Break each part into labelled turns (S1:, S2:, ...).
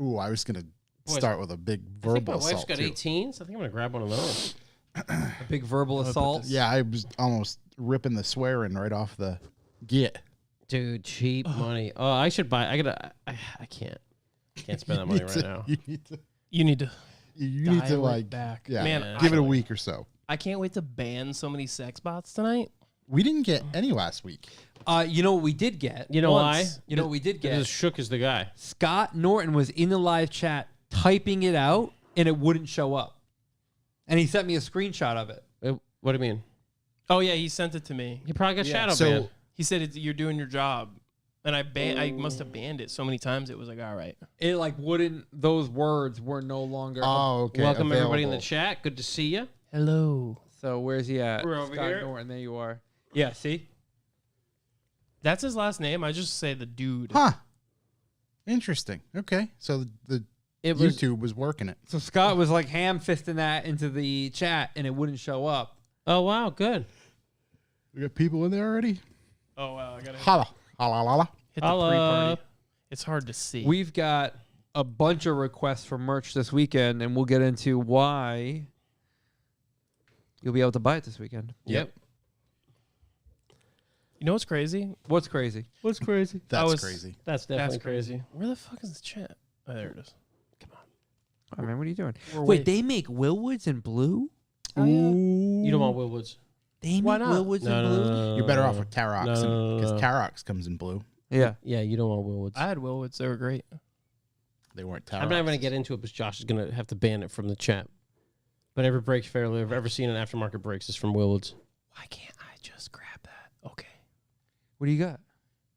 S1: Ooh, I was gonna start with a big verbal
S2: I think my wife's
S1: assault
S2: got
S1: too.
S2: 18, so I think I'm gonna grab one of those.
S3: A big verbal assault.
S1: Yeah, I was almost ripping the swearing right off the get.
S2: Dude, cheap money. Oh, I should buy. I can't spend that money right now.
S1: You need to.
S4: You need to.
S1: You need to
S4: dial it
S1: like
S4: back.
S1: Yeah,
S4: Man,
S1: give it a week or so.
S4: I can't wait to ban so many sex bots tonight.
S1: We didn't get any last week.
S3: You know what we did get?
S2: You know why?
S4: Once.
S3: You know what we did
S2: As
S3: get?
S2: shook as the guy.
S3: Scott Norton was in the live chat typing it out, and it wouldn't show up. And he sent me a screenshot of it.
S2: What do you mean?
S4: Oh yeah, he sent it to me.
S2: He probably got
S3: Yeah.
S2: shadow
S1: So-
S2: banned.
S4: He said you're doing your job, and I must have banned it so many times. It was like, all right.
S3: It like wouldn't. Those words were no longer.
S1: Oh, okay.
S2: Welcome everybody in the
S1: available.
S2: chat. Good to see you.
S4: Hello.
S3: So where's he at?
S2: We're over
S3: Scott
S2: here.
S3: Norton. There you are. Yeah. See.
S4: That's his last name. I just say the dude.
S1: Huh. Interesting. Okay, so the
S2: It was
S1: YouTube was working it.
S3: So Scott was like ham fisting that into the chat, and it wouldn't show up.
S2: Oh wow, good.
S1: We got people in there already.
S4: Oh wow, I gotta
S1: Holla, holla, holla.
S4: hit the
S2: Holla.
S4: pre-party. It's hard to see.
S3: We've got a bunch of requests for merch this weekend, and we'll get into why you'll be able to buy it this weekend.
S2: Yep.
S4: You know what's crazy?
S3: What's crazy?
S2: What's crazy?
S1: That's
S4: was-
S1: crazy.
S2: That's definitely
S4: That's
S2: crazy.
S4: Where the fuck is the chat? Oh, there it is.
S3: Oh, man, what are you doing?
S4: We're
S3: Wait,
S4: waiting.
S3: they make Willwoods in blue?
S4: Oh, yeah.
S2: You don't want Willwoods.
S3: They
S4: Why
S3: make
S4: not?
S3: Willwoods
S2: No,
S3: in
S2: no,
S3: blue?
S2: no, no,
S1: You're better
S2: no,
S1: off
S2: no.
S1: with Tarox
S2: No,
S1: because
S2: no.
S1: Tarox comes in blue.
S3: Yeah.
S2: Yeah, you don't want Willwoods.
S4: I had Willwoods. They were great.
S1: They weren't Tarox.
S2: I'm not even going to get into it because Josh is going to have to ban it from the chat. But every break fairly I've ever seen in aftermarket breaks is from Willwoods.
S4: Why can't I just grab that? Okay.
S3: What do you got?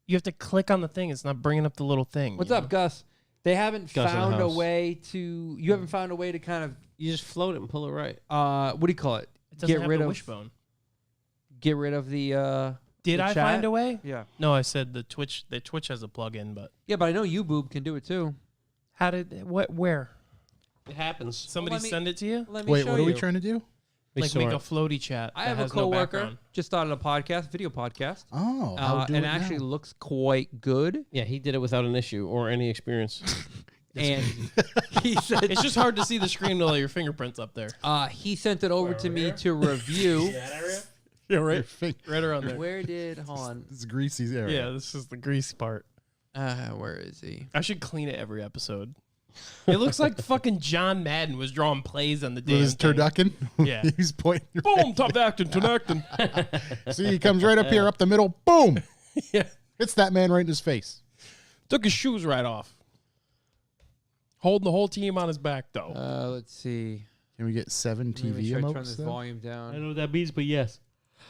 S4: You have to click on the thing. It's not bringing up the little thing.
S3: What's
S4: you
S3: up,
S4: know?
S3: Gus? They haven't
S2: Gus in the
S3: found a
S2: house.
S3: way to. You haven't found a way to kind of.
S2: You just float it and pull it right.
S3: What do you call it?
S4: It doesn't
S3: Get
S4: have
S3: rid
S4: the
S3: of.
S4: wishbone.
S3: Get rid of the.
S4: Did
S3: the
S4: I
S3: chat?
S4: find a way?
S3: Yeah.
S4: No, I said the Twitch has a plug-in, but
S3: Yeah, but I know YouBoob can do it too.
S4: how did what where?
S2: It happens.
S4: Somebody
S3: let me-
S4: send it to you?
S3: Let me
S1: Wait,
S3: show
S1: what are we
S3: you.
S1: trying to do?
S4: Like make a floaty chat.
S3: I
S4: that
S3: have a
S4: has no
S3: coworker
S4: background.
S3: just started a podcast, video podcast,
S1: Oh, how do
S3: and
S1: it
S3: it actually
S1: now?
S3: looks quite good.
S2: Yeah, he did it without an issue or any experience.
S3: And he said
S4: It's just hard to see the screen with all your fingerprints up there.
S3: he sent it over to me to review.
S4: Yeah,
S1: Your finger-
S4: right around there.
S3: Where did hold on?
S1: This is greasy area.
S4: Yeah, this is the greasy part.
S3: Where is he?
S4: I should clean it every episode. It looks like fucking John Madden was drawing plays on the
S1: With
S4: damn
S1: his
S4: thing.
S1: turducken.
S4: Yeah.
S1: He's pointing.
S4: Boom, top acting, acting.
S1: See, he comes right up here, up the middle. Boom.
S4: Yeah.
S1: Hits that man right in his face.
S4: Took his shoes right off. Holding the whole team on his back, though.
S3: Let's see.
S1: Can we get 7
S3: Let me
S1: TV
S3: try to turn
S1: emotes?
S3: this
S1: though?
S3: volume down.
S2: know what that means, but yes.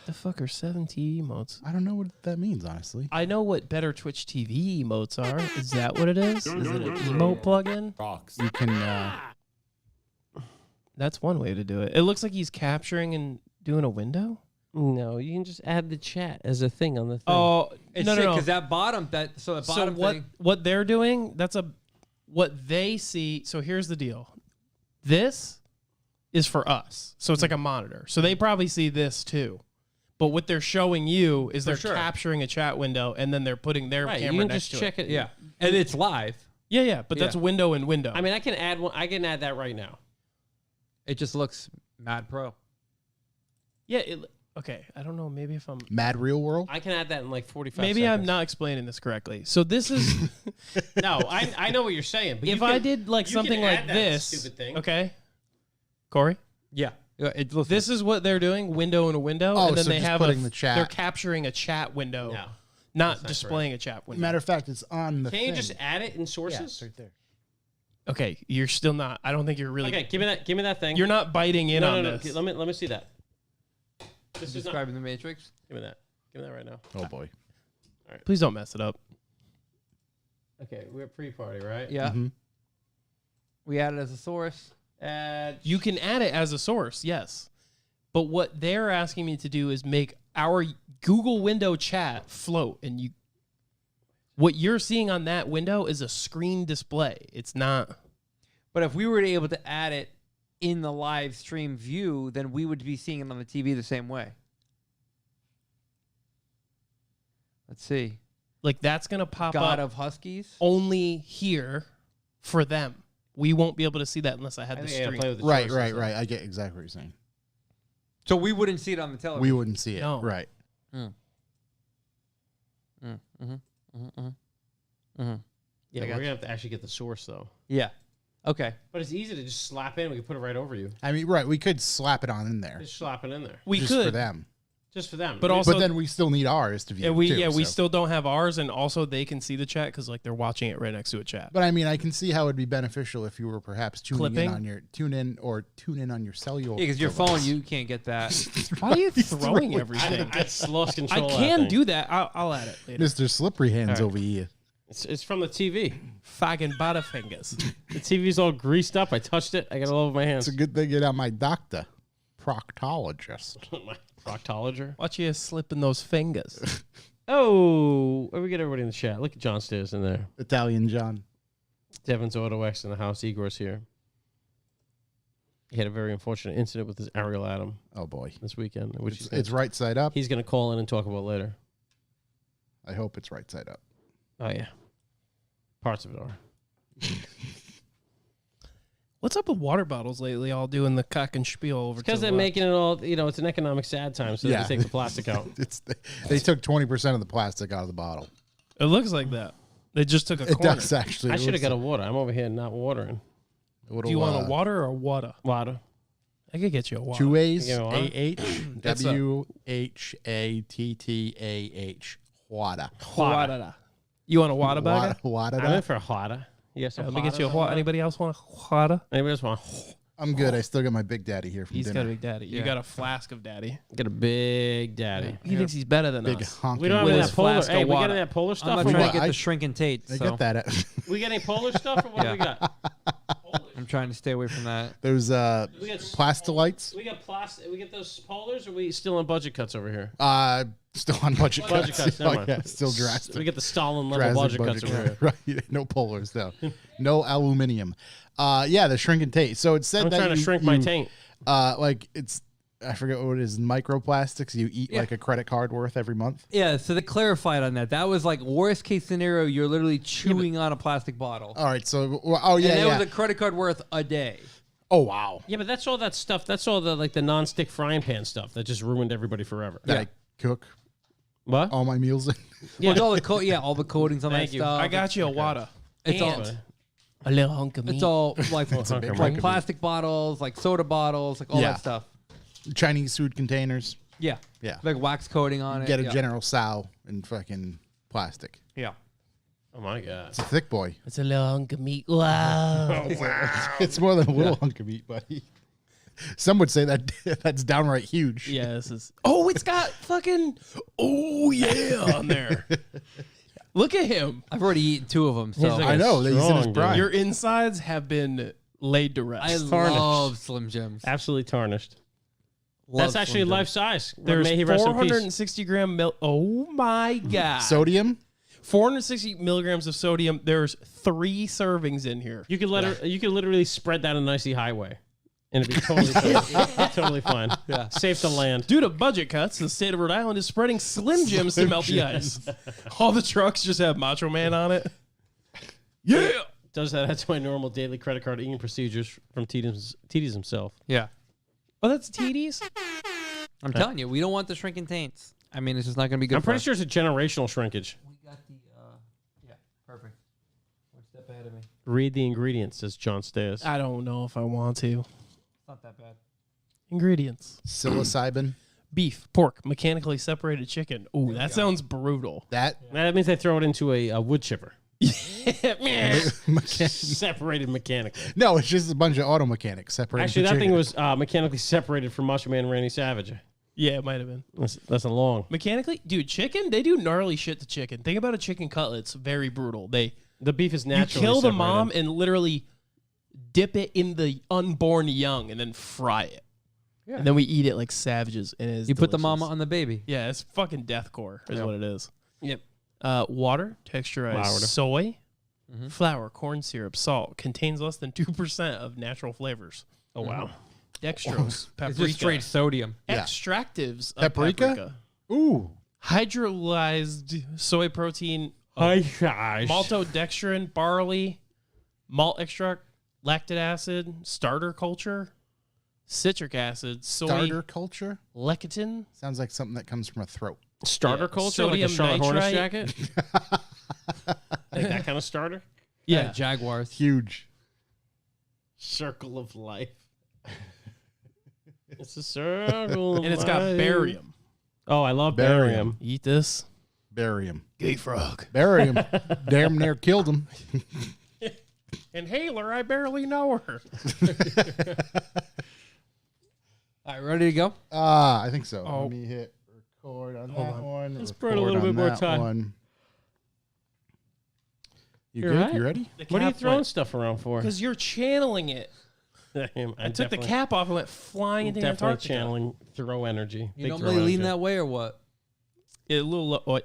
S4: The fuck are 7 T emotes?
S1: I don't know what that means, honestly.
S4: I know what better Twitch TV emotes are. Is that what it is? Is it an emote plugin?
S1: You can.
S4: That's one way to do it. It looks like he's capturing and doing a window.
S2: No, you can just add the chat as a thing on the thing.
S4: Oh,
S3: It's
S4: no, no, no.
S3: because that bottom the
S4: So
S3: bottom
S4: what
S3: thing.
S4: what they're doing? What they see. So here's the deal. This is for us. So it's like a monitor. So they probably see this too. But what they're showing you is they're
S3: sure.
S4: capturing a chat window and then they're putting their
S2: right,
S4: camera
S2: you can
S4: next
S2: just
S4: to
S2: check
S4: it.
S2: it.
S3: Yeah, and it's live.
S4: Yeah, yeah. But that's
S3: Yeah.
S4: window and window.
S2: I mean, I can add one. I can add that right now.
S3: It just looks mad pro.
S4: yeah. Okay. I don't know. Maybe if I'm.
S1: Mad Real World.
S2: I can add that in like 45
S4: Maybe
S2: seconds.
S4: I'm not explaining this correctly. So this is.
S2: No, I know what you're saying. But
S4: if
S2: you
S4: I
S2: can-
S4: did like
S2: you
S4: something
S2: can
S4: like
S2: add that
S4: this.
S2: stupid thing.
S4: Okay. Corey.
S3: Yeah, it looks.
S4: This is what they're doing, window and a window,
S1: Oh,
S4: and then
S1: so
S4: they
S1: just
S4: have
S1: putting the chat.
S4: They're capturing a chat window,
S2: No.
S4: not
S2: not
S4: displaying a chat window.
S1: Matter of fact, it's on the
S2: Can
S1: thing.
S2: you just add it in
S1: Yeah,
S2: sources?
S1: it's right there.
S4: Okay, you're still not. I don't think you're really.
S2: Okay, give me that thing.
S4: You're not biting in
S2: no,
S4: on
S2: no,
S4: this.
S2: no. Let me see that. This is not.
S3: describing the Matrix.
S2: Give me that. Give me that right now.
S1: Oh boy.
S4: Please don't mess it up.
S2: Okay, we're pre-party, right?
S3: Yeah,
S1: Mhm.
S3: we add it as a source.
S2: Add.
S4: You can add it as a source, yes, but what they're asking me to do is make our Google window chat float, and you. What you're seeing on that window is a screen display. It's not.
S3: But if we were able to add it in the live stream view, then we would be seeing it on the TV the same way. Let's see.
S4: Like that's gonna pop
S3: God
S4: up
S3: of Huskies.
S4: only here for them. We won't be able to see that unless I had the stream.
S1: Right. I get exactly what you're saying.
S3: So we wouldn't see it on the television.
S1: We wouldn't see it.
S4: No.
S1: Right.
S2: Yeah, we're gonna have to actually get the source though.
S3: Yeah. Okay.
S2: But it's easy to just slap in. We can put it right over you.
S1: I mean, right. We could slap it on in there
S2: Just slap it in there.
S4: We
S1: just
S4: could,
S1: for them.
S2: Just for them.
S4: but also,
S1: But then we still need ours to view.
S4: we
S1: too,
S4: we
S1: so.
S4: still don't have ours, and also they can see the chat because like they're watching it right next to a chat.
S1: But I mean, I can see how it'd be beneficial if you were perhaps tuning
S4: Clipping?
S1: in on your tune in on your cellular.
S3: Yeah, because your
S1: device.
S3: phone, you can't get that.
S4: Why are you
S1: He's
S4: throwing
S1: throwing
S4: everything?
S2: I just lost
S4: I
S2: control.
S4: can do that. I'll add it later.
S1: Mr. Slippery Hands over here.
S2: It's from the TV.
S4: Fucking butterfingers.
S2: The TV's all greased up. I touched it. I got it all over my hands.
S1: It's a good thing you're not my doctor, proctologist.
S2: My proctologer.
S4: Watch you slipping those fingers.
S2: Oh, we get everybody in the chat. Look at John Stairs in there.
S1: Italian John.
S2: Devin's Auto X in the house. Igor's here. He had a very unfortunate incident with his Ariel Atom
S1: Oh boy,
S2: this weekend, which
S1: it's right side up.
S2: he's going to call in and talk about later.
S1: I hope it's right side up.
S2: Oh, yeah. Parts of it are.
S4: What's up with water bottles lately? All doing the cock and spiel over.
S2: Because
S4: to
S2: they're
S4: the left?
S2: making it all, it's an economic sad time, so
S1: Yeah.
S2: they take the plastic out.
S1: They took 20% of the plastic out of the bottle.
S4: It looks like that. They just took a
S1: It
S4: corner.
S1: does actually.
S2: I should have got a water. I'm over here not watering.
S4: Do you want a water or a water?
S2: Water.
S4: I could get you a water.
S1: Two A's?
S2: You know what?
S4: That's a-
S1: WHATTAH. Water.
S4: Water. You want a water burger?
S1: Water.
S2: I'm in for a water. Yes,
S4: Let me get you a water. Anybody else want a water?
S2: Anybody else want?
S1: I'm good. I still got my big daddy here from
S4: He's got
S1: dinner.
S4: a big daddy. You
S3: Yeah.
S4: got a flask of daddy.
S2: Get a big daddy.
S4: He thinks he's better than
S1: Big
S4: us.
S1: honking.
S2: We don't have
S4: With
S2: any
S4: his
S2: of that polar.
S4: flask
S2: Hey,
S4: of
S2: we got
S4: water.
S2: any of that polar
S3: I'm
S2: stuff?
S3: not
S2: or
S3: trying
S2: what?
S3: to get
S1: I-
S3: the shrinking Tate.
S1: I
S3: So
S1: got that.
S2: We got any Polish stuff or what do we got?
S3: I'm trying to stay away from that.
S1: Those
S2: We got
S1: plastilites.
S2: We got plastic. We get those polars, or we still on budget cuts over here?
S1: Still on budget
S2: Budget
S1: cuts.
S2: cuts. Never
S1: Oh,
S2: mind.
S1: yeah, still drastic.
S2: We get the Stalin level budget cuts over here.
S1: Right. No polars though. No aluminium. Yeah, the shrink and Tate. So it said
S2: I'm
S1: that
S2: trying to
S1: you-
S2: shrink my
S1: you,
S2: taint.
S1: Like it's I forget what it is. Microplastics. You eat like a credit card worth every month.
S3: Yeah, so they clarified on that. That was like worst case scenario. You're literally chewing on a plastic bottle.
S1: All right. So oh yeah,
S3: and that
S1: yeah.
S3: was a credit card worth a day.
S1: Oh wow.
S2: Yeah, but that's all that stuff. That's all the non-stick frying pan stuff that just ruined everybody forever.
S1: That I cook
S2: What?
S1: all my meals in.
S3: Yeah, all the all the coatings on
S2: Thank
S3: that
S2: you.
S3: stuff.
S4: I got you a water.
S3: It's all
S4: And a little hunk of meat.
S3: it's all like
S2: a big
S3: like
S2: hunk.
S3: plastic bottles, like soda bottles, like all
S1: Yeah.
S3: that stuff.
S1: Chinese food containers.
S3: Yeah,
S1: Yeah.
S3: like wax coating on it.
S1: Get a
S3: yeah.
S1: General Tso in fucking plastic.
S3: Yeah.
S2: Oh my god.
S1: It's a thick boy.
S4: It's a little hunk of meat. Wow.
S1: It's more than a little hunk of meat, buddy. Some would say that that's downright huge.
S4: Yeah, this is. Oh, it's got fucking. Oh yeah, on there. Look at him.
S3: I've already eaten 2 of them, so
S2: like
S1: I know that he's in his
S2: Strong, dude.
S1: prime.
S4: Your insides have been laid to rest.
S3: I
S2: tarnished.
S3: love Slim Jims.
S2: Absolutely tarnished.
S3: Love
S2: That's actually
S3: Slim Jims.
S2: life size.
S4: There's
S2: May he rest in peace.
S4: 460 gram milk. Oh my god.
S1: Sodium.
S4: 460 milligrams of sodium. There's 3 servings in here.
S2: You could you could literally spread that on an icy highway, and it'd be totally totally fine. Yeah, safe to land.
S4: Due to budget cuts, the state of Rhode Island is spreading Slim Jims to melt the ice. All the trucks just have Macho Man on it. Yeah.
S2: Does that add to my normal daily credit card eating procedures from TD's himself?
S3: Yeah.
S4: Oh, that's TD's?
S3: I'm telling you, we don't want the shrinking taints. I mean, it's just not going to be good
S2: I'm
S3: for
S2: pretty
S3: us.
S2: sure it's a generational shrinkage.
S3: We got the, yeah, perfect. One step ahead of me.
S2: Read the ingredients, says John Stairs.
S4: I don't know if I want to.
S3: It's not that bad.
S4: Ingredients:
S1: Psilocybin.
S4: beef, pork, mechanically separated chicken. Ooh, that sounds brutal.
S1: That
S2: That means they throw it into a wood chipper.
S1: mechan-
S2: Separated mechanically.
S1: No, it's just a bunch of auto mechanics separated.
S2: Actually,
S1: the
S2: that thing
S1: chicken.
S2: was mechanically separated from Macho Man Randy Savage.
S4: Yeah, it might have been.
S2: That's a long.
S4: Mechanically, dude, chicken, they do gnarly shit to chicken. Think about a chicken cutlet. It's very brutal. The
S2: beef is
S4: You
S2: naturally
S4: kill the
S2: separated.
S4: mom and literally dip it in the unborn young and then fry it.
S3: Yeah.
S4: And then we eat it like savages. And it is
S3: You put the
S4: delicious.
S3: mama on the baby.
S4: Yeah, it's fucking deathcore is what it is.
S2: Yep.
S4: Water, texturized
S2: Flour.
S4: soy, flour, corn syrup, salt. Contains less than 2% of natural flavors.
S2: Oh wow.
S4: Dextrose,
S3: It's just
S4: paprika,
S3: straight sodium.
S1: Yeah.
S4: extractives of
S1: Paprika?
S4: paprika,
S1: Ooh.
S4: hydrolyzed soy protein,
S2: Hi guys.
S4: maltodextrin, barley, malt extract, lactic acid, starter culture, citric acid, soy,
S1: Starter culture
S4: lecithin.
S1: sounds like something that comes from a throat.
S2: Starter
S4: Yeah,
S2: culture, like a
S4: sodium
S2: Charlotte Hornets
S4: nitrite.
S2: jacket. Like that kind of starter.
S4: Yeah.
S3: Jaguars.
S1: Huge.
S2: Circle of life. It's a circle,
S4: And it's got
S2: life.
S4: barium.
S2: Oh, I love
S1: Barium.
S2: barium.
S4: Eat this.
S1: Bury him.
S4: Gay frog.
S1: Bury him. Damn near killed him.
S4: Inhaler, I barely know her.
S3: All right, ready to go?
S1: I think so.
S4: Oh.
S1: Let me hit record on
S4: Hold
S1: that
S4: on.
S1: one.
S2: Let's burn a
S1: record
S2: little
S1: on
S2: bit more
S1: that
S2: time.
S1: one. You
S2: You're
S1: good?
S2: right.
S1: You ready?
S2: What are you throwing stuff around for?
S4: Because you're channeling it. I took the cap off and went flying into
S2: Definitely
S4: Antarctica.
S2: channeling throw energy.
S3: You
S2: Big
S3: normally
S2: throw
S3: lean
S2: energy.
S3: that way or what?
S4: A little low,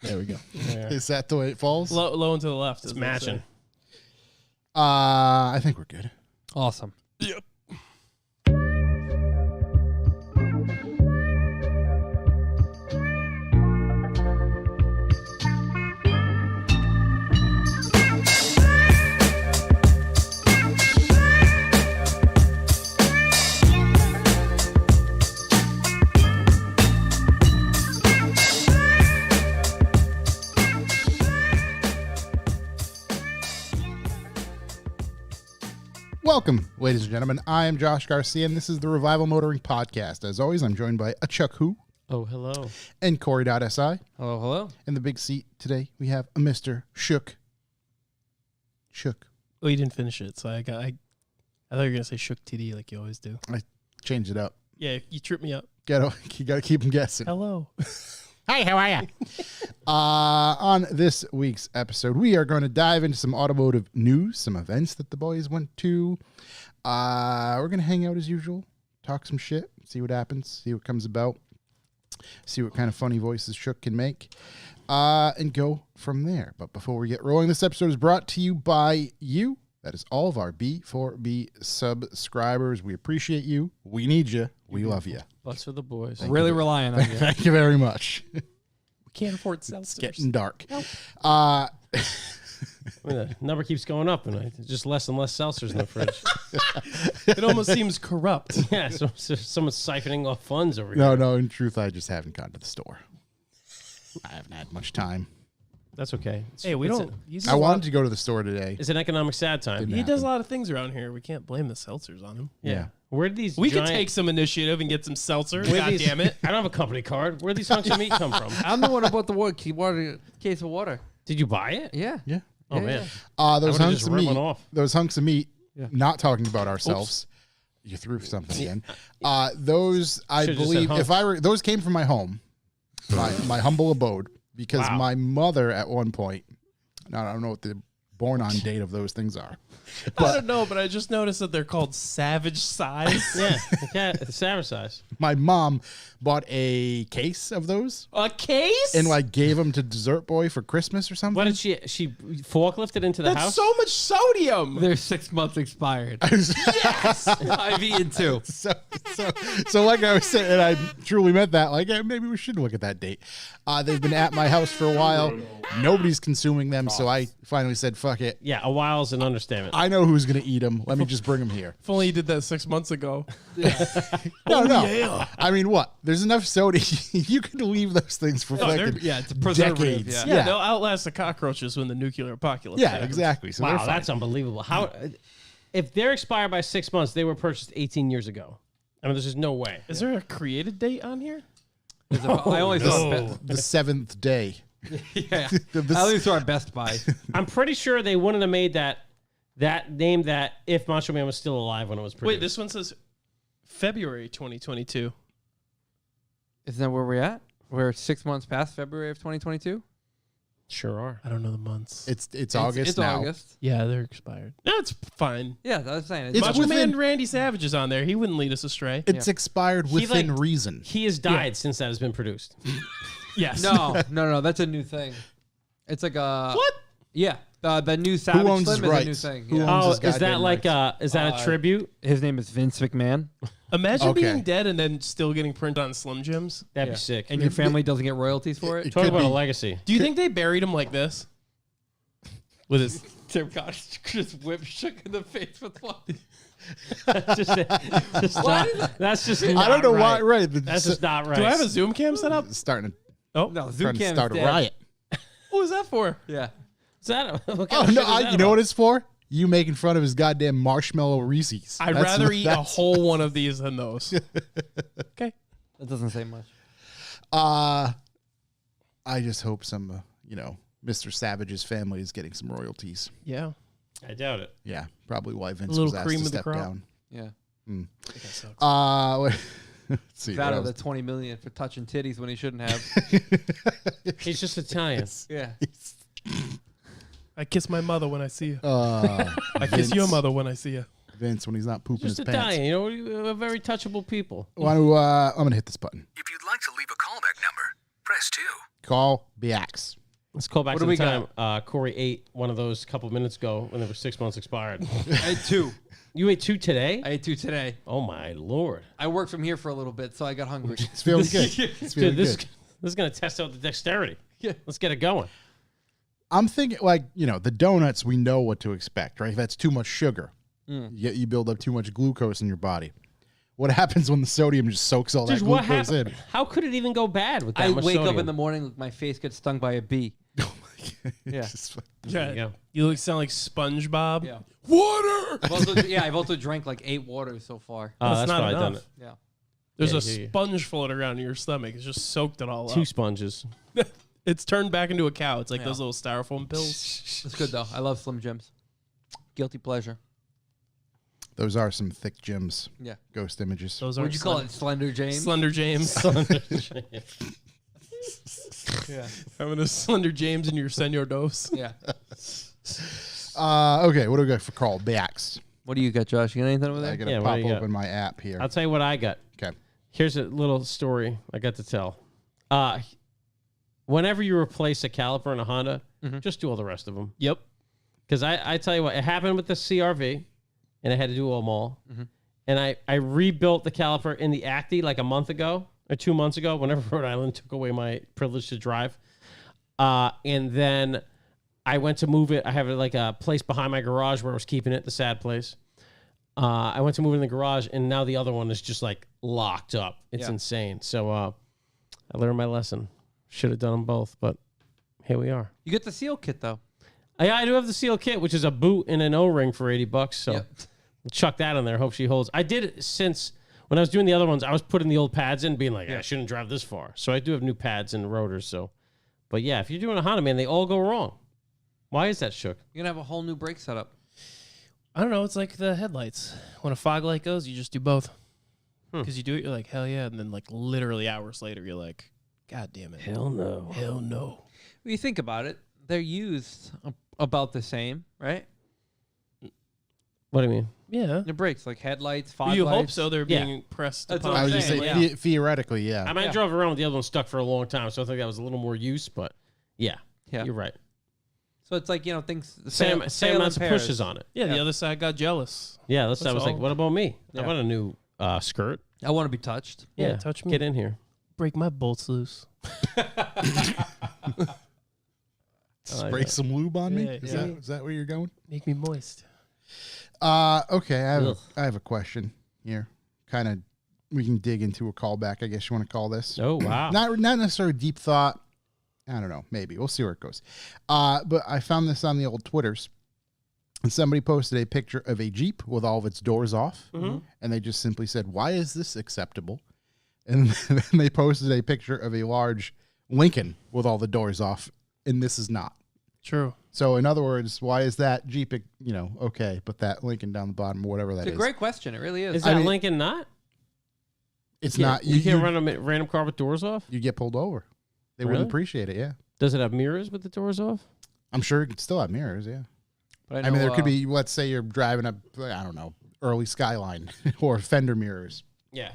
S1: There we go.
S2: Yeah.
S1: Is that the way it falls?
S4: low and to the left.
S2: It's
S4: as they
S2: matching.
S4: say.
S1: I think we're good.
S3: Awesome.
S1: Welcome, ladies and gentlemen. I am Josh Garcia, and this is the Revival Motoring Podcast. As always, I'm joined by a Chuck Who
S2: Oh, hello.
S1: and Corey.si.
S3: Hello, hello.
S1: In the big seat today, we have a Mr. Shook. Shook.
S4: Oh, you didn't finish it, so I thought you were gonna say shook TD like you always do.
S1: Change it up.
S4: Yeah, you tripped me up.
S1: You gotta keep them guessing.
S4: Hello.
S1: Hi, how are you? On this week's episode, we are going to dive into some automotive news, some events that the boys went to. We're going to hang out as usual, talk some shit, see what happens, see what comes about, see what kind of funny voices Shook can make, and go from there. But before we get rolling, this episode is brought to you by you. That is all of our B4B subscribers. We appreciate you. We need you. We love you.
S2: Butts for the boys.
S3: Really relying on you.
S1: Thank you very much.
S4: We can't afford seltzers.
S1: Getting dark.
S2: I mean, the number keeps going up, and just less and less seltzers in the fridge.
S4: It almost seems corrupt.
S2: Yeah, so someone's siphoning off funds over here.
S1: No, in truth, I just haven't gone to the store. I haven't had much time.
S2: That's okay.
S4: Hey, we
S2: It's
S4: don't.
S1: I wanted to go to the store today.
S2: It's an economic sad time.
S1: Didn't
S4: He does
S1: happen.
S4: a lot of things around here. We can't blame the seltzers on him.
S2: Yeah. Where did these
S4: We
S2: giant,
S4: could take some initiative and get some seltzers.
S2: where
S4: God
S2: these-
S4: damn it.
S2: I don't have a company card. Where did these hunks of meat come from?
S3: I'm the one who bought the case of water.
S2: Did you buy it?
S3: Yeah.
S1: Yeah.
S2: Oh,
S3: Yeah,
S2: man.
S1: Those
S2: would've
S1: hunks
S2: just
S1: of
S2: ripped
S1: meat.
S2: one off.
S1: Those hunks of meat.
S3: Yeah.
S1: Not talking about ourselves. You threw something again. Those I
S2: Should've just said
S1: believe
S2: hunk.
S1: if I were those came from my home, my humble abode, because
S2: Wow.
S1: my mother at one point. Now I don't know what the born on date of those things are.
S4: I don't know, but I just noticed that they're called Savage Size.
S2: Yeah. It's savage size.
S1: My mom bought a case of those
S4: A case?
S1: and like gave them to Dessert Boy for Christmas or something.
S2: What did she forklifted into the
S4: That's
S2: house?
S4: so much sodium.
S3: They're 6 months expired. I've eaten 2.
S1: So like I was saying, and I truly meant that. Like, hey, maybe we should look at that date. They've been at my house for a while. Nobody's consuming them, so I finally said, "Fuck it.
S2: Yeah, a while's an understatement.
S1: I know who's gonna eat them. Let me just bring them here."
S4: If only you did that 6 months ago.
S1: No. I mean, what? There's enough soda. You can leave those things for
S4: they're-
S1: fucking
S3: Yeah, it's a preservative.
S1: decades.
S3: Yeah.
S4: Yeah, they'll outlast the cockroaches when the nuclear apocalypse
S1: Yeah,
S4: happens.
S1: exactly. So
S2: Wow,
S1: they're fine.
S2: that's unbelievable. How, if they're expired by 6 months, they were purchased 18 years ago. I mean, there's just no way.
S4: Is there a created date on here?
S3: I only saw
S1: the seventh day.
S3: yeah.
S1: The-
S3: I only saw at Best Buy.
S2: I'm pretty sure they wouldn't have made that name that if Macho Man was still alive when it was produced.
S4: Wait, this one says February 2022.
S3: Isn't that where we're at? We're 6 months past February of 2022.
S2: sure are.
S4: I don't know the months.
S1: It's August
S3: It's
S1: now.
S3: August.
S4: Yeah, they're expired. No, it's fine.
S3: Yeah, I was saying.
S1: It's
S4: Macho
S1: within-
S4: Man Randy Savage is on there. He wouldn't lead us astray.
S1: It's expired within
S2: like-
S1: reason.
S2: He has died since that has been produced.
S4: Yes.
S3: No. That's a new thing. It's like a
S4: What?
S3: Yeah, the new Savage
S1: owns
S3: Slim
S1: his
S3: is a new
S1: rights?
S3: thing.
S1: Who
S3: Yeah.
S1: owns
S2: Oh,
S1: his
S2: is that
S1: goddamn
S2: like
S1: rights?
S2: is that a tribute?
S3: His name is Vince McMahon,
S4: Imagine
S1: Okay.
S4: being dead and then still getting printed on Slim Jims.
S2: That'd
S3: Yeah.
S2: be sick.
S3: and your family doesn't get royalties for it.
S2: Talk
S1: could
S2: about a
S1: be-
S2: legacy.
S4: Do you think they buried him like this? With his
S3: Tim Cottage just whip shook in the face with one.
S2: That's just
S1: I don't know why.
S2: right.
S1: Right.
S2: That's just not right.
S4: Do I have a Zoom cam set up?
S1: It's starting
S4: Oh,
S3: No,
S1: to,
S3: Zoom cam
S1: start a
S3: dead.
S1: riot.
S4: what was that for?
S3: Yeah.
S2: Is that what
S1: Oh
S2: kind of
S1: no!
S2: shit is that
S1: You know
S2: about?
S1: what it's for? You making fun of his goddamn marshmallow Reese's.
S4: I'd
S1: That's
S4: rather
S1: what
S4: eat a
S1: that's-
S4: whole one of these than those. Okay.
S3: That doesn't say much.
S1: I just hope some, Mr. Savage's family is getting some royalties.
S4: Yeah.
S2: I doubt it.
S1: Yeah, probably why Vince
S4: little
S1: was asked
S4: cream
S1: to
S4: of the
S1: step
S4: crop.
S1: down.
S3: Yeah.
S4: That sucks.
S1: Let's see.
S3: He's
S1: what
S3: out of
S1: else?
S3: the $20 million for touching titties when he shouldn't have.
S2: He's just Italian.
S3: Yeah.
S4: I kiss my mother when I see you.
S1: I
S4: I kiss your mother when I see you.
S1: Vince, when he's not pooping
S2: Just
S1: his
S2: Italian.
S1: pants.
S2: You know, we're very touchable people.
S1: Why do, I'm going to hit this button.
S5: If you'd like to leave a callback number, press 2.
S1: Call BX.
S2: Let's call back
S3: What
S2: to
S3: do
S2: the
S3: we
S2: time Corey ate one of those a couple minutes ago when they were 6 months expired.
S3: I had 2.
S2: You ate 2 today?
S3: I ate 2 today.
S2: Oh my lord!
S3: I worked from here for a little bit, so I got hungry.
S1: It's feeling good. It's feeling
S2: Dude, this
S1: good.
S2: is gonna test out the dexterity.
S3: Yeah.
S2: Let's get it going.
S1: I'm thinking, the donuts, we know what to expect, right? If that's too much sugar, you build up too much glucose in your body. What happens when the sodium just soaks all
S2: Dude,
S1: that
S2: what
S1: glucose
S2: happened?
S1: in?
S2: How could it even go bad with that
S3: I
S2: much
S3: wake up
S2: sodium?
S3: in the morning, my face gets stung by a bee. Yeah.
S1: Just-
S2: There you go.
S4: You sound like SpongeBob.
S3: Yeah.
S4: Water.
S3: I've also drank like 8 waters so far.
S2: Oh, that's
S4: not
S2: probably done
S4: enough.
S2: it.
S3: Yeah.
S4: There's
S2: Yeah,
S4: a
S2: I hear you.
S4: sponge floating around in your stomach. It's just soaked it all
S2: 2
S4: up.
S2: sponges.
S4: It's turned back into a cow. It's like
S3: Yeah.
S4: those little styrofoam pills.
S3: It's good though. I love Slim Jims. Guilty pleasure.
S1: Those are some thick gems.
S3: Yeah.
S1: Ghost images.
S4: Those are
S3: What'd you call it? Slender James?
S4: Slender James.
S3: Yeah.
S4: Having a Slender James in your Senor Dos.
S3: Yeah.
S1: Okay, what do we got for call BX?
S3: What do you got, Josh? You got anything over
S1: I
S3: there?
S1: got to
S2: Yeah, what
S1: pop
S2: do you got?
S1: open my app here.
S2: I'll tell you what I got.
S1: Okay.
S2: Here's a little story I got to tell. Whenever you replace a caliper in a Honda, just do all the rest of them.
S4: Yep.
S2: Because I tell you what, it happened with the CRV, and I had to do them all. And I rebuilt the caliper in the Acti like a month ago or 2 months ago, whenever Rhode Island took away my privilege to drive. And then I went to move it. I have like a place behind my garage where I was keeping it, the sad place. I went to move it in the garage, and now the other one is just like locked up. It's
S3: Yeah.
S2: insane. So I learned my lesson. Should have done them both, but here we are.
S3: You get the seal kit though.
S2: I do have the seal kit, which is a boot and an O-ring for $80. So
S3: Yep.
S2: chuck that in there. Hope she holds. I did it since when I was doing the other ones. I was putting the old pads in, being like, I shouldn't drive this far. So I do have new pads and rotors. So, but yeah, if you're doing a Honda, man, they all go wrong. Why is that, Shook?
S3: You're gonna have a whole new brake setup.
S4: I don't know. It's like the headlights. When a fog light goes, you just do both. Because you do it, you're like, hell yeah. And then, like, literally hours later, you're like, God damn it.
S2: Hell no.
S4: Hell no.
S3: When you think about it, they're used about the same, right?
S2: What do you mean?
S4: Yeah.
S3: The brakes, like headlights, fog
S4: You
S3: lights.
S4: hope so. They're
S2: Yeah.
S4: being pressed
S3: That's
S4: upon.
S3: what
S1: I was
S3: I'm
S1: just
S3: saying,
S1: saying,
S3: yeah.
S1: theoretically, yeah.
S2: I mean, I drove around with the other one stuck for a long time, so I think that was a little more use, but yeah,
S3: Yeah.
S2: you're right.
S3: So it's like, things.
S2: Same
S3: fail
S2: amounts
S3: in
S2: of
S3: pairs.
S2: pushes on it.
S4: Yeah, the
S3: Yeah.
S4: other side got jealous.
S2: Yeah, that's I was like,
S4: all.
S2: what about me?
S3: Yeah.
S2: I want a new skirt.
S3: I want to be touched.
S4: Yeah, touch me.
S2: Get in here.
S4: Break my bolts loose.
S1: Spray some lube on me?
S4: Yeah,
S1: Is
S4: yeah.
S1: that where you're going?
S4: Make me moist.
S1: Okay,
S2: Ugh.
S1: I have a question here. Kind of, we can dig into a callback, I guess you want to call this.
S2: Oh, wow.
S1: Not necessarily deep thought. I don't know. Maybe we'll see where it goes. But I found this on the old Twitters, and somebody posted a picture of a Jeep with all of its doors off, and they just simply said, "Why is this acceptable?" And then they posted a picture of a large Lincoln with all the doors off, and this is not.
S4: True.
S1: So, in other words, why is that Jeep, okay, but that Lincoln down the bottom, whatever that
S3: It's
S1: is,
S3: a great question. It really is.
S2: Is that
S1: I mean-
S2: Lincoln not?
S1: it's
S2: Yeah,
S1: not.
S2: You can't run a random car with doors off?
S1: You get pulled over. They
S2: Really?
S1: wouldn't appreciate it. Yeah,
S2: Does it have mirrors with the doors off?
S1: I'm sure it could still have mirrors. Yeah.
S3: But
S1: I mean, there could be, let's say you're driving up, I don't know, early Skyline or fender mirrors.
S2: Yeah.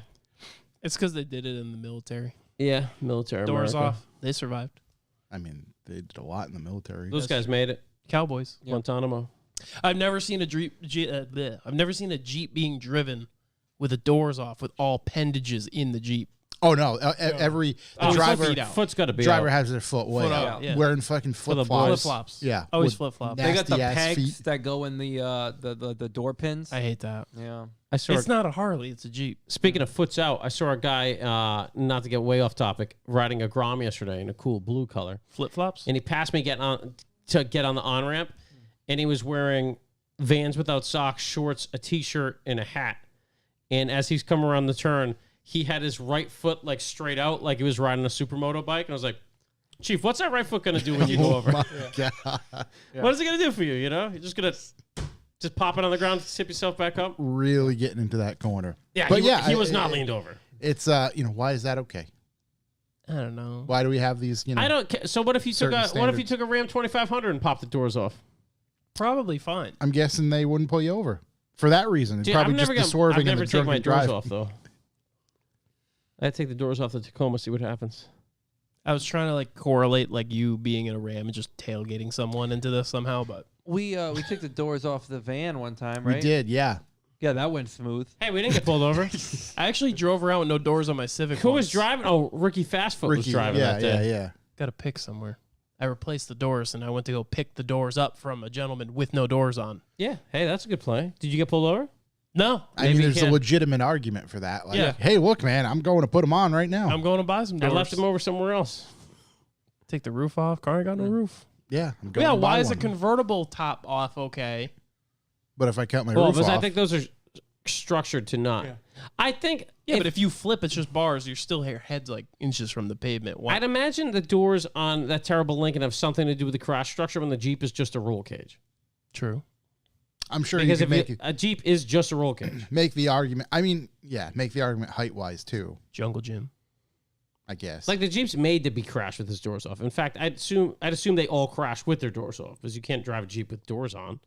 S4: It's because they did it in the military.
S2: Yeah, military
S4: Doors
S2: America.
S4: off. They survived.
S1: I mean, they did a lot in the military.
S2: Those guys made it.
S4: Cowboys.
S2: Guantanamo.
S4: I've never seen a Jeep being driven with the doors off with all appendages in the Jeep.
S1: Oh no! Every the
S2: Oh,
S1: driver
S4: feet out.
S2: Foot's got to be
S1: driver
S2: out.
S1: has their foot way
S4: Foot
S1: out,
S4: out, yeah.
S1: wearing fucking
S2: the
S1: flip
S2: boys.
S1: flops.
S4: Flip flops.
S1: Yeah,
S4: Always
S1: with
S4: flip flop.
S3: They got the
S1: nasty-ass
S3: pegs
S1: feet.
S3: that go in the door pins.
S4: I hate that.
S3: Yeah.
S2: I saw.
S4: It's not a Harley. It's a Jeep.
S2: Speaking of Foot's out, I saw a guy. Not to get way off topic, riding a Grom yesterday in a cool blue color,
S4: Flip flops.
S2: and he passed me getting on to get on the on ramp, and he was wearing Vans without socks, shorts, a t-shirt, and a hat. And as he's come around the turn, he had his right foot like straight out, like he was riding a supermoto bike. And I was like, Chief, what's that right foot gonna do when you go over?
S1: My God.
S2: What is it gonna do for you? You know, you're just gonna just pop it on the ground, tip yourself back up.
S1: Really getting into that corner.
S2: Yeah,
S1: But
S2: he was not leaned over.
S1: It's why is that okay?
S4: I don't know.
S1: Why do we have these?
S2: I don't. So what if you took
S1: Certain
S2: what if you
S1: standards.
S2: took a Ram 2500 and popped the doors off?
S4: Probably fine.
S1: I'm guessing they wouldn't pull you over for that reason. It's
S2: Dude,
S1: probably
S2: I've
S1: just
S2: never
S1: the swerving
S2: I've never
S1: and the
S2: taken my
S1: drunken
S2: doors
S1: driving.
S2: off though. I take the doors off the Tacoma, see what happens.
S4: I was trying to like correlate like you being in a Ram and just tailgating someone into this somehow, but
S3: We took the doors off the van one time,
S1: We
S3: right?
S1: did, yeah.
S3: Yeah, that went smooth.
S2: Hey, we didn't get pulled over.
S4: I actually drove around with no doors on my Civic.
S2: Who was
S4: once.
S2: driving? Oh, Ricky Fastfoot was
S1: Ricky,
S2: driving
S1: yeah,
S2: that day.
S1: yeah.
S4: Got to pick somewhere. I replaced the doors and I went to go pick the doors up from a gentleman with no doors on.
S2: Yeah. Hey, that's a good play. Did you get pulled over?
S4: No,
S1: I
S2: Maybe
S1: mean,
S2: you
S1: there's a
S2: can.
S1: legitimate argument for that. Like,
S4: Yeah.
S1: hey, look, man, I'm going to put them on right now.
S4: I'm going to buy some
S2: I
S4: doors.
S2: left him over somewhere else.
S4: Take the roof off. Car ain't got no roof.
S1: yeah, I'm going
S4: Yeah,
S1: to buy
S4: why is a
S1: one.
S4: convertible top off okay?
S1: But if I cut my
S2: Well,
S1: roof
S2: because
S1: off,
S2: I think those are structured to not. I think.
S4: Yeah, but if you flip, it's just bars. You're still your head's like inches from the pavement. Why?
S2: I'd imagine the doors on that terrible Lincoln have something to do with the crash structure when the Jeep is just a roll cage.
S4: True.
S1: I'm sure
S2: Because
S1: you
S2: if
S1: can
S2: a Jeep is just a roll cage.
S1: make the argument. I mean, yeah, make the argument height-wise, too,
S4: Jungle Gym.
S1: I guess.
S2: Like the Jeep's made to be crashed with its doors off. In fact, I'd assume they all crash with their doors off because you can't drive a Jeep with doors on.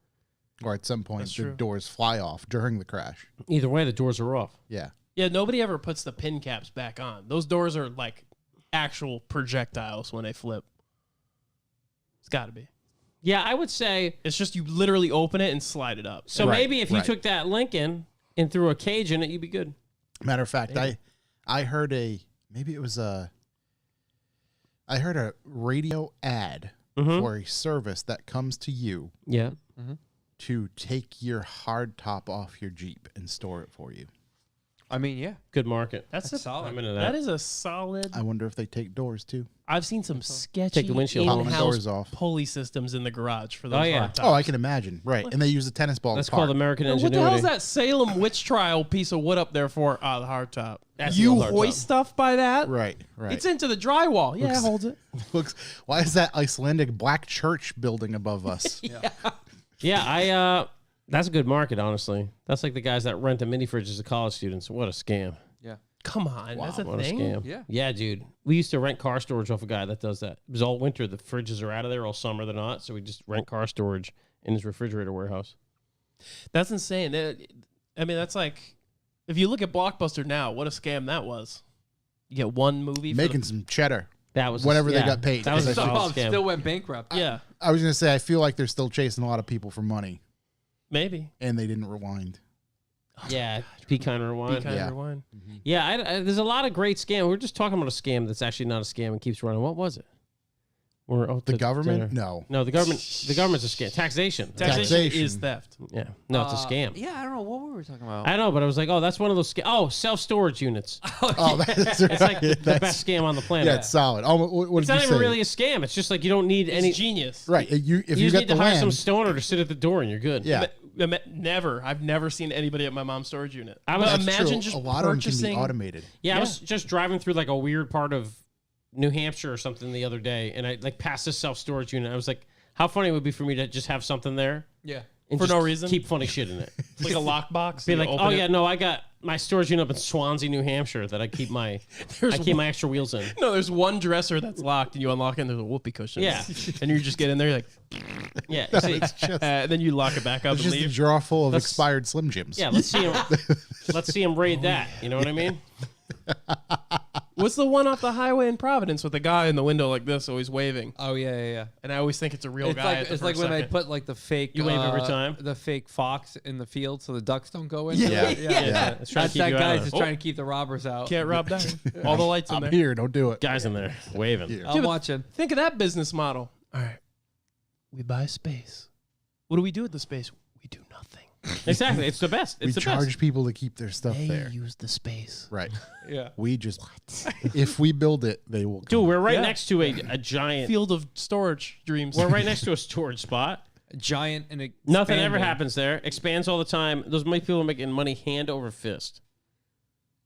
S1: or at some point,
S4: That's
S1: the
S4: true.
S1: doors fly off during the crash.
S2: Either way, the doors are off.
S1: Yeah.
S4: Yeah, nobody ever puts the pin caps back on. Those doors are like actual projectiles when they flip. It's got to be.
S2: Yeah, I would say.
S4: It's just you literally open it and slide it up.
S2: So
S1: Right,
S2: maybe if you
S1: right.
S2: took that Lincoln and threw a cage in it, you'd be good.
S1: Matter of fact, I heard I heard a radio ad for a service that comes to you
S2: Yeah.
S1: to take your hard top off your Jeep and store it for you.
S3: I mean, yeah.
S2: Good market.
S4: That's
S3: solid.
S2: I'm into
S4: that
S2: that.
S4: is a solid.
S1: I wonder if they take doors too.
S4: I've seen some sketchy
S2: Take the windshield off.
S4: in-house
S1: Doors off.
S4: pulley systems in the garage for those
S2: Oh, yeah.
S4: hard tops.
S1: Oh, I can imagine. Right. And they use a tennis ball
S2: That's
S1: to park.
S2: called American
S4: What
S2: Ingenuity.
S4: the hell is that Salem witch trial piece of wood up there for? The hard top.
S2: That's the
S4: you
S2: old hard
S4: hoist
S2: top.
S4: stuff by that?
S1: Right, right.
S4: It's into the drywall. Yeah, it holds it.
S1: Looks. Why is that Icelandic black church building above us?
S2: Yeah, that's a good market, honestly. That's like the guys that rent a mini fridges to college students. What a scam.
S3: Yeah.
S4: Come on, that's a
S2: What a
S4: thing.
S2: scam.
S3: Yeah.
S2: Yeah, dude. We used to rent car storage off a guy that does that. It was all winter. The fridges are out of there. All summer, they're not. So we just rent car storage in his refrigerator warehouse.
S4: That's insane. I mean, that's like if you look at Blockbuster now, what a scam that was. You get one movie for
S1: Making some cheddar.
S2: That was
S1: Whenever they
S2: yeah,
S1: got paid.
S2: That was a
S1: Because I
S2: solid
S3: Somehow
S2: scam.
S3: still went bankrupt.
S4: yeah,
S1: I was going to say, I feel like they're still chasing a lot of people for money,
S4: maybe.
S1: and they didn't rewind.
S2: Yeah, be kind of rewind.
S4: Be kind
S1: Yeah.
S4: of rewind.
S2: Yeah, there's a lot of great scam. We are just talking about a scam that's actually not a scam and keeps running. What was it?
S1: The government? No.
S2: No, the government. The government's a scam. Taxation.
S1: Taxation.
S4: is theft.
S2: Yeah. No, it's a scam.
S3: Yeah, I don't know what we were talking about.
S2: I know, but I was like, oh, that's one of those. Self-storage units.
S1: Oh, that's
S2: It's like the
S1: That's-
S2: best scam on the planet.
S1: Yeah, it's solid. Oh, what
S2: It's
S1: did
S2: not
S1: you
S2: even
S1: say?
S2: really a scam. It's just like you don't need
S4: It's
S2: any.
S4: genius.
S1: Right. If
S2: You
S1: you
S2: just
S1: got
S2: need
S1: the
S2: to hire some
S1: land,
S2: stoner to sit at the door and you're good.
S1: yeah.
S4: Never. I've never seen anybody at my mom's storage unit.
S2: I was-
S4: But
S2: That's
S4: imagine
S1: true.
S4: just
S1: a lot of them can
S4: purchasing.
S1: be automated.
S2: Yeah, I was just driving through like a weird part of New Hampshire or something the other day, and I like passed this self-storage unit. I was like, how funny it would be for me to just have something there
S3: Yeah.
S2: and
S4: For
S2: just
S4: no reason?
S2: keep funny shit in it.
S4: like a lockbox.
S2: Be
S4: you
S2: like,
S4: open
S2: oh
S4: it.
S2: yeah, no, I got my storage unit up in Swansea, New Hampshire that I keep my my extra wheels in.
S4: No, there's one dresser that's locked, and you unlock it, and there's a whoopee cushion.
S2: Yeah.
S4: and you just get in there, you're like,
S2: Yeah, see,
S1: It's just,
S4: and then you lock it back up
S1: it's
S4: and
S1: just a
S4: leave.
S1: drawer full of
S2: Let's-
S1: expired Slim Jims.
S2: yeah. Let's see him raid that. You know what I mean?
S4: What's the one off the highway in Providence with the guy in the window like this, always waving?
S3: Oh yeah.
S4: And I always think it's a real
S3: It's
S4: guy.
S3: like
S4: at the
S3: it's like
S4: first
S3: when they
S4: second.
S3: put like the fake.
S2: You wave every time?
S3: The fake fox in the field so the ducks don't go in.
S1: Yeah.
S2: Yeah. Let's try to
S3: That's
S2: keep
S3: that
S2: you out
S3: guy's
S2: of
S3: just
S2: it.
S3: trying to keep the robbers out.
S4: Can't rob that. All the lights in
S1: I'm
S4: there.
S1: here. Don't do it.
S2: Guys in there waving.
S1: Here.
S3: I'm watching.
S4: Think of that business model. All right. We buy space. What do we do with the space? We do nothing.
S2: Exactly. It's the best. It's
S1: We
S2: the
S1: charge
S2: best.
S1: people to keep their stuff
S4: They
S1: there.
S4: use the space.
S1: Right.
S3: Yeah.
S1: We just, if we build it, they will.
S2: Dude, we're right
S4: Yeah.
S2: next to a giant.
S4: Field of storage dreams.
S2: We're right next to a storage spot.
S3: Giant and
S2: Nothing ever
S3: expanding.
S2: happens there. Expands all the time. Those people are making money hand over fist.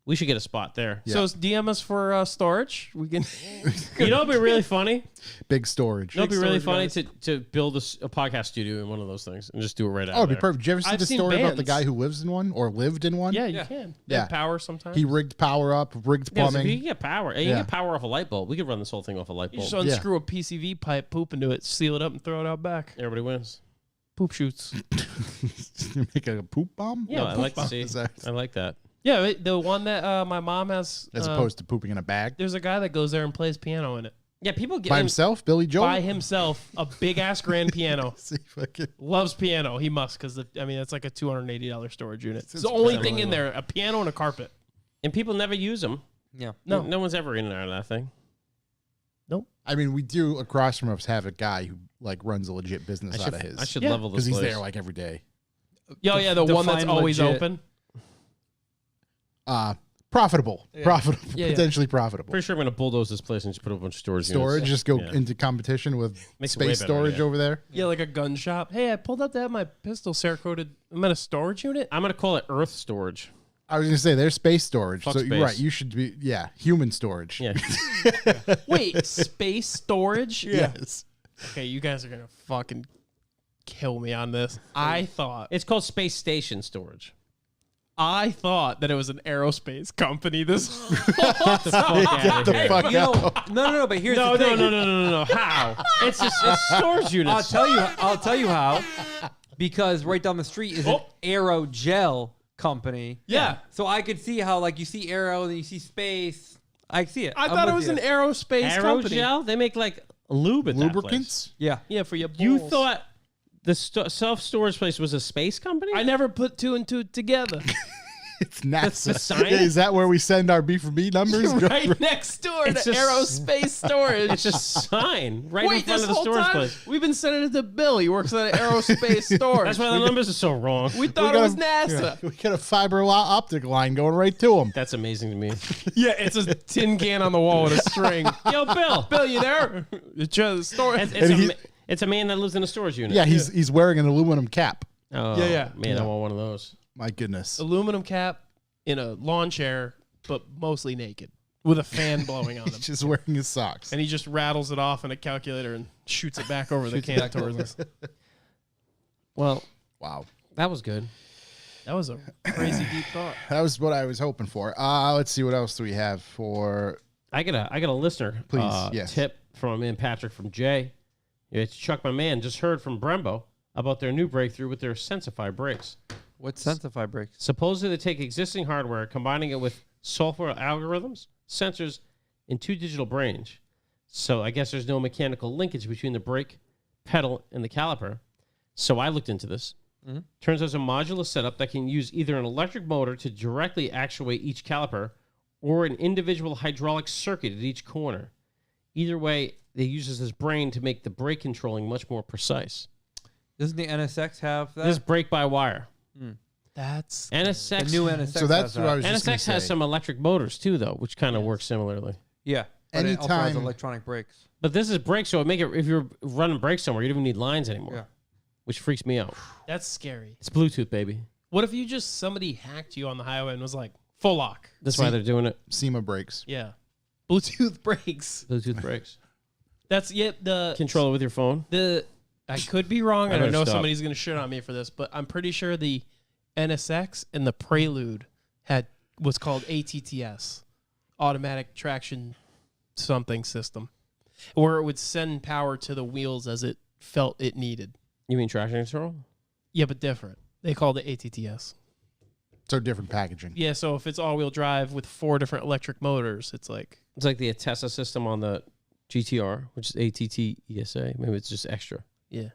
S2: We should get a spot there.
S1: Yeah.
S4: So DM us for storage. We can.
S2: You know, it'd be really funny.
S1: Big storage.
S2: You know, it'd be really
S4: storage
S2: funny
S4: guys.
S2: to build a podcast studio in one of those things and just do it right out.
S1: Oh, it'd be
S2: there.
S1: perfect. Did you ever see
S4: I've
S1: the
S4: seen
S1: story about the
S4: bands.
S1: guy who lives in one or lived in one?
S4: Yeah, you
S3: Yeah.
S4: can.
S1: Yeah.
S4: Yeah. Power sometimes.
S1: He rigged power up, rigged
S2: Yeah, so
S1: plumbing.
S2: you can get power. You
S1: Yeah.
S2: can get power off a light bulb. We could run this whole thing off a light
S4: You
S2: bulb.
S4: just unscrew a PCV pipe, poop into it, seal it up, and throw it out back.
S2: Everybody wins.
S4: Poop shoots.
S1: You make a poop bomb?
S2: Yeah, I
S1: Poop
S2: like to
S1: bomb.
S2: see.
S1: Is that-
S2: I like that.
S4: Yeah, the one that my mom has.
S1: as opposed to pooping in a bag
S4: There's a guy that goes there and plays piano in it.
S2: Yeah, people get
S1: by himself. Billy Joel.
S4: By himself, a big ass grand piano.
S1: See if I can-
S4: Loves piano. He must, because it's like a $280 storage unit. It's the only thing in there: a piano and a carpet.
S2: and people never use them.
S3: Yeah.
S4: No.
S2: No one's ever in and out of that thing.
S4: Nope.
S1: I mean, we do across from us have a guy who like runs a legit business out of his.
S2: I should
S4: Yeah.
S2: level this
S1: because he's
S2: place.
S1: there like every day.
S4: Yeah, the one that's
S3: define
S4: always
S3: legit.
S4: open.
S1: Profitable, profitable,
S4: Yeah, yeah.
S1: potentially profitable.
S2: Pretty sure I'm going to bulldoze this place and just put a bunch of storage
S1: Storage,
S2: units.
S1: just go
S2: Yeah.
S1: into competition with
S2: Makes it way
S1: space
S2: better,
S1: storage
S2: yeah.
S1: over there.
S4: Yeah, like a gun shop. Hey, I pulled up to have my pistol Cerakoted. I'm at a storage unit.
S2: I'm going to call it Earth storage.
S1: I was gonna say there's space storage,
S2: Fuck
S1: so
S2: space.
S1: you're right. You should be human storage.
S2: Yeah.
S4: Wait, space storage?
S1: Yes.
S4: Okay, you guys are gonna fucking kill me on this. I thought
S2: It's called space station storage.
S4: that it was an aerospace company. This
S2: Fuck outta
S1: Get the
S2: here.
S1: fuck
S3: You know,
S1: out.
S3: no. But here's
S2: No,
S3: the thing.
S2: no. How? It's just it's storage
S3: I'll
S2: units.
S3: tell you how. Because right down the street is an aerogel company.
S4: Yeah.
S3: So I could see how like you see aero and then you see space. I see it.
S4: I
S3: I'm
S4: thought it
S3: with
S4: was
S3: you.
S4: an aerospace company.
S2: Aerogel? They make like lube at that place.
S1: Lubricants.
S3: Yeah.
S4: Yeah, for your
S2: You
S4: balls.
S2: thought the self-storage place was a space company?
S4: I never put two and two together.
S1: It's NASA.
S2: the sign?
S1: Yeah, is that where we send our B4B numbers?
S4: right next door to
S2: It's just-
S4: aerospace storage.
S2: It's just a sign right in
S4: Wait,
S2: front
S4: this
S2: of the
S4: whole
S2: storage
S4: time
S2: place.
S4: we've been sending it to Bill. He works at an aerospace storage.
S2: That's why the numbers are so wrong.
S4: we thought
S1: We
S4: it was
S1: got
S4: NASA.
S1: We got a fiber optic line going right to them.
S2: That's amazing to me.
S4: Yeah, it's a tin can on the wall with a string.
S2: Yo, Bill.
S4: Bill, you there? It's just a storage.
S2: It's a man that lives in a storage unit.
S1: Yeah, he's wearing an aluminum cap.
S2: Oh,
S4: Yeah.
S2: Man, I want one of those.
S1: My goodness.
S4: Aluminum cap in a lawn chair, but mostly naked, with a fan blowing on him.
S1: He's just wearing his socks.
S4: And he just rattles it off in a calculator and shoots it back over the can towards us.
S2: Well,
S1: Wow.
S2: that was good.
S4: That was a crazy deep thought.
S1: That was what I was hoping for. Let's see what else do we have for.
S2: I got a listener
S1: Please, yes.
S2: tip from me and Patrick from Jay. It's Chuck, my man, just heard from Brembo about their new breakthrough with their Sensify brakes.
S3: What's Sensify brakes?
S2: Supposedly they take existing hardware, combining it with software algorithms, sensors, and 2 digital brains. So I guess there's no mechanical linkage between the brake pedal and the caliper. So I looked into this. Turns out it's a modular setup that can use either an electric motor to directly actuate each caliper or an individual hydraulic circuit at each corner. Either way, they use this brain to make the brake controlling much more precise.
S3: Doesn't the NSX have that?
S2: This is brake by wire.
S4: That's
S2: NSX,
S3: the new NSX.
S1: So that's
S3: has
S1: what I
S3: that.
S1: was just going to
S2: NSX
S1: say.
S2: has some electric motors too, though, which kind of works similarly.
S3: Yeah. But it also has
S1: Anytime-
S3: electronic brakes.
S2: But this is brake, so it make it if you're running brakes somewhere, you don't even need lines anymore.
S3: Yeah.
S2: Which freaks me out.
S4: that's scary.
S2: It's Bluetooth, baby.
S4: What if you just somebody hacked you on the highway and was like full lock?
S2: That's why they're doing it.
S1: SEMA brakes.
S4: Yeah, Bluetooth brakes.
S2: Bluetooth brakes.
S4: That's the
S2: Control it with your phone.
S4: I could be wrong, and I
S2: better
S4: know
S2: stop.
S4: somebody's gonna shit on me for this, but I'm pretty sure the NSX and the Prelude had what's called ATTS, automatic traction something system, where it would send power to the wheels as it felt it needed.
S2: You mean traction control?
S4: Yeah, but different. They called it ATTS.
S1: So different packaging.
S4: Yeah, so if it's all-wheel drive with 4 different electric motors, it's like
S2: It's like the Atessa system on the GTR, which is ATT ESA. Maybe it's just extra.
S4: yeah,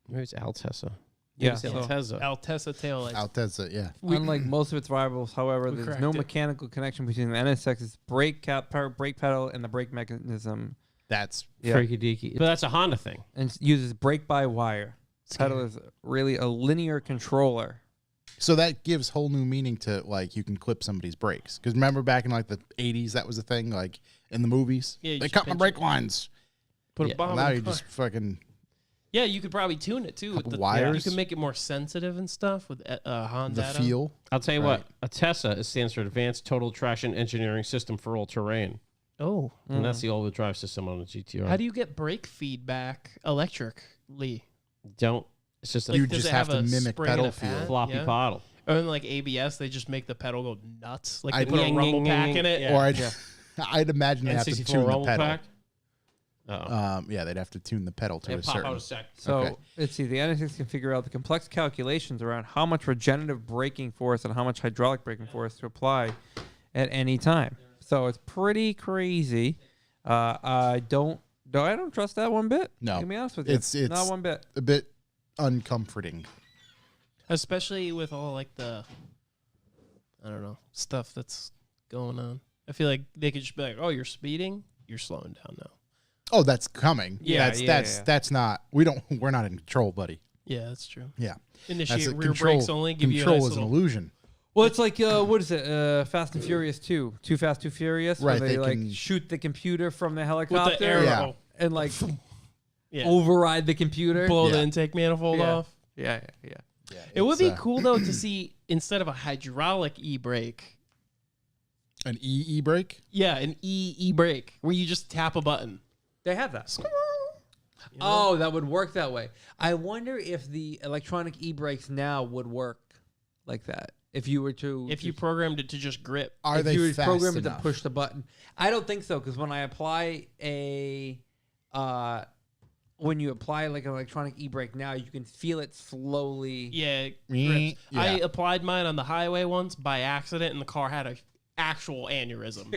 S2: Maybe it's Altessa.
S3: Yeah,
S2: Maybe it's
S3: so-
S2: Altezza.
S4: Altessa taillights.
S1: Altezza, yeah.
S3: Unlike most of its rivals, however,
S4: we
S3: there's
S4: cracked
S3: no
S4: it.
S3: mechanical connection between the NSX's brake pedal and the brake mechanism,
S1: That's
S3: yeah.
S2: Freaky deaky. But that's a Honda thing.
S3: and uses brake-by-wire. Pedal is really a linear controller.
S1: so that gives whole new meaning to like you can clip somebody's brakes. Because remember back in like the 80s, that was a thing. Like in the movies,
S4: Yeah, you
S1: they
S4: just
S1: cut my
S4: pinch
S1: brake
S4: it.
S1: lines.
S4: Put
S2: Yeah.
S4: a bomb
S1: Now
S4: in
S1: you
S4: the car.
S1: just fucking
S4: Yeah, you could probably tune it too. With
S1: Couple
S4: the,
S1: wires.
S4: You can make it more sensitive and stuff with Honda.
S1: the feel.
S2: I'll tell you
S1: Right.
S2: what. Atessa it stands for Advanced Total Traction Engineering System for All Terrain.
S4: Oh,
S2: And that's the all-wheel drive system on the GTR.
S4: how do you get brake feedback electrically?
S2: Don't. It's just a
S4: Like,
S1: You
S4: does
S1: just
S4: it
S1: have
S4: have
S1: to
S4: a
S1: mimic
S4: spring and
S1: pedal
S4: a
S1: feel.
S4: pad?
S2: floppy
S4: Yeah.
S2: paddle.
S4: Or in like ABS, they just make the pedal go nuts. Like
S1: I-
S4: they put a
S2: Ying,
S4: rumble
S2: ying,
S4: pack
S2: ying,
S4: in it.
S2: yeah.
S1: Or I'd imagine they have to
S2: N64
S1: tune the
S2: rumble
S1: pedal.
S2: pack. Oh.
S1: Yeah, they'd have to tune the pedal to
S2: Yeah,
S1: a
S2: pop out
S1: certain.
S2: a sec.
S3: So
S1: Okay.
S3: let's see. The NSX can figure out the complex calculations around how much regenerative braking force and how much hydraulic braking force to apply at any time. So it's pretty crazy. I don't trust that one bit.
S1: No.
S3: To be honest with you,
S1: It's
S3: not one bit.
S1: a bit uncomforting.
S4: Especially with all like the, I don't know, stuff that's going on. I feel like they could just be like, "Oh, you're speeding. You're slowing down now."
S1: Oh, that's coming.
S3: Yeah,
S1: That's not. We're not in control, buddy.
S4: Yeah, that's true.
S1: Yeah,
S4: Initiate
S1: that's a
S4: rear
S1: control.
S4: brakes only. Give you a
S1: Control
S4: nice
S1: is an
S4: little.
S1: illusion.
S3: Well, it's like what is it? Fast and Furious 2, Too Fast, Too Furious.
S1: Right,
S3: Where they
S1: they
S3: like
S1: can-
S3: shoot the computer from the
S4: With
S3: helicopter
S4: the arrow,
S1: Yeah.
S3: and like
S4: yeah.
S3: override the computer.
S4: blow the
S1: Yeah.
S4: intake manifold
S3: Yeah.
S4: off.
S3: Yeah.
S1: Yeah,
S4: It would
S1: it's,
S4: be cool though to see instead of a hydraulic e-brake,
S1: an e brake.
S4: yeah, an e-brake where you just tap a button.
S3: They have that.
S4: You know?
S3: Oh, that would work that way. I wonder if the electronic e-brakes now would work like that. If you were to,
S4: If you programmed it to just grip.
S1: Are
S3: if
S1: they
S3: you were
S1: fast
S3: programmed it to
S1: enough?
S3: push the button, I don't think so. Because when I apply when you apply like an electronic e-brake now, you can feel it slowly.
S4: Yeah,
S1: Mm,
S4: grips. I
S1: yeah.
S4: applied mine on the highway once by accident, and the car had a actual aneurysm.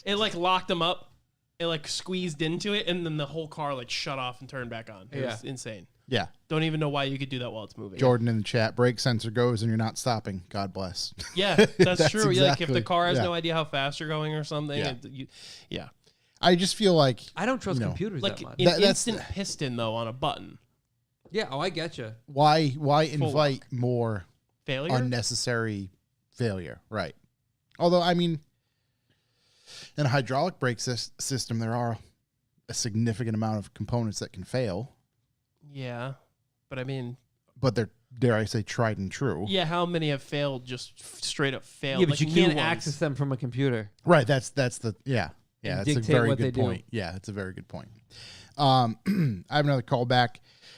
S4: It like locked them up. It like squeezed into it, and then the whole car like shut off and turned back on. It was insane.
S1: Yeah,
S4: Don't even know why you could do that while it's moving.
S1: Jordan in the chat. Brake sensor goes and you're not stopping. God bless.
S4: Yeah, that's,
S1: That's
S4: true. Yeah, like if the
S1: exactly-
S4: car has
S1: yeah.
S4: no idea how fast you're going or something,
S1: Yeah.
S4: yeah.
S1: I just feel like
S3: I don't trust
S1: You know,
S3: computers
S4: Like
S3: that much.
S4: an
S1: That's-
S4: instant piston though on a button.
S3: Yeah. Oh, I get you.
S1: why
S4: Full
S1: invite more
S4: Failure.
S1: unnecessary failure, right? Although I mean, in a hydraulic brake system, there are a significant amount of components that can fail,
S4: Yeah, but I mean,
S1: but they're, dare I say, tried and true.
S4: yeah, how many have failed? Just straight up failed.
S3: Yeah, but
S4: like
S3: you
S4: new
S3: can't
S4: ones.
S3: access them from a computer.
S1: Right. That's the yeah.
S3: And
S1: That's a
S3: dictate
S1: very
S3: what
S1: good
S3: they do.
S1: point. Yeah, that's a very good point. I have another callback.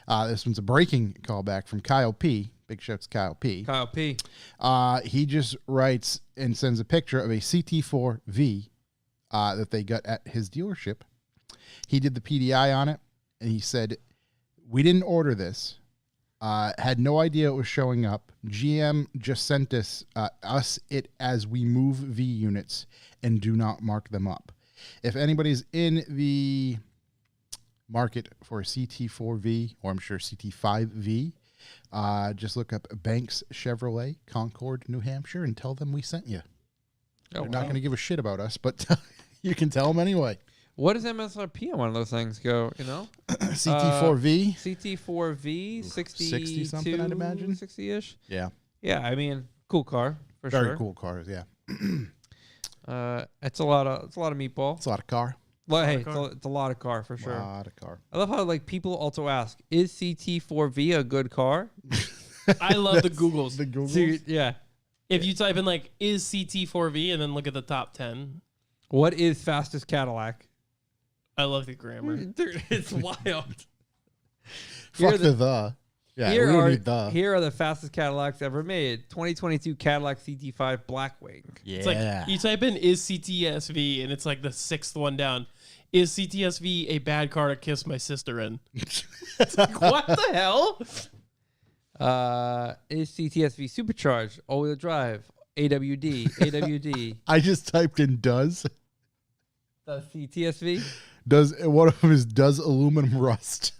S1: This one's a breaking callback from Kyle P. Big shouts to Kyle P.
S3: Kyle P.
S1: He just writes and sends a picture of a CT4V that they got at his dealership. He did the PDI on it, and he said, "We didn't order this. Had no idea it was showing up. GM just sent us it as we move V units and do not mark them up. If anybody's in the market for a CT4V, or I'm sure CT5V, just look up Banks Chevrolet, Concord, New Hampshire, and tell them we sent you. They're not going to give a shit about us, but you can tell them anyway.
S3: What does MSRP on one of those things go? You know,
S1: CT4V,
S3: CT4V
S1: 60 something, I'd imagine.
S3: 60-ish.
S1: yeah,
S3: Yeah, I mean, cool car for
S1: very
S3: sure.
S1: cool cars. Yeah,
S3: It's a lot of meatball.
S1: it's a lot of car.
S3: Hey,
S4: car.
S3: it's a lot of car for sure.
S1: Lot of car.
S3: I love how like people also ask, is CT4V a good car?
S4: I love the Googles.
S1: The Google.
S3: Yeah.
S4: If you type in like is CT4V and then look at the top 10,
S3: What is fastest Cadillac?
S4: I love the grammar.
S3: Dude, it's wild.
S1: Fuck
S3: Here
S1: the. Yeah,
S3: here
S1: we don't
S3: are
S1: need the.
S3: here are the fastest Cadillacs ever made. 2022 Cadillac CT5 Blackwing.
S1: Yeah.
S4: It's like you type in is CTSV and it's like the sixth one down. Is CTSV a bad car to kiss my sister in? It's like, what the hell?
S3: Is CTSV supercharged, all-wheel drive, AWD, AWD.
S1: I just typed in does.
S3: The CTSV.
S1: Does one of them is does aluminum rust?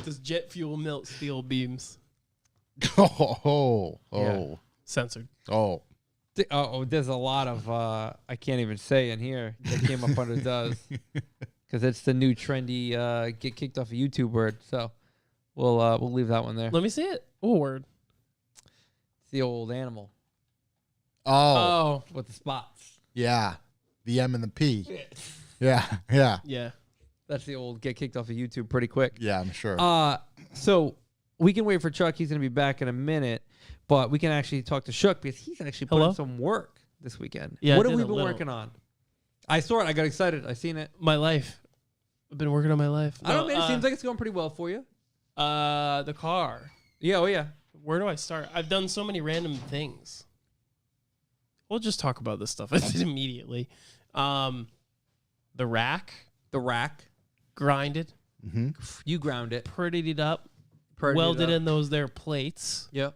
S4: Does jet fuel melt steel beams?
S1: Oh.
S3: Yeah.
S4: Censored.
S3: There's a lot of I can't even say in here that came up under does because it's the new trendy get kicked off of YouTube word. So we'll leave that one there.
S4: Let me see it. Oh, word.
S3: It's the old animal
S1: Oh.
S3: with the spots.
S1: Yeah. The M and the P. Yeah. Yeah.
S4: Yeah.
S3: That's the old get kicked off of YouTube pretty quick.
S1: Yeah, I'm sure.
S3: So we can wait for Chuck. He's gonna be back in a minute, but we can actually talk to Shook because he's actually put
S4: Hello?
S3: in some work this weekend.
S4: Yeah, I
S3: What have
S4: did
S3: we
S4: a
S3: been
S4: little.
S3: working on? I saw it. I got excited. I seen it.
S4: My life. I've been working on my life.
S3: I don't know. It seems like it's going pretty well for you.
S4: The car.
S3: Yeah. Oh yeah.
S4: Where do I start? I've done so many random things. We'll just talk about this stuff immediately. The rack,
S3: The rack.
S4: grinded,
S3: You ground it.
S4: prettied it up,
S3: Prettied it
S4: welded
S3: up.
S4: in those there plates.
S3: Yep.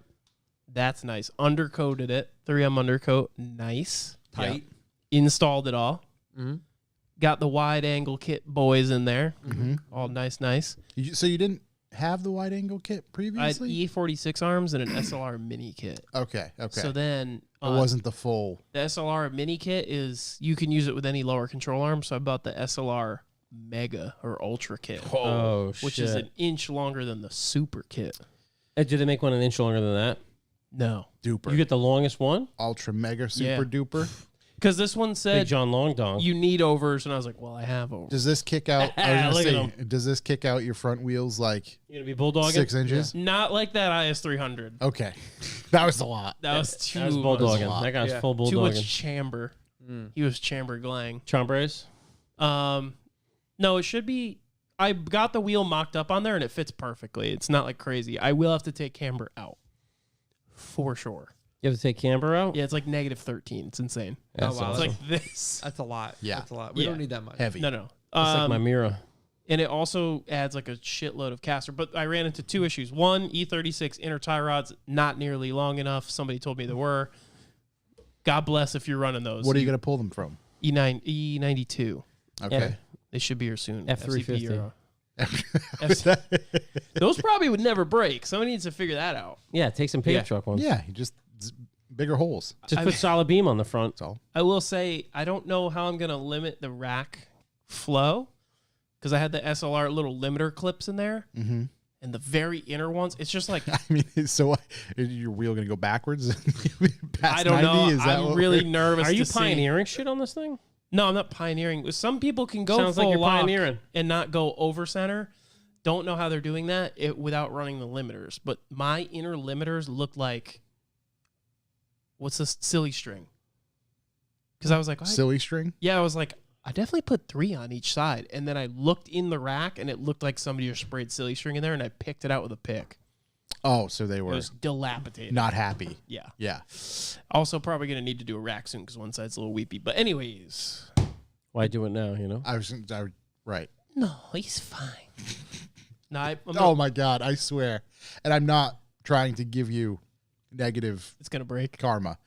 S4: That's nice. Undercoated it. 3M undercoat. Nice.
S3: Tight.
S4: Installed it all.
S3: Mhm.
S4: Got the wide angle kit boys in there. All nice.
S1: So you didn't have the wide angle kit
S4: I had
S1: previously?
S4: E46 arms and an SLR mini kit.
S1: Okay.
S4: So then
S1: it wasn't the full.
S4: the SLR mini kit is you can use it with any lower control arm. So I bought the SLR Mega or Ultra kit,
S2: Oh,
S4: which is an inch longer than the Super kit.
S2: Did they make one an inch longer than that?
S4: No,
S1: Duper.
S2: You get the longest one?
S1: Ultra mega super
S4: Yeah.
S1: duper.
S4: because this one
S2: Big
S4: said
S2: John Long Dong.
S4: you need overs, and I was like, well, I have overs.
S1: Does this kick out? I was
S2: Look
S1: gonna
S2: at
S1: say, does this kick out your front wheels like
S2: You gonna be bulldogging?
S1: 6 inches?
S4: Not like that IS300.
S1: Okay, that was a lot.
S4: That was too
S2: That was
S1: That
S2: bulldogging.
S1: was a lot.
S2: That guy's
S3: Yeah.
S2: full
S4: too much
S2: bulldogging.
S4: chamber.
S3: Mm.
S4: He was chamber glang.
S2: Chambres?
S4: No, it should be. I got the wheel mocked up on there, and it fits perfectly. It's not like crazy. I will have to take camber out for sure.
S2: You have to take camber out?
S4: Yeah, it's like -13. It's insane.
S2: That's
S3: Oh, wow.
S4: It's
S2: awesome.
S4: like this.
S3: That's a lot.
S1: Yeah.
S3: That's a lot. We
S4: Yeah.
S3: don't need that much.
S1: Heavy.
S4: No.
S2: That's like my mirror.
S4: And it also adds like a shitload of caster. But I ran into two issues. One, E36 inner tie rods not nearly long enough. Somebody told me there were. God bless if you're running those.
S1: What are you gonna pull them from?
S4: E92.
S1: Okay.
S4: They should be here soon.
S2: F350.
S4: FCP or- Those probably would never break. Somebody needs to figure that out.
S2: Yeah, take some paint
S4: Yeah.
S2: truck ones.
S1: Yeah, you just bigger holes.
S2: Just put solid beam on the front.
S1: That's all.
S4: I will say I don't know how I'm gonna limit the rack flow because I had the SLR little limiter clips in there, and the very inner ones. It's just like
S1: I mean, so is your wheel gonna go backwards? Past
S4: I don't
S1: 90?
S4: know.
S1: Is that
S4: I'm
S1: what
S4: really
S1: we're-
S4: nervous.
S2: Are you
S4: to see.
S2: pioneering shit on this thing?
S4: No, I'm not pioneering. Some people can go
S2: Sounds like
S4: full
S2: you're
S4: lock
S2: pioneering.
S4: and not go over center. Don't know how they're doing that without running the limiters. But my inner limiters look like what's this silly string? Because I was like,
S1: silly string?
S4: yeah, I was like, I definitely put 3 on each side. And then I looked in the rack and it looked like somebody just sprayed silly string in there and I picked it out with a pick.
S1: Oh, so they
S4: It
S1: were
S4: was dilapidated.
S1: not happy.
S4: Yeah.
S1: Yeah.
S4: Also, probably going to need to do a rack soon because one side's a little weepy. But, anyways.
S2: Why do it now, you know?
S1: Right.
S4: No, he's fine. No, I'm
S1: Oh my God, I swear. And I'm not trying to give you negative
S4: it's going to break.
S1: karma.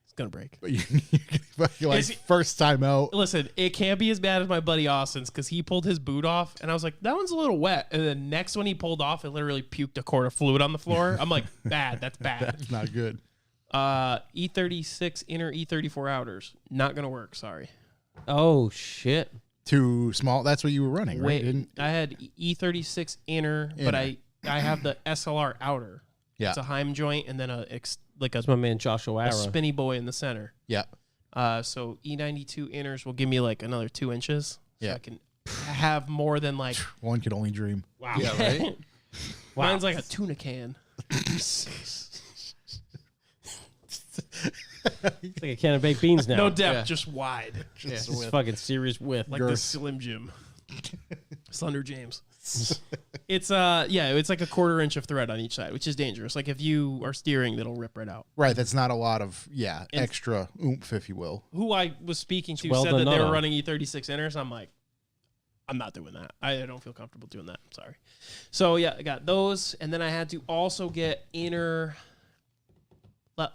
S4: It's going to break.
S1: But you're like
S4: Is he-
S1: first time out.
S4: Listen, it can't be as bad as my buddy Austin's because he pulled his boot off and I was like, that one's a little wet. And the next one he pulled off, it literally puked a quart of fluid on the floor. I'm like, bad. That's bad.
S1: That's not good.
S4: E36 inner, E34 outers. Not going to work. Sorry.
S2: Oh, shit.
S1: Too small. That's what you were running, right?
S4: Wait,
S1: Didn't,
S4: I had E36 inner, but I have the SLR outer.
S1: yeah.
S4: It's a Heim joint and then
S2: That's my man Joshua
S4: a
S2: Ara.
S4: spinny boy in the center.
S1: Yeah.
S4: So E92 inners will give me like another 2 inches. So
S1: Yeah.
S4: I can have more than like,
S1: One could only dream.
S4: wow.
S3: Yeah, right?
S4: Mine's like a tuna can.
S2: It's like a can of baked beans now.
S4: No depth,
S3: Yeah.
S4: just wide.
S2: This is fucking serious width.
S4: Like the
S1: Girth.
S4: Slim Jim. Slender James. It's it's like a 1/4 inch of thread on each side, which is dangerous. Like if you are steering, that'll rip right out.
S1: Right. That's not a lot of,
S4: And-
S1: extra oomph, if you will.
S4: Who I was speaking to
S2: Well
S4: said
S2: done,
S4: that they were
S2: Nana.
S4: running E36 inners. I'm like, I'm not doing that. I don't feel comfortable doing that. Sorry. So yeah, I got those, and then I had to also get inner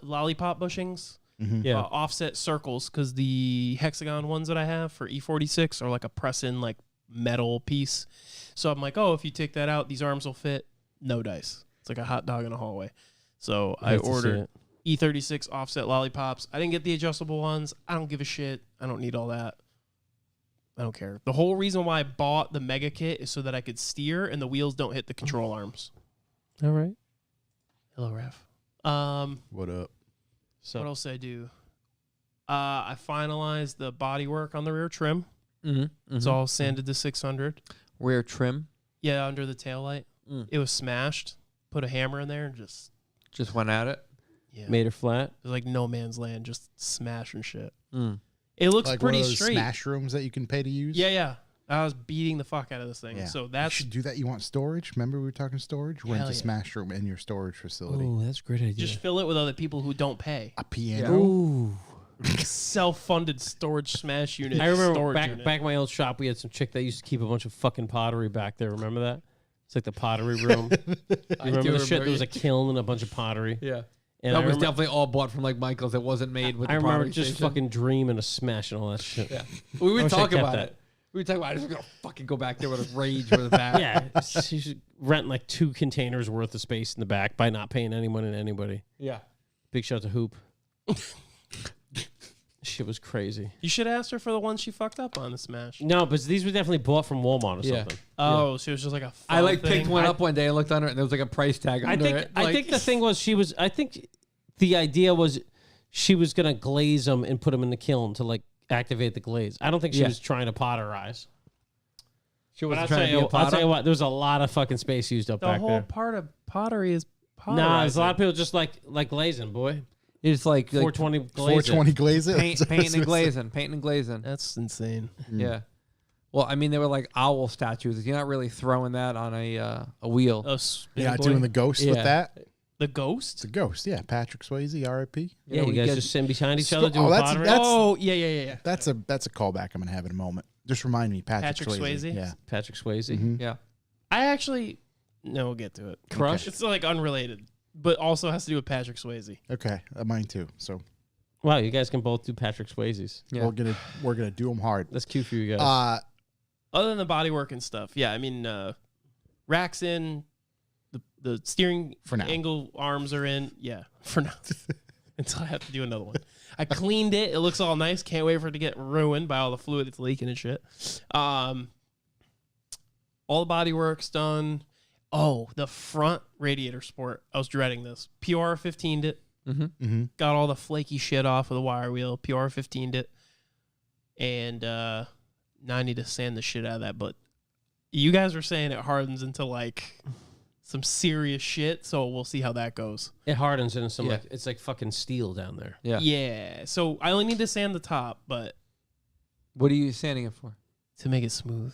S4: lollipop bushings,
S2: Yeah.
S4: offset circles, because the hexagon ones that I have for E46 are like a press-in like metal piece. So I'm like, oh, if you take that out, these arms will fit. No dice. It's like a hot dog in a hallway. So I
S2: hate to see
S4: ordered
S2: it.
S4: E36 offset lollipops. I didn't get the adjustable ones. I don't give a shit. I don't need all that. I don't care. The whole reason why I bought the mega kit is so that I could steer and the wheels don't hit the control arms.
S2: All right.
S4: Hello, Ref.
S1: What up?
S2: So
S4: What else did I do? I finalized the bodywork on the rear trim.
S3: Mm-hmm.
S4: It's all sanded to 600.
S3: Rear trim.
S4: Yeah, under the taillight.
S3: Mm.
S4: It was smashed. Put a hammer in there and just
S3: Just went at it.
S4: yeah.
S2: made her flat.
S4: It was like no man's land, just smashing shit.
S3: Mm.
S4: It looks
S1: Like
S4: pretty
S1: one of those
S4: straight.
S1: smash rooms that you can pay to use.
S4: Yeah. I was beating the fuck out of this thing.
S1: Yeah.
S4: So
S1: You
S4: that's
S1: should do that. You want storage? Remember we were talking storage? Rent
S4: Hell
S1: a
S4: yeah.
S1: smash room in your storage facility.
S2: that's a great idea.
S4: just fill it with other people who don't pay.
S1: A piano.
S2: Ooh.
S4: Self-funded storage smash unit.
S2: I remember
S4: storage
S2: back
S4: unit.
S2: in my old shop, we had some chick that used to keep a bunch of fucking pottery back there. Remember that? It's like the pottery room. You remember the shit? There was a kiln and a bunch of pottery.
S3: Yeah.
S2: And
S3: That
S2: I
S3: was
S2: remember,
S3: definitely all bought from like Michael's. It wasn't made with.
S2: I
S3: the
S2: remember
S3: pottery
S2: just
S3: station.
S2: fucking dreaming of smashing all that shit.
S3: Yeah. We would
S2: wish I
S3: talk
S2: kept
S3: about
S2: that.
S3: it. We would talk about it. I was gonna fucking go back there with a rage with a bat.
S2: Yeah, she should rent like 2 containers worth of space in the back by not paying any money to anybody.
S3: Yeah.
S2: Big shout out to Hoop. Shit was crazy.
S4: You should ask her for the one she fucked up on the smash.
S2: No, but these were definitely bought from Walmart or
S3: Yeah.
S2: something.
S4: Oh, so it was just like a
S3: I like
S4: thing.
S3: picked one up one day and looked under it, and there was like a price tag
S2: I
S3: under
S2: think
S3: it.
S2: I think the thing was I think the idea was she was gonna glaze them and put them in the kiln to like activate the glaze. I don't think she
S3: Yeah.
S2: was trying to potterize.
S3: she
S2: But
S3: was
S2: I'll
S3: trying
S2: tell,
S3: to be a
S2: you, I'll
S3: potter.
S2: tell you what, there's a lot of fucking space used up
S4: The
S2: back
S4: whole
S2: there.
S4: part of pottery is potterizing.
S2: Nah, there's a lot of people just like glazing, boy.
S3: It's like
S2: 420 glaze.
S1: 420 glaze it.
S3: painting and glazing, painting and glazing.
S4: That's insane.
S3: Yeah. Well, I mean, they were like owl statues. You're not really throwing that on a wheel.
S4: Oh,
S1: You're not doing the ghost with
S3: Yeah.
S1: that?
S4: the
S1: It's
S4: ghost.
S1: a ghost. Yeah. Patrick Swayze, R.I.P.
S2: Yeah, you
S3: we
S2: guys
S3: get-
S2: just sitting behind each
S1: Stro-
S2: other doing
S1: oh, that's-
S2: pottery.
S1: that's-
S4: Oh, yeah.
S1: That's a callback I'm going to have in a moment. Just remind me, Patrick
S4: Swayze?
S1: Yeah.
S2: Patrick Swayze.
S1: Mhm.
S3: Yeah.
S4: I actually no, we'll get to it.
S2: Crush.
S4: It's like unrelated, but also has to do with Patrick Swayze.
S1: Okay. Mine too. So
S2: Wow, you guys can both do Patrick Swayze's.
S3: Yeah.
S1: we're gonna do them hard.
S2: That's cute for you guys.
S4: Other than the bodywork and stuff, yeah. I mean, racks in, the steering
S1: For now.
S4: angle arms are in. Yeah, for now. Until I have to do another one. I cleaned it. It looks all nice. Can't wait for it to get ruined by all the fluid that's leaking and shit. All the bodywork's done. Oh, the front radiator sport. I was dreading this. PR 15'd it.
S1: Mm-hmm.
S4: Got all the flaky shit off of the wire wheel. PR 15'd it. And now I need to sand the shit out of that. But you guys were saying it hardens into like some serious shit. So we'll see how that goes.
S2: It hardens into some
S3: Yeah.
S2: like it's like fucking steel down there.
S3: Yeah.
S4: Yeah. So I only need to sand the top, but
S3: What are you sanding it for?
S4: to make it smooth.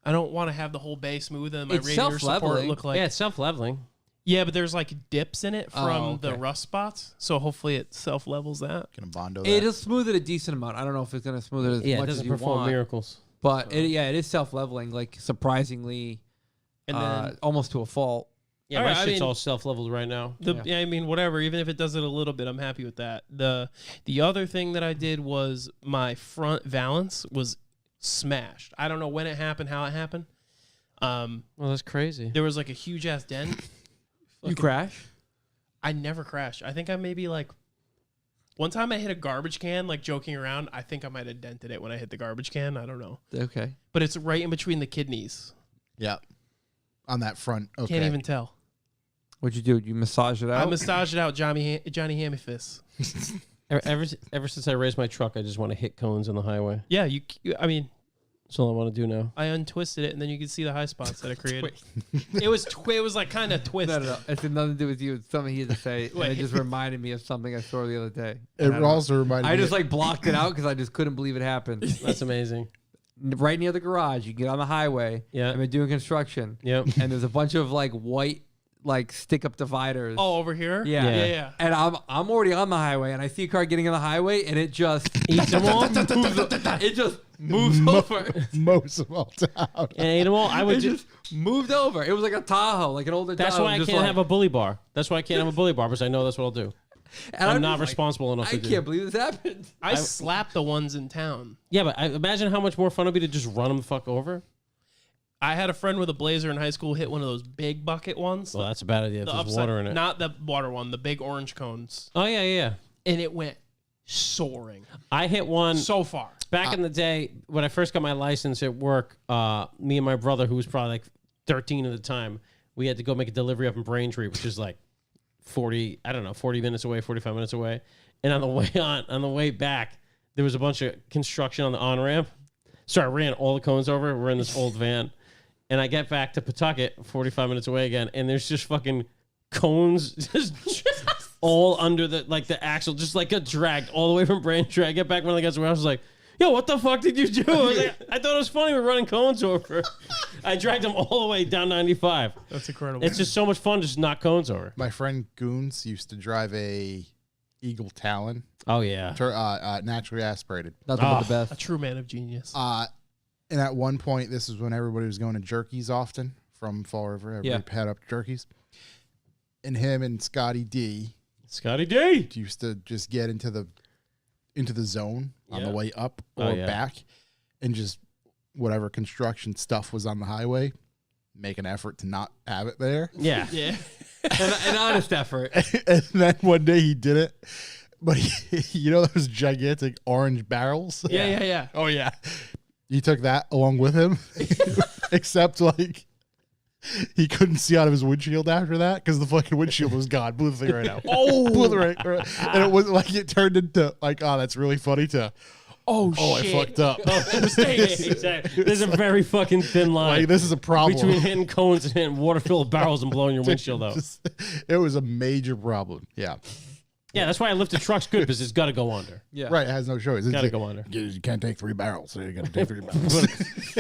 S4: I don't want to have the whole bay smooth and my
S3: It's
S4: radiator support
S3: self-leveling.
S4: look like.
S2: Yeah, it's self-leveling.
S4: Yeah, but there's like dips in it from
S3: Oh, okay.
S4: the rust spots. So hopefully it self levels that.
S1: Gonna bondo that.
S3: It'll smooth it a decent amount. I don't know if it's going to smooth it as
S2: Yeah, it
S3: much as
S2: doesn't
S3: you
S2: perform
S3: want.
S2: miracles.
S3: But it is self-leveling, like surprisingly,
S4: And then
S3: almost to a fault.
S2: Yeah,
S4: All
S2: my
S4: right, I
S2: shit's
S4: mean-
S2: all self-leveled right now.
S4: I mean, whatever. Even if it does it a little bit, I'm happy with that. The other thing that I did was my front valance was smashed. I don't know when it happened, how it happened.
S2: Well, that's crazy.
S4: There was like a huge ass dent.
S3: You crash?
S4: I never crashed. I think I maybe like one time I hit a garbage can, like joking around. I think I might have dented it when I hit the garbage can. I don't know,
S3: Okay.
S4: but it's right in between the kidneys.
S1: Yeah. On that front. Okay.
S4: Can't even tell.
S3: What'd you do? You massage it
S4: I
S3: out?
S4: massaged it out, Johnny Hammy Fist.
S2: Ever since I raised my truck, I just want to hit cones on the highway.
S4: Yeah, I mean,
S2: That's all I want to do now.
S4: I untwisted it, and then you can see the high spots that it created. It was like kind of twisted.
S3: No. It's had nothing to do with you. It's something he had to say. And it
S4: Wait.
S3: just reminded me of something I saw the other day.
S1: It
S3: And I don't-
S1: also reminded
S3: I
S1: me.
S3: just like blocked it out because I just couldn't believe it happened.
S2: That's amazing.
S3: Right near the garage, you get on the highway.
S2: Yeah.
S3: I've been doing construction.
S2: Yep.
S3: And there's a bunch of like white like stick up dividers.
S4: Oh, over here?
S3: Yeah.
S4: Yeah.
S3: And I'm already on the highway, and I see a car getting on the highway, and it just
S2: Eats them all.
S3: it just moves over.
S1: Most of all down.
S2: And ate them all. I would
S3: It
S2: just.
S3: just moved over. It was like a Tahoe, like an older
S2: That's
S3: Tahoe.
S2: why I
S3: just
S2: can't
S3: like-
S2: have a bully bar. That's why I can't have a bully bar because I know that's what I'll do.
S3: and
S2: I'm
S3: just
S2: not
S3: like,
S2: responsible enough
S3: I
S2: to do.
S3: can't believe this happened.
S4: I slap the ones in town.
S2: Yeah, but imagine how much more fun it'd be to just run them the fuck over.
S4: I had a friend with a Blazer in high school hit one of those big bucket ones.
S2: Well, that's a bad idea if
S4: the
S2: there's
S4: upside,
S2: water in it.
S4: Not the water one, the big orange cones.
S2: Oh, yeah.
S4: And it went soaring.
S2: I hit one
S4: So far.
S2: back in the day when I first got my license at work. Me and my brother, who was probably like 13 at the time, we had to go make a delivery up in Braintree, which is like 40 minutes away, 45 minutes away. And on the way back, there was a bunch of construction on the on-ramp. So I ran all the cones over. We're in this old van. And I get back to Pawtucket, 45 minutes away again, and there's just fucking cones just all under the axle, just like got dragged all the way from Braintree. I get back when I got to where I was like, yo, what the fuck did you do? I was like, I thought it was funny. We're running cones over. I dragged them all the way down 95.
S4: That's incredible.
S2: It's just so much fun to just knock cones over.
S1: My friend Goons used to drive a Eagle Talon,
S2: Oh, yeah.
S1: naturally aspirated.
S3: Nothing but the
S4: a
S3: best.
S4: true man of genius.
S1: And at one point, this is when everybody was going to Jerky's often from Fall River. Everybody head up to Jerky's. And him and Scotty D
S2: Scotty D.
S1: used to just get into the zone on the
S2: Yeah.
S1: way up
S2: Oh,
S1: or
S2: yeah.
S1: back, and just whatever construction stuff was on the highway, make an effort to not have it there.
S2: Yeah.
S4: yeah.
S3: An honest effort.
S1: And then one day he did it, but you know those gigantic orange barrels?
S4: Yeah.
S1: Oh yeah. He took that along with him, except like he couldn't see out of his windshield after that because the fucking windshield was gone. Blew the thing right out. Blew the right, and it was like it turned into like, oh, that's really funny. To
S4: Oh,
S1: I
S4: shit.
S1: fucked up.
S2: Exactly. There's a very fucking thin line
S1: Like this is a problem.
S2: between hitting cones and hitting water-filled barrels and blowing your windshield out.
S1: It was a major problem. Yeah.
S2: Yeah, that's why I lifted trucks good because it's got to go under.
S3: Yeah.
S1: Right. It has no choice. It's
S2: Got to
S1: like,
S2: go under.
S1: you can't take 3 barrels, so you got to take 3 barrels.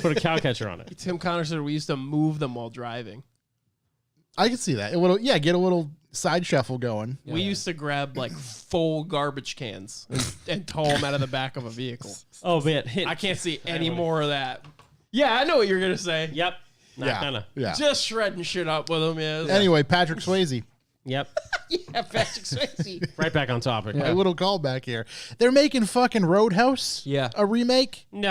S2: Put a cow catcher on it.
S4: Tim Connor said we used to move them while driving.
S1: I can see that. A little, get a little side shuffle going.
S4: We used to grab like full garbage cans and tow them out of the back of a vehicle.
S2: Oh, man. Hit.
S4: I can't see any more of that. Yeah, I know what you're gonna say.
S2: Yep. Not
S1: Yeah.
S2: gonna.
S1: Yeah.
S4: Just shredding shit up with them. Yeah.
S1: Anyway, Patrick Swayze.
S2: Yep.
S4: yeah, Patrick Swayze.
S2: Right back on topic.
S1: A little callback here. They're making fucking Roadhouse.
S3: Yeah.
S1: A remake
S2: No.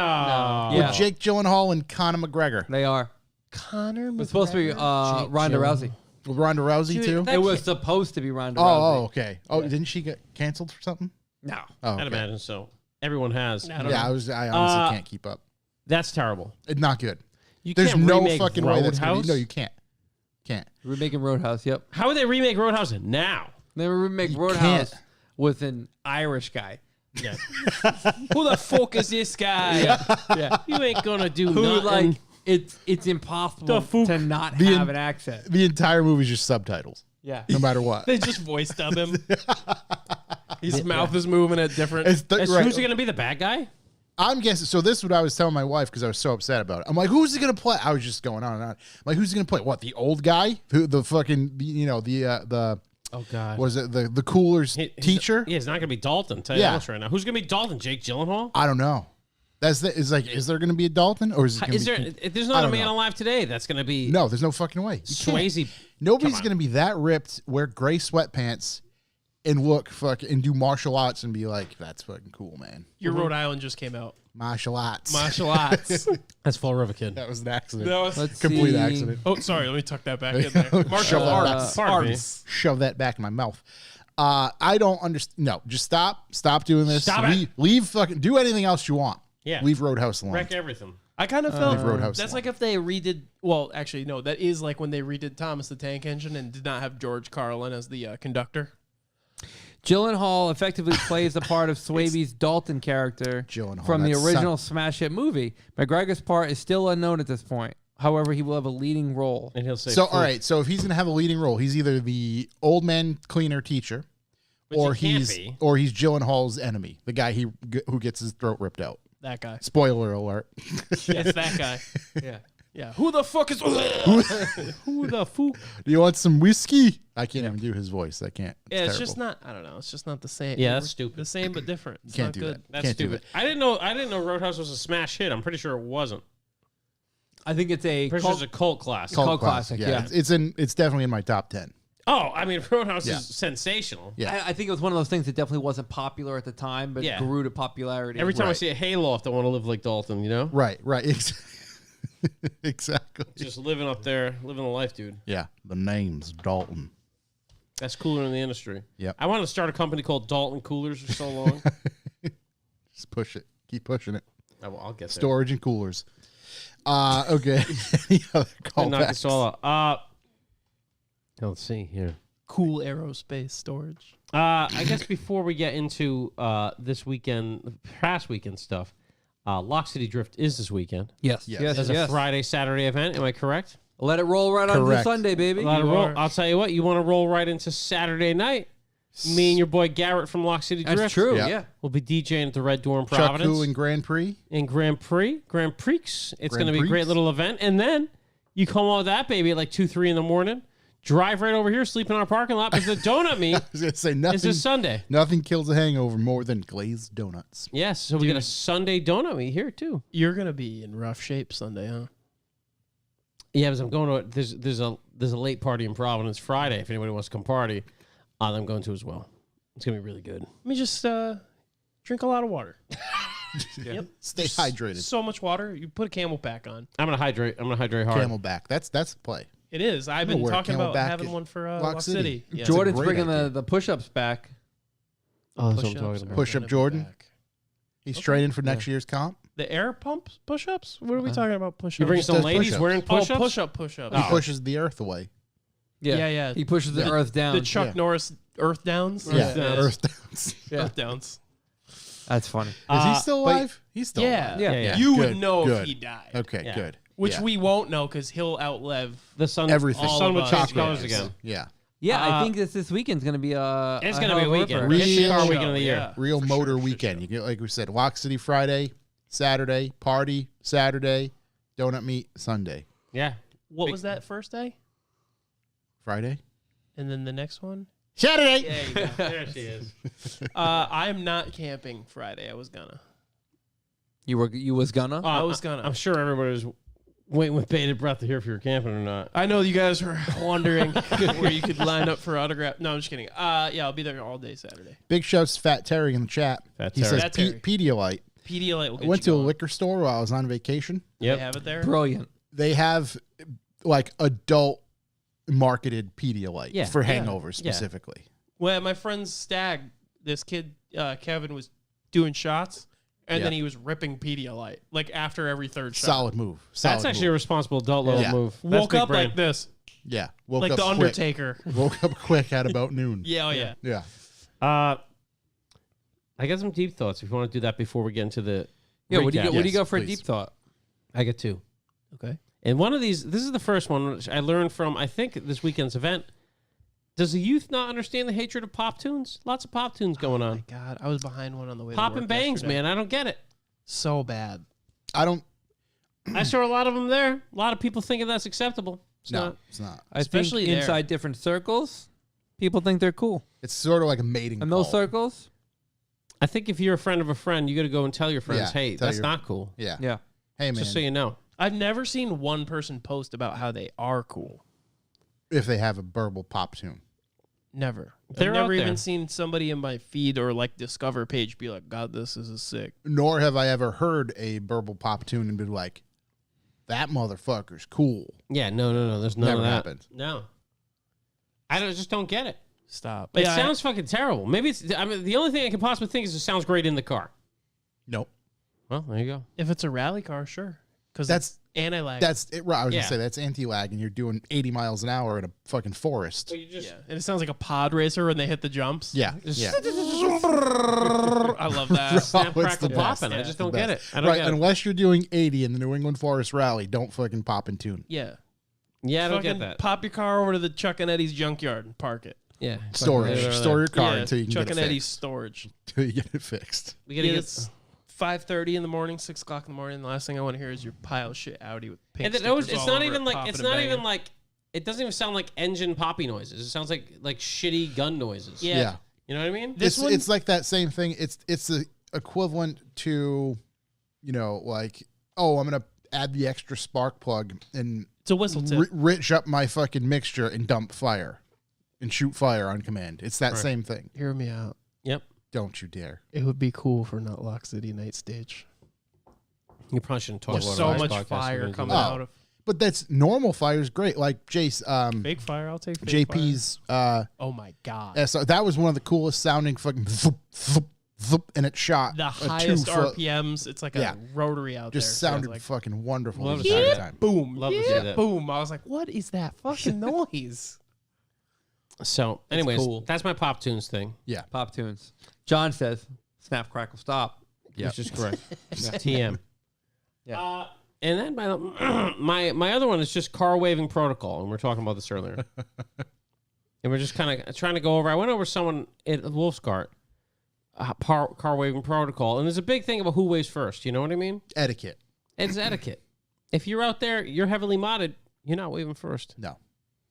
S3: Yeah.
S1: with Jake Gyllenhaal and Conor McGregor.
S3: They are.
S4: Connor.
S3: It's supposed to be Ronda Rousey.
S1: With Ronda Rousey too.
S3: It was supposed to be Ronda
S1: Oh,
S3: Rousey.
S1: okay. Oh, didn't she get canceled for something?
S3: No.
S1: Oh,
S2: I'd
S1: okay.
S2: imagine so. Everyone has.
S4: I don't
S1: Yeah,
S4: know.
S1: I honestly can't keep up.
S2: That's terrible.
S1: It's not good.
S2: You
S1: There's
S2: can't
S1: no
S2: remake
S1: fucking way that's gonna be.
S2: Roadhouse?
S1: No, you can't. Can't.
S3: We're making Roadhouse. Yep.
S2: How would they remake Roadhouse now?
S3: They were remake
S1: You
S3: Roadhouse
S1: can't.
S3: with an Irish guy.
S2: Yeah.
S4: Who the fuck is this guy?
S3: Yeah.
S2: You ain't gonna do
S3: Who
S2: nothing.
S3: like it's impossible
S2: The fuck?
S3: to not
S1: The
S3: have an accent.
S1: The entire movie's just subtitles,
S3: Yeah.
S1: no matter what.
S4: They just voice dub him. His mouth is moving at different.
S1: It's the, right.
S2: Who's gonna be the bad guy?
S1: I'm guessing. So this is what I was telling my wife because I was so upset about it. I'm like, who's he gonna play? I was just going on and on. I'm like, who's he gonna play? What, the old guy? Who the fucking the
S2: Oh God.
S1: was it the cooler's teacher?
S2: Yeah, it's not gonna be Dalton. Tell you
S1: Yeah.
S2: this right now. Who's gonna be Dalton? Jake Gyllenhaal?
S1: I don't know. Is there gonna be a Dalton or is it gonna
S2: Is
S1: be
S2: there? There's
S1: I
S2: not a
S1: don't
S2: man
S1: know.
S2: alive today that's gonna be
S1: No, there's no fucking way. You can't.
S2: Swayze.
S1: Nobody's
S2: Come on.
S1: gonna be that ripped, wear gray sweatpants, and look and do martial arts and be like, that's fucking cool, man.
S4: Your Rhode Island just came out.
S1: Martial arts.
S4: Martial arts.
S2: That's Fall River Kid.
S1: That was an accident.
S4: That was-
S3: Let's
S1: Complete
S3: see.
S1: accident.
S4: Oh, sorry. Let me tuck that back in there. Martial
S1: Shove that
S4: arts.
S1: back.
S2: Pardon me.
S4: Arts.
S1: Shove that back in my mouth. I don't understand. No, just stop doing this.
S2: Stop it.
S1: Leave fucking. Do anything else you want.
S2: Yeah.
S1: Leave Roadhouse alone.
S2: Wreck everything.
S4: I kind of felt
S1: Roadhouse
S4: that's
S1: alone.
S4: like if they redid. Well, actually, no. That is like when they redid Thomas the Tank Engine and did not have George Carlin as the conductor.
S3: Gyllenhaal effectively plays the part of Swayze's Dalton character
S1: Gyllenhaal,
S3: from the
S1: that
S3: original smash hit movie. McGregor's part is still unknown at this point. However, he will have a leading role.
S2: And he'll say.
S1: So
S2: "Fool."
S1: all right. So if he's gonna have a leading role, he's either the old man cleaner teacher,
S2: Which
S1: or
S2: he can't
S1: he's
S2: be.
S1: Gyllenhaal's enemy, the guy who gets his throat ripped out.
S4: That guy.
S1: Spoiler alert.
S4: It's that guy.
S3: Yeah.
S4: Yeah. Who the fuck is?
S2: Who the fuck?
S1: Do you want some whiskey? I can't even do his voice. I can't.
S4: Yeah, it's
S1: terrible.
S4: just not. I don't know. It's just not the same.
S2: Yeah, that's stupid.
S4: The same but different. It's
S1: Can't
S4: not
S1: do
S4: good.
S1: that.
S2: That's
S1: Can't do
S2: stupid.
S1: that.
S2: I didn't know Roadhouse was a smash hit. I'm pretty sure it wasn't.
S6: I think it's a
S2: Pretty sure it's a cult classic.
S6: Cult classic, yeah.
S1: It's definitely in my top 10.
S2: Oh, I mean, Roadhouse
S1: Yeah.
S2: is sensational.
S1: Yeah.
S6: I think it was one of those things that definitely wasn't popular at the time, but
S2: Yeah.
S6: grew to popularity.
S2: Every time I
S1: Right.
S2: see a hayloft, I want to live like Dalton. You know,
S1: Right. Exactly.
S2: just living up there, living the life, dude.
S1: Yeah. The name's Dalton.
S2: That's cooler in the industry.
S1: Yep.
S2: I wanted to start a company called Dalton Coolers for so long.
S1: Just push it. Keep pushing it.
S2: I'll get there.
S1: Storage and coolers. Okay. Any other
S2: Knock this
S1: callbacks?
S2: all out. Let's see here.
S4: Cool aerospace storage.
S2: I guess before we get into this weekend, past weekend stuff, Lock City Drift is this weekend.
S6: Yes,
S1: Yes.
S6: yes,
S2: As
S6: yes.
S2: a Friday, Saturday event. Am I correct?
S6: Let it roll right on to
S1: Correct.
S6: Sunday, baby.
S2: A lot of
S4: You
S2: roll.
S4: are.
S2: I'll tell you what. You want to roll right into Saturday night. Me and your boy Garrett from Lock City Drift.
S6: That's true.
S1: Yeah.
S6: Yeah.
S2: We'll be DJing at the Red Door in
S1: Chuck
S2: Providence
S1: Who and Grand Prix.
S2: in Grand Prix. It's
S1: Grand
S2: going to be a great
S1: Prix.
S2: little event. And then you come on with that baby at like 2, 3 in the morning. Drive right over here, sleep in our parking lot because the donut meet
S1: I was going to say
S2: is
S1: nothing.
S2: this Sunday.
S1: Nothing kills a hangover more than glazed donuts.
S2: Yes, so we get a Sunday donut meet here too.
S4: You're gonna be in rough shape Sunday, huh?
S2: Yeah, because I'm going to there's a late party in Providence Friday. If anybody wants to come party, I'm going to as well. It's gonna be really good.
S4: Let me just drink a lot of water.
S1: Stay hydrated.
S4: So much water. You put a Camelback on.
S2: I'm gonna hydrate hard.
S1: Camelback. That's the play.
S4: It is. I've been
S1: wear
S4: talking about
S1: Camelback
S4: having
S1: at
S4: one for
S1: Lock
S4: Lock
S1: City.
S4: City. Yeah.
S6: Jordan's
S1: great
S6: bringing
S1: idea.
S6: the push-ups back.
S2: Oh, that's what I'm
S4: Push-ups
S2: talking
S4: are
S2: about.
S1: Push-up
S4: gonna be
S1: Jordan?
S4: back.
S1: He's training for next year's comp.
S4: The air pumps push-ups? What are we talking about push-ups?
S2: You bring some
S1: does
S2: ladies
S1: push-ups.
S2: wearing push-ups.
S4: Oh, push-ups.
S1: He pushes the earth away.
S6: Yeah,
S4: Yeah.
S6: He pushes the earth down.
S4: The Chuck
S1: Yeah.
S4: Norris Earth Downs?
S1: Yeah,
S2: Downs.
S1: earth downs.
S4: Earth Downs.
S6: That's funny.
S1: Is he still
S6: but-
S1: alive? He's still
S4: Yeah.
S1: alive.
S2: Yeah.
S4: You
S1: Good,
S4: would know
S1: good.
S4: if he died.
S1: Okay,
S2: Yeah.
S1: good.
S4: Which
S1: Yeah.
S4: we won't know because he'll outlive.
S2: The sun,
S1: Everything.
S2: The
S4: All
S2: sun
S4: of
S2: would
S4: us.
S2: change
S4: Chocolate
S2: colors
S4: is.
S2: again.
S1: Yeah.
S6: Yeah, I
S2: Uh,
S6: think this weekend's going to be a.
S2: It's
S6: a
S2: gonna be
S6: hell
S2: a
S6: of
S2: weekend.
S6: ripper.
S2: It's the car
S1: Real
S2: weekend of the year.
S4: Yeah.
S1: Real
S4: For
S1: motor
S4: sure, for
S1: weekend.
S4: sure.
S1: You get, like we said, Lock City Friday, Saturday, party, Saturday, donut meet, Sunday.
S2: Yeah.
S4: What was that first day?
S1: Friday?
S4: And then the next one?
S1: Saturday!
S4: There you go.
S2: There she is.
S4: I'm not camping Friday. I was gonna.
S6: You was gonna.
S4: I was gonna.
S2: I'm sure everybody was waiting with bated breath to hear if you were camping or not.
S4: I know you guys were wondering where you could line up for autograph. No, I'm just kidding. Yeah, I'll be there all day Saturday.
S1: Big shouts to Fat Terry in the chat.
S2: Fat
S1: He
S2: Terry.
S1: says
S4: Fat Terry.
S1: Pedialyte.
S4: Pedialyte will
S1: I
S4: get
S1: went
S4: you
S1: to a
S4: going.
S1: liquor store while I was on vacation.
S4: They
S2: Yep.
S4: have it there.
S6: Brilliant.
S1: They have like adult marketed Pedialyte
S2: Yeah.
S1: for
S2: Yeah.
S1: hangovers
S2: Yeah.
S1: specifically.
S4: Well, my friend's stag, this kid Kevin was doing shots, and
S1: Yeah.
S4: then he was ripping Pedialyte like after every third shot.
S1: Solid move. Solid
S2: That's actually a
S1: move.
S2: responsible adult level
S1: Yeah.
S2: move. That's
S4: Woke
S2: big
S4: up
S2: brain.
S4: like this,
S1: Yeah. Woke
S4: like
S1: up
S4: the
S1: quick.
S4: Undertaker.
S1: Woke up quick at about noon.
S4: Yeah, oh yeah.
S1: Yeah.
S2: I got some deep thoughts. If you want to do that before we get into the
S6: Yeah. What do you
S2: recap.
S6: go? What do you
S1: Yes,
S6: go for a
S1: please.
S6: deep thought?
S2: I get two.
S4: Okay.
S2: And one of these, this is the first one which I learned from, I think, this weekend's event. Does the youth not understand the hatred of pop tunes? Lots of pop tunes going
S4: Oh my
S2: on.
S4: God, I was behind one on the way.
S2: Pop
S4: to work
S2: and bangs,
S4: yesterday.
S2: man. I don't get it.
S4: So bad.
S1: I don't.
S2: I saw a lot of them there. A lot of people thinking that's acceptable. It's
S1: No,
S2: not.
S1: it's not.
S6: I
S4: Especially
S6: think
S4: there.
S6: inside different circles, people think they're cool.
S1: It's sort of like a mating
S6: And those
S1: call.
S6: circles,
S2: I think if you're a friend of a friend, you got to go and tell your friends,
S1: Yeah,
S2: hey,
S1: tell
S2: that's
S1: your-
S2: not cool.
S1: Yeah.
S6: yeah.
S1: Hey, man.
S2: Just so you know.
S4: I've never seen one person post about how they are cool.
S1: If they have a burble pop tune.
S4: Never.
S2: They're
S4: I've never
S2: out
S4: even
S2: there.
S4: seen somebody in my feed or like Discover page be like, God, this is sick.
S1: Nor have I ever heard a burble pop tune and been like, that motherfucker's cool.
S2: Yeah, no. There's none
S1: Never
S2: of that.
S1: happened.
S2: No. just don't get it.
S4: Stop.
S2: It
S4: Yeah,
S2: sounds fucking terrible. Maybe it's, I mean, the only thing I can possibly think is it sounds great in the car.
S1: Nope.
S2: Well, there you go.
S4: if it's a rally car, sure. Because
S1: That's
S4: anti-lag.
S1: that's it. I was
S2: Yeah.
S1: gonna say that's anti-lag, and you're doing 80 miles an hour in a fucking forest.
S2: You just,
S4: yeah. And it sounds like a pod racer when they hit the jumps.
S1: Yeah, yeah.
S4: I love that.
S2: snap,
S1: Oh, it's
S2: crackle,
S1: the
S2: popping.
S1: best.
S2: I
S1: It's
S2: just
S1: the
S2: don't get it.
S1: best.
S2: I don't
S1: Right,
S2: get it.
S1: unless you're doing 80 in the New England Forest Rally, don't fucking pop in tune.
S4: Yeah.
S2: Yeah, I don't get
S4: Fucking
S2: that.
S4: Pop your car over to the Chuck and Eddie's junkyard and park it.
S2: Yeah.
S1: Storage,
S2: Fucking-
S1: store your car
S4: Yeah,
S1: until you can
S4: Chuck
S1: get
S4: and
S1: it
S4: Eddie's
S1: fixed.
S4: storage.
S1: Until you get it fixed.
S2: We gotta
S4: Yeah,
S2: get
S4: it's 5:30 in the morning, 6 o'clock in the morning. The last thing I want to hear is your pile of shit Audi with pink
S2: And then
S4: stickers
S2: it's
S4: all
S2: not
S4: over
S2: even
S4: it,
S2: like
S4: popping
S2: it's
S4: and
S2: not even
S4: banging.
S2: like it doesn't even sound like engine poppy noises. It sounds like shitty gun noises.
S4: Yeah.
S2: You know what I mean?
S4: This one-
S1: It's like that same thing. It's the equivalent to, like, oh, I'm gonna add the extra spark plug and
S4: It's a whistle tip.
S1: rich up my fucking mixture and dump fire and shoot fire on command. It's that same thing.
S4: Hear me out.
S2: Yep.
S1: Don't you dare.
S4: It would be cool for Nutlock City Night Stage.
S2: You probably shouldn't talk
S4: There's
S2: about
S4: so
S2: it on this
S4: much
S2: podcast.
S4: fire
S2: We're gonna
S4: coming
S2: do that.
S4: out of
S1: But that's normal fire is great. Like Jace,
S4: fake fire. I'll take fake
S1: JP's
S4: fire. Oh my god.
S1: so that was one of the coolest sounding fucking zoop, zoop, zoop, and it shot
S4: The
S1: a
S4: highest
S1: 2-foot.
S4: RPMs. It's like a
S1: Yeah.
S4: rotary out
S1: Just
S4: there.
S1: sounded
S4: So it's
S1: fucking wonderful.
S2: Love
S1: the
S2: to see
S1: entire
S2: that.
S1: time.
S4: boom.
S2: Love to see
S4: yeah,
S2: that.
S4: boom. I was like, what is that fucking noise?
S2: So, anyways,
S3: cool.
S2: that's my Pop Tunes thing.
S3: Pop tunes. John says, "Snap, crackle, stop."
S2: Which is correct. TM.
S3: Yeah.
S2: And then my other one is just car waving protocol, and we are talking about this earlier. And we're just kind of trying to go over. I went over someone at Wolf's Cart, car waving protocol, and there's a big thing about who waves first. You know what I mean?
S1: Etiquette.
S2: It's etiquette. If you're out there, you're heavily modded, you're not waving first.
S1: No.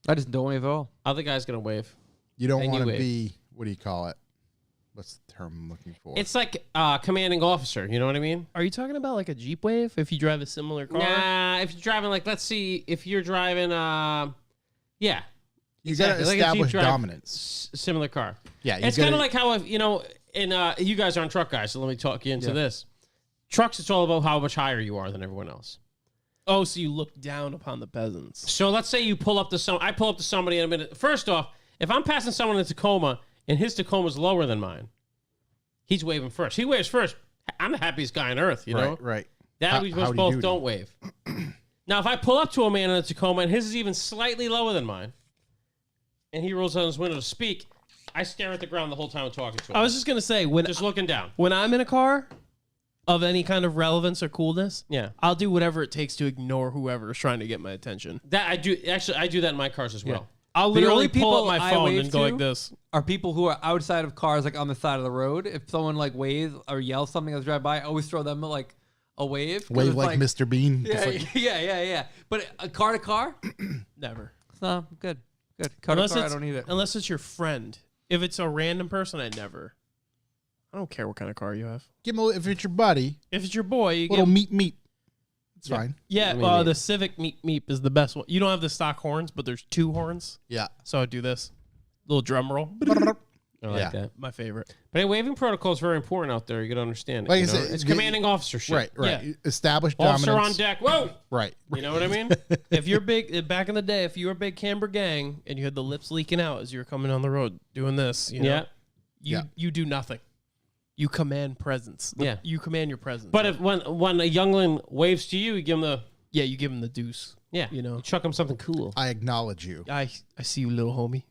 S3: I just don't wave at all.
S2: Other guy's gonna wave.
S1: You don't
S2: And you
S1: want to
S2: wave.
S1: be, what do you call it? What's the term I'm looking for?
S2: It's like commanding officer. You know what I mean?
S4: Are you talking about like a Jeep Wave if you drive a similar car?
S2: Nah, if you're driving, like, let's see, if you're driving, yeah,
S1: you
S2: exactly,
S1: got
S2: like
S1: to
S2: a Jeep
S1: establish
S2: drive.
S1: dominance.
S2: Similar car.
S1: Yeah, you
S2: It's
S1: gotta-
S2: kind of like how, if, you guys aren't truck guys, so let me talk you into this. Trucks, it's all about how much higher you are than everyone else.
S4: Oh, so you look down upon the peasants.
S2: So let's say you pull up to I pull up to somebody in a minute. First off, if I'm passing someone in a Tacoma and his Tacoma's lower than mine, he's waving first. He waves first. I'm the happiest guy on earth, you know?
S1: Right.
S2: That we
S1: howdy
S2: both
S1: doody.
S2: don't wave. Now, if I pull up to a man in a Tacoma and his is even slightly lower than mine, and he rolls down his window to speak, I stare at the ground the whole time I'm talking to him.
S4: I was just gonna say
S2: just looking down.
S4: when I'm in a car of any kind of relevance or coolness,
S2: Yeah.
S4: I'll do whatever it takes to ignore whoever is trying to get my attention.
S2: That I do. Actually, I do that in my cars as well.
S4: I'll
S3: The
S4: literally
S3: only
S4: pull up
S3: people
S4: my
S3: I
S4: phone
S3: wave
S4: and go
S3: to
S4: like this.
S3: Are people who are outside of cars, like on the side of the road. If someone like waves or yells something as I drive by, I always throw them like a wave. 'cause
S1: Wave
S3: it's
S1: like Mr. Bean. Just
S3: Yeah,
S1: like-
S3: yeah. But a car to car,
S4: Never.
S3: no, good. Car to car, I don't need it.
S4: Unless it's your friend. If it's a random person, I never. I don't care what kind of car you have.
S1: Give him if it's your buddy,
S4: If it's your boy, you
S1: little
S4: give.
S1: meet. It's fine.
S4: Yeah,
S2: I mean,
S4: the Civic Meep is the best one. You don't have the stock horns, but there's 2 horns.
S1: Yeah.
S4: So I do this little drum roll.
S2: I like
S1: Yeah.
S2: that.
S4: My favorite.
S2: But a waving protocol is very important out there. You got to understand it.
S1: Like
S2: you
S1: I
S2: know?
S1: said,
S2: It's
S1: the-
S2: commanding officer shit.
S1: Right.
S4: Yeah.
S1: Establish
S2: Officer on
S1: dominance.
S2: deck. Whoa.
S1: Right.
S2: You know what I mean?
S4: If you're big, back in the day, if you were a big Camber gang and you had the lips leaking out as you were coming on the road doing this, you know,
S2: Yeah.
S1: Yeah.
S4: you do nothing. You command presence.
S2: Yeah.
S4: You command your presence.
S2: But if when a youngling waves to you, you give him the
S4: you give him the deuce.
S2: yeah.
S4: You know.
S2: chuck him something cool.
S1: I acknowledge you.
S4: I see you, little homie.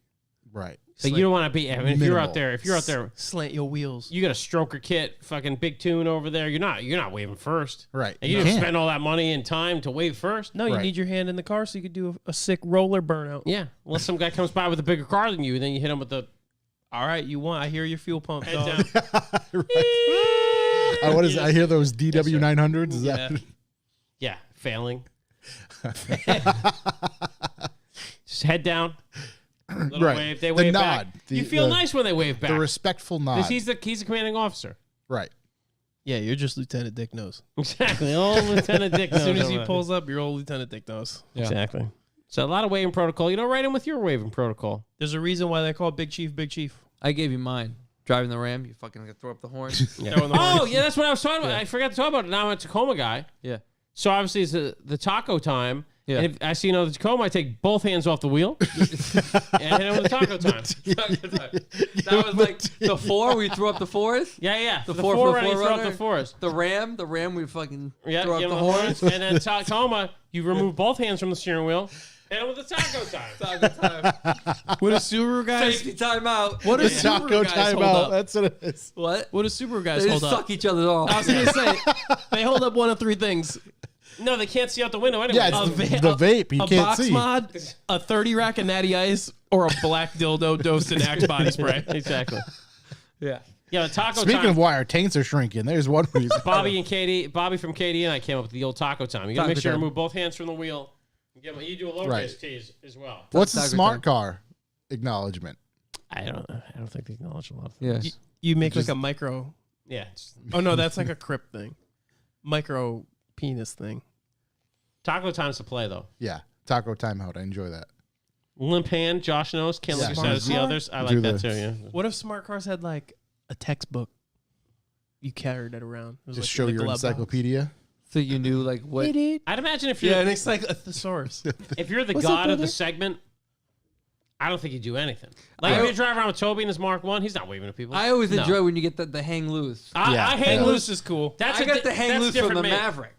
S1: Right.
S2: But you don't want to be. I mean, if you're out
S1: Minimal.
S2: there,
S4: Slant your wheels.
S2: you got a stroker kit, fucking big tune over there. You're not waving first.
S1: Right.
S2: And you
S1: You
S2: don't
S1: can't.
S2: spend all that money and time to wave first.
S4: No, you
S1: Right.
S4: need your hand in the car so you could do a sick roller burnout.
S2: Yeah. Unless some guy comes by with a bigger car than you, then you hit him with the
S4: All right, you won. I hear your fuel pump,
S2: head
S4: dog.
S2: down.
S1: What is it? I hear those DW 900s. Is that?
S4: Yeah.
S2: Yeah, failing. Just head down. Little
S1: Right.
S2: wave. They
S1: The
S2: wave
S1: nod.
S2: back.
S1: The-
S2: You feel
S1: the-
S2: nice when they wave back.
S1: The respectful nod.
S2: 'Cause he's the commanding officer.
S1: Right.
S4: Yeah, you're just Lieutenant Dick Nose.
S2: Exactly. Old Lieutenant Dick.
S4: As soon
S2: knows
S4: as he
S2: over
S4: pulls up, you're old Lieutenant Dick Nose.
S3: Yeah.
S2: Exactly. So a lot of waving protocol. You know, right in with your waving protocol.
S4: There's a reason why they call it Big Chief, Big Chief.
S3: I gave you mine. Driving the Ram, you fucking throw up the horn.
S4: Throwing the
S2: Oh,
S4: horns.
S2: yeah, that's what I was talking about. I forgot to talk about it. Now I'm a Tacoma guy.
S3: Yeah.
S2: So obviously it's the taco time.
S3: Yeah.
S2: And if I see another Tacoma, I take both hands off the wheel and hit him with taco time.
S3: That was like the 4. We threw up the 4s.
S2: Yeah.
S3: The
S2: the
S3: 4
S2: four
S3: for
S2: running, throw up the
S3: 4Runner.
S2: 4s.
S3: The Ram, we fucking
S2: Yeah,
S3: throw up
S2: give
S3: the
S2: him
S3: horns.
S2: And then Tacoma, you remove both hands from the steering wheel. Hit him with the taco time.
S3: Taco time.
S4: What do Subaru guys?
S3: Safety timeout.
S4: What do
S1: The taco
S4: Subaru guys hold
S1: timeout.
S4: up?
S1: That's what it is.
S3: What?
S4: What do Subaru guys
S3: They
S4: hold
S3: just
S4: up?
S3: suck each other off.
S4: I was gonna say they hold up one of 3 things:
S2: No, they can't see out the window anyway.
S1: Yeah, it's the vape. You
S4: a
S1: can't
S4: box
S1: see.
S4: mod, a 30 rack of Natty Ice, or a black dildo dosed in Axe body spray.
S2: Exactly.
S3: Yeah.
S2: Yeah, taco
S1: Speaking
S2: time.
S1: of why our taints are shrinking, there's one reason.
S2: Bobby from KD and I came up with the old taco time. You gotta
S6: Taco
S2: make sure to
S6: time.
S2: move both hands from the wheel. You do a lowercase
S1: Right.
S2: t as well.
S1: What's the
S6: Taco
S1: smart
S6: time.
S1: car acknowledgement?
S2: I don't think they acknowledge a lot of
S6: Yes.
S2: things.
S4: You make like a micro.
S2: Yeah. it's-
S4: Oh no, that's like a crypt thing. Micro penis thing.
S2: Taco time's to play though.
S1: Yeah, taco timeout. I enjoy that.
S2: Limp hand, Josh knows. Can't look
S1: Yeah.
S2: aside to see
S4: Smart
S2: others. I
S1: Do
S2: like that
S1: the-
S2: too. Yeah.
S4: What if smart cars had like a textbook? You carried it around. It was
S1: Just
S4: like
S1: show
S4: in the
S1: your
S4: glove box.
S1: encyclopedia.
S6: So you knew like what?
S4: Idiot.
S2: I'd imagine if you're
S4: Yeah, it's like a thesaurus.
S2: if you're the
S4: What's up,
S2: god of the
S4: brother?
S2: segment, I don't think you do anything. Like
S6: I-
S2: if you drive around with Toby in his Mark One, he's not waving at people.
S6: I always
S4: No.
S6: enjoy when you get the hang loose.
S1: Yeah.
S2: I hang
S1: Yeah.
S2: loose.
S4: is cool.
S2: That's
S6: I got the hang loose from the
S2: man.
S6: Maverick.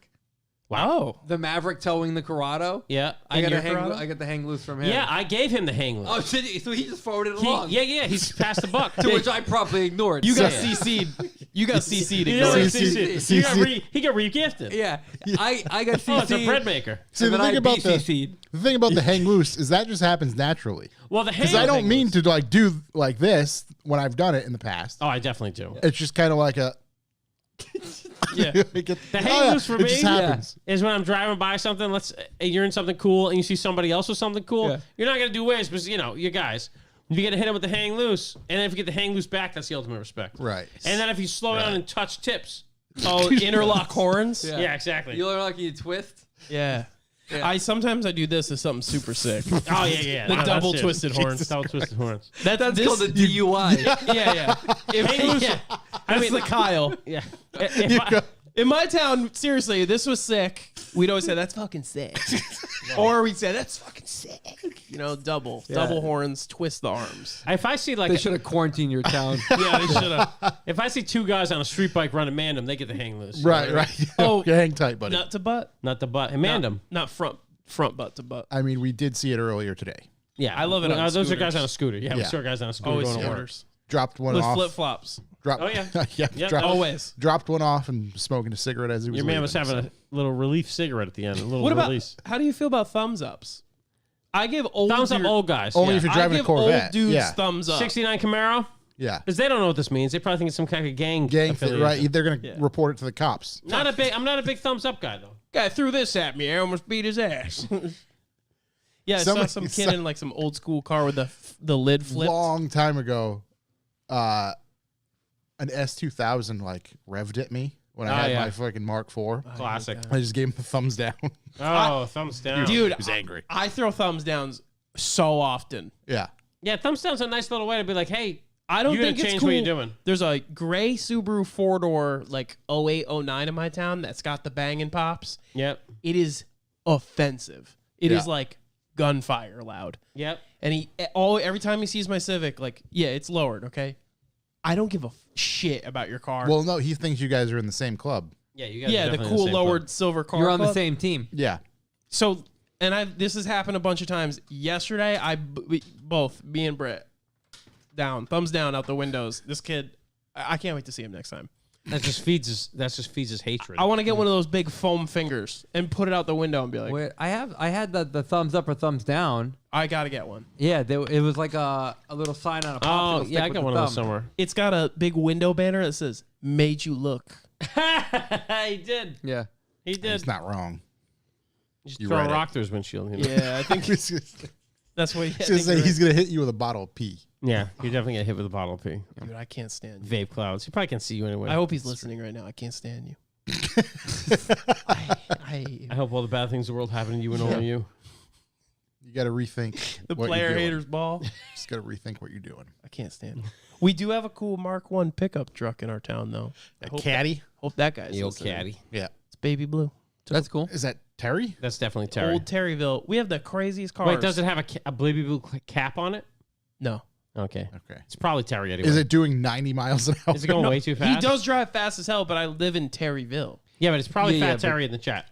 S4: Wow.
S6: The Maverick towing the Corrado.
S2: Yeah.
S6: I got
S4: your
S6: a hang.
S4: Corrado?
S6: I got the hang loose from him.
S2: Yeah, I gave him the hang loose.
S6: Oh, so he just forwarded it
S2: He-
S6: along.
S2: yeah, he's passed the buck.
S6: To which I promptly ignored.
S4: You got
S2: Yeah.
S4: CC'd. You got CC'd.
S2: You know what
S1: CC.
S2: CC? He got re-gifted.
S6: Yeah, I got CC'd.
S2: Oh, it's a bread maker.
S1: See,
S6: and
S1: the
S6: then
S1: thing
S6: I
S1: about
S6: BCC'd.
S1: the thing about the hang loose is that just happens naturally.
S2: Well, the hang
S1: Because I don't
S2: thing
S1: mean
S2: was-
S1: to like do like this when I've done it in the past.
S2: Oh, I definitely do.
S1: It's just kind of like a.
S4: Yeah.
S1: the
S2: hang loose for
S1: it
S2: me-
S1: just
S2: Yeah.
S1: happens.
S2: Is when I'm driving by something. You're in something cool, and you see somebody else with something cool.
S6: Yeah.
S2: You're not gonna do waves, but you guys. You get to hit him with the hang loose, and then if you get the hang loose back, that's the ultimate respect.
S1: Right.
S2: And then if you slow down
S1: Right.
S2: and touch tips.
S4: Oh, interlock horns.
S6: Yeah.
S2: Yeah, exactly.
S6: You look like you twist.
S4: Yeah. I sometimes I do this as something super sick.
S2: Oh yeah.
S4: The
S2: No,
S4: double
S2: that's it.
S4: twisted horns.
S2: Double twisted horns.
S4: That's
S6: Called a DUI.
S4: yeah. Yeah. I mean, the Kyle.
S2: Yeah.
S4: In my town, seriously, this was sick. We'd always say, that's fucking sick. Or we'd say, that's fucking sick. You know, double horns, twist the arms.
S2: If I see like
S6: They should have quarantined your town.
S4: Yeah, they should have.
S2: if I see two guys on a street bike running Mandem, they get the hang loose.
S1: Right.
S4: Oh,
S1: Yeah, hang tight, buddy.
S4: Nut to butt?
S2: Not the butt. And Mandem.
S4: Not front butt to butt.
S1: I mean, we did see it earlier today.
S2: Yeah,
S4: I love it on
S2: Those are
S4: scooters.
S2: guys on a scooter. Yeah, we
S1: Yeah.
S2: saw guys on a scooter
S4: Always
S2: going to work.
S4: orders.
S1: Dropped one
S4: With
S1: off.
S4: flip flops.
S1: Dropped,
S2: Oh, yeah.
S1: yeah.
S2: Yep.
S1: Dropped,
S4: Always.
S1: dropped one off and smoking a cigarette as he was
S2: Your man
S1: leaving,
S2: was having
S1: so.
S2: a little relief cigarette at the end. A little
S4: What about,
S2: release.
S4: how do you feel about thumbs ups? I give old
S2: Thumbs up,
S4: dude-
S2: old guys.
S1: Only
S2: yeah.
S1: if you're
S4: I
S1: driving a
S4: give
S1: Corvette.
S4: old dudes
S1: yeah.
S4: thumbs up.
S2: 69 Camaro.
S1: Yeah.
S2: Because they don't know what this means. They probably think it's some kind of gang.
S1: Gang,
S2: affiliation.
S1: right? They're going to
S4: Yeah.
S1: report it to the cops.
S2: I'm not a big thumbs up guy though.
S4: Guy threw this at me. I almost beat his ass. Yeah, I saw
S1: Somebody-
S4: some kid in like some old school car with the lid flipped.
S1: Long time ago, an S2000 like revved at me when I
S2: Oh,
S1: had
S2: yeah.
S1: my fucking Mark IV.
S2: Classic.
S1: I just gave him the thumbs down.
S2: Oh, thumbs down.
S4: Dude,
S1: He was angry.
S4: I throw thumbs downs so often.
S1: Yeah.
S2: Yeah, thumbs down's a nice little way to be like, hey,
S4: I don't
S2: you gotta
S4: think it's
S2: change
S4: cool.
S2: what you're doing.
S4: There's a gray Subaru 4-door like 08, 09 in my town that's got the banging pops.
S2: Yep.
S4: It is offensive. It is
S1: Yeah.
S4: like gunfire loud.
S2: Yep.
S4: And every time he sees my Civic, like, yeah, it's lowered, okay? I don't give a shit about your car.
S1: Well, no, he thinks you guys are in the same club.
S2: Yeah, you guys.
S4: yeah,
S2: are
S4: the
S2: definitely in
S4: cool
S2: same
S4: lowered
S2: club.
S4: silver car.
S6: You're on the
S4: club.
S6: same team.
S1: Yeah.
S4: So, and this has happened a bunch of times. Yesterday, both me and Britt down, thumbs down out the windows. This kid, I can't wait to see him next time.
S2: That just feeds his hatred.
S4: I want to get one of those big foam fingers and put it out the window and be like,
S6: Wait, I had the thumbs up or thumbs down.
S4: I got to get one.
S6: Yeah, it was like a little sign on a popsicle
S2: Oh
S6: stick
S2: yeah, I
S6: with
S2: got
S6: the
S2: one of those
S6: thumb.
S2: somewhere.
S4: It's got a big window banner that says, "Made you look."
S2: He did.
S6: Yeah.
S2: He did.
S1: It's not wrong.
S2: You should
S1: You
S2: throw
S1: read
S2: a
S1: it.
S2: rock through his windshield. You know?
S4: Yeah, I think
S1: He's
S4: that's what
S1: gonna say he's gonna hit you with a bottle of pee.
S2: Yeah, you're definitely gonna hit with a bottle of pee.
S4: Dude, I can't stand you.
S2: Vape clouds. He probably can't see you anyway.
S4: I hope he's listening right now. I can't stand you. I
S2: I hope all the bad things in the world happen to you and only you.
S1: You got to rethink
S4: the
S1: what
S4: player
S1: you're doing.
S4: haters ball.
S1: Just got to rethink what you're doing.
S4: I can't stand. We do have a cool Mark I pickup truck in our town, though. I hope
S1: Caddy.
S4: hope that guy's
S2: The old
S4: listening.
S2: caddy.
S1: Yeah.
S4: It's baby blue.
S6: That's cool.
S1: Is that Terry?
S2: That's definitely Terry.
S4: Old Terryville. We have the craziest cars.
S2: Wait, does it have a baby blue cap on it?
S4: No.
S2: Okay,
S1: Okay.
S2: it's probably Terry anyway.
S1: Is it doing 90 miles an hour?
S2: Is it going way too
S4: He
S2: fast?
S4: does drive fast as hell, but I live in Terryville.
S2: Yeah, but it's probably
S6: Yeah,
S2: Fat
S6: yeah, but-
S2: Terry in the chat.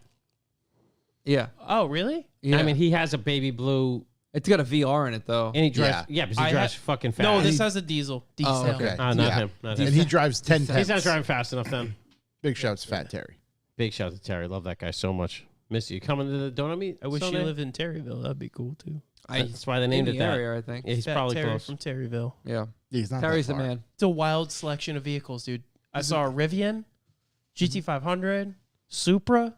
S6: Yeah.
S4: Oh, really?
S6: Yeah.
S2: I mean, he has a baby blue,
S6: it's got a VR in it though.
S2: and he drives. Yeah, because he
S4: I
S2: drives
S4: ha-
S2: fucking fast.
S4: No, this
S1: He-
S4: has a diesel.
S6: Oh,
S4: Diesel.
S6: okay.
S2: Not
S1: Yeah.
S2: him. Not him.
S1: And he drives 10
S2: He's not
S1: tenths.
S2: driving fast enough then.
S1: Big shouts to Fat Terry.
S2: Big shout out to Terry. Love that guy so much. Miss you. Coming to the donut meet?
S4: I wish
S2: Sunday?
S4: you lived in Terryville. That'd be cool too.
S2: That's why they named
S3: in
S2: it
S3: the
S2: that.
S3: area, I think.
S2: Yeah, he's
S4: Fat
S2: probably
S4: Terry
S2: close.
S4: from Terryville.
S3: Yeah.
S1: Yeah, he's not
S3: Terry's
S1: that
S3: the
S1: far.
S3: man.
S4: It's a wild selection of vehicles, dude. I saw a Rivian, GT500, Supra.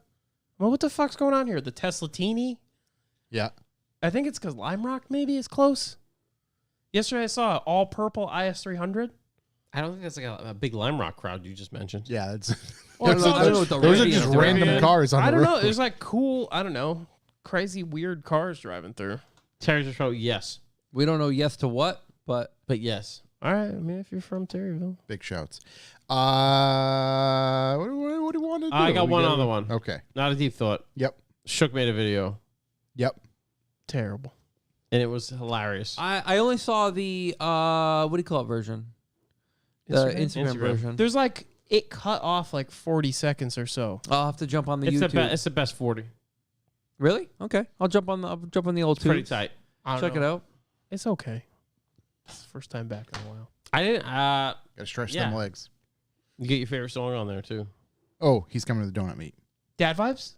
S4: Well, what the fuck's going on here? The Tesla Teeny.
S1: Yeah.
S4: I think it's because Lime Rock maybe is close. Yesterday I saw an all purple IS300.
S2: I don't think that's like a big Lime Rock crowd you just mentioned.
S1: Yeah, it's
S3: I don't know what the
S1: those are
S3: Rivian
S1: just
S3: is.
S1: random
S2: Rivian.
S1: cars on
S4: I
S1: the
S4: don't
S1: road.
S4: know. There's like cool, I don't know, crazy weird cars driving through.
S2: Terry just wrote yes,
S3: We don't know yes to what, but
S2: but yes.
S4: All right, I mean, if you're from Terryville.
S1: Big shouts. What do you want to do?
S2: I got
S1: We
S2: one
S1: gotta-
S2: other one.
S1: Okay.
S2: Not a deep thought.
S1: Yep.
S2: Shook made a video,
S1: Yep.
S4: Terrible.
S2: and it was hilarious.
S3: I only saw the what do you call it version? The Instagram
S2: Instagram.
S3: version.
S4: There's like, it cut off like 40 seconds or so.
S3: I'll have to jump on the
S2: It's
S3: YouTube.
S2: it's the best 40.
S3: Really? Okay. I'll jump on the old
S2: It's pretty
S3: tubes.
S2: tight.
S4: I don't
S3: Check
S4: know.
S3: it out.
S4: It's okay. It's the first time back in a while.
S2: I didn't.
S1: Gotta stretch them
S2: Yeah.
S1: legs.
S2: You get your favorite song on there too.
S1: Oh, he's coming to the donut meet.
S4: Dad vibes?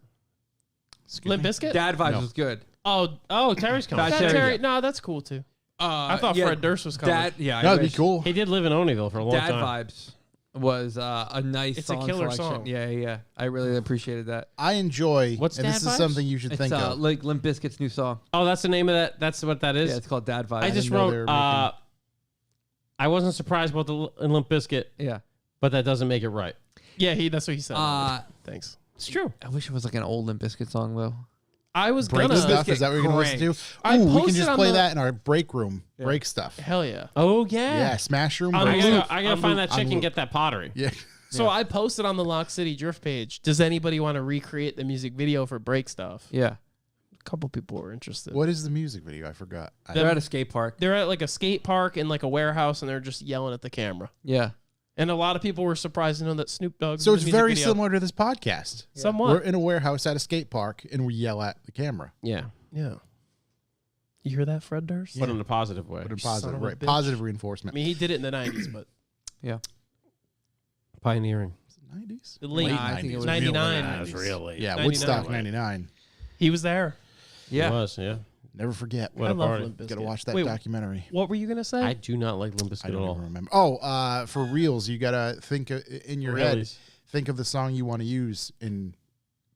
S1: Excuse
S4: Limp
S1: me?
S4: Bizkit?
S3: Dad vibes
S1: No.
S3: was good.
S4: Oh,
S2: Terry's coming.
S3: Fat
S4: Fat
S3: Terry.
S4: Terry. No, that's cool too. I thought Fred Durst was coming.
S3: Dad, yeah, I
S1: That'd be
S3: wish.
S1: cool.
S2: He did live in Oneyville for a long
S3: Dad
S2: time.
S3: vibes was a nice
S4: It's a
S3: song
S4: killer
S3: selection.
S4: song.
S3: Yeah. I really appreciated that.
S1: I enjoy,
S2: What's
S1: and this
S2: Dad
S1: is
S2: Vibes?
S1: something you should
S3: It's
S1: think of.
S3: like Limp Bizkit's new song.
S2: Oh, that's the name of that. That's what that is.
S3: Yeah, it's called Dad Vibes.
S2: I just
S1: didn't know they were
S2: wrote.
S1: making-
S2: I wasn't surprised about the Limp Bizkit,
S3: yeah.
S2: but that doesn't make it right.
S4: Yeah, that's what he said.
S3: Uh,
S4: Thanks.
S2: It's true.
S3: I wish it was like an old Limp Bizkit song though.
S4: I was
S1: Break
S4: gonna.
S1: stuff? Is that what you're going to listen to?
S4: I
S1: Ooh, we can
S4: posted
S1: just
S4: on
S1: play
S4: the-
S1: that in our break room. Break stuff.
S4: Hell yeah.
S2: Oh yeah.
S1: Yeah, Smash Room.
S4: On
S1: break
S4: loop.
S1: stuff.
S2: I gotta
S4: On
S2: find
S4: loop.
S2: that chick
S1: On
S2: and
S1: loop.
S2: get that pottery.
S1: Yeah.
S4: So I posted on the Lock City Drift page. Does anybody want to recreate the music video for break stuff?
S3: Yeah.
S4: A couple people were interested.
S1: What is the music video? I forgot.
S3: They're at a skate park.
S4: They're at like a skate park and like a warehouse, and they're just yelling at the camera.
S3: Yeah.
S4: And a lot of people were surprised to know that Snoop Dogg.
S1: So
S4: was
S1: it's
S4: in the music
S1: very
S4: video.
S1: similar to this podcast.
S4: Somewhat.
S1: We're in a warehouse at a skate park and we yell at the camera.
S2: Yeah,
S4: Yeah. You hear that, Fred Durst?
S2: but in a positive way.
S1: But in
S4: son
S1: positive,
S4: of a
S1: right?
S4: bitch.
S1: Positive
S4: I
S1: reinforcement.
S4: mean, he did it in the 90s, but
S2: Pioneering.
S1: 90s?
S4: the late
S3: Nah, I think it was
S4: 99.
S2: That was really.
S1: Yeah,
S4: 99.
S1: Woodstock 99.
S4: He was there.
S3: Yeah.
S2: It was. Yeah.
S1: Never forget.
S2: What
S4: I
S2: a
S4: love
S2: party.
S4: Limp Bizkit.
S1: Gotta watch that
S4: Wait,
S1: documentary.
S4: what were you going to say?
S2: I do not like Limp
S1: I
S2: Bizkit at
S1: don't
S2: all.
S1: even remember. Oh, for reels, you gotta think in your head.
S2: Realies.
S1: Think of the song you want to use and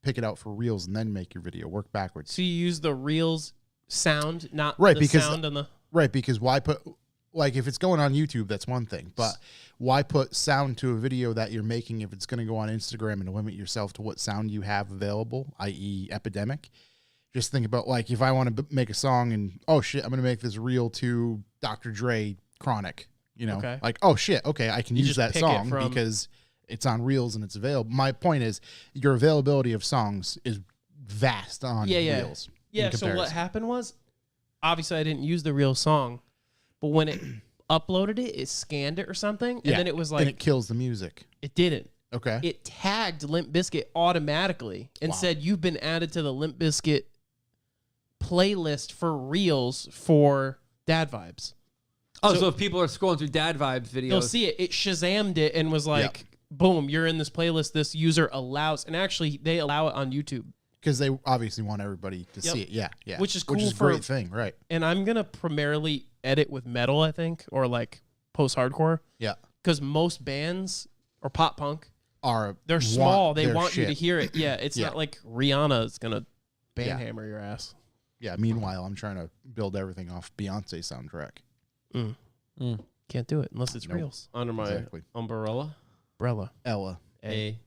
S1: pick it out for reels, and then make your video. Work backwards.
S4: So you use the Reels sound, not
S1: Right,
S4: the
S1: because-
S4: sound on the...
S1: Right, because why put like if it's going on YouTube, that's one thing, but why put sound to a video that you're making if it's going to go on Instagram and limit yourself to what sound you have available, i.e., Epidemic? Just think about like if I want to make a song and oh shit, I'm going to make this reel to Dr. Dre Chronic, you know,
S4: Okay.
S1: like oh shit, okay, I can
S4: You
S1: use
S4: just
S1: that
S4: pick it
S1: song
S4: from-
S1: because it's on Reels and it's available. My point is your availability of songs is vast on Reels. in
S4: Yeah, so what
S1: comparison.
S4: happened was, obviously I didn't use the real song, but when it uploaded it, it scanned it or something, and
S1: Yeah,
S4: then it was
S1: and
S4: like,
S1: it kills the music.
S4: it didn't.
S1: Okay.
S4: It tagged Limp Bizkit automatically and
S1: Wow.
S4: said, you've been added to the Limp Bizkit playlist for Reels for Dad Vibes.
S3: Oh,
S4: So-
S3: so if people are scrolling through Dad Vibes videos,
S4: You'll see it. It Shazammed it and was like, boom, you're in this playlist. This user allows, and actually they allow it on YouTube.
S1: Because they obviously want everybody to
S4: Yep.
S1: see it. Yeah, yeah.
S4: Which is
S1: Which
S4: cool
S1: is a
S4: for-
S1: great thing, right?
S4: And I'm going to primarily edit with metal, I think, or like post-hardcore.
S1: Yeah.
S4: Because most bands or pop punk,
S1: Are
S4: they're small. They
S1: their
S4: want you to
S1: shit.
S4: hear it. Yeah, it's
S1: Yeah.
S4: not like Rihanna is going to
S1: Yeah.
S4: banhammer your ass.
S1: Yeah. Meanwhile, I'm trying to build everything off Beyonce soundtrack.
S4: Can't do it unless it's
S1: Nope.
S4: Reels.
S2: Under my
S1: Exactly.
S2: umbrella.
S4: Umbrella.
S1: Ella.
S2: A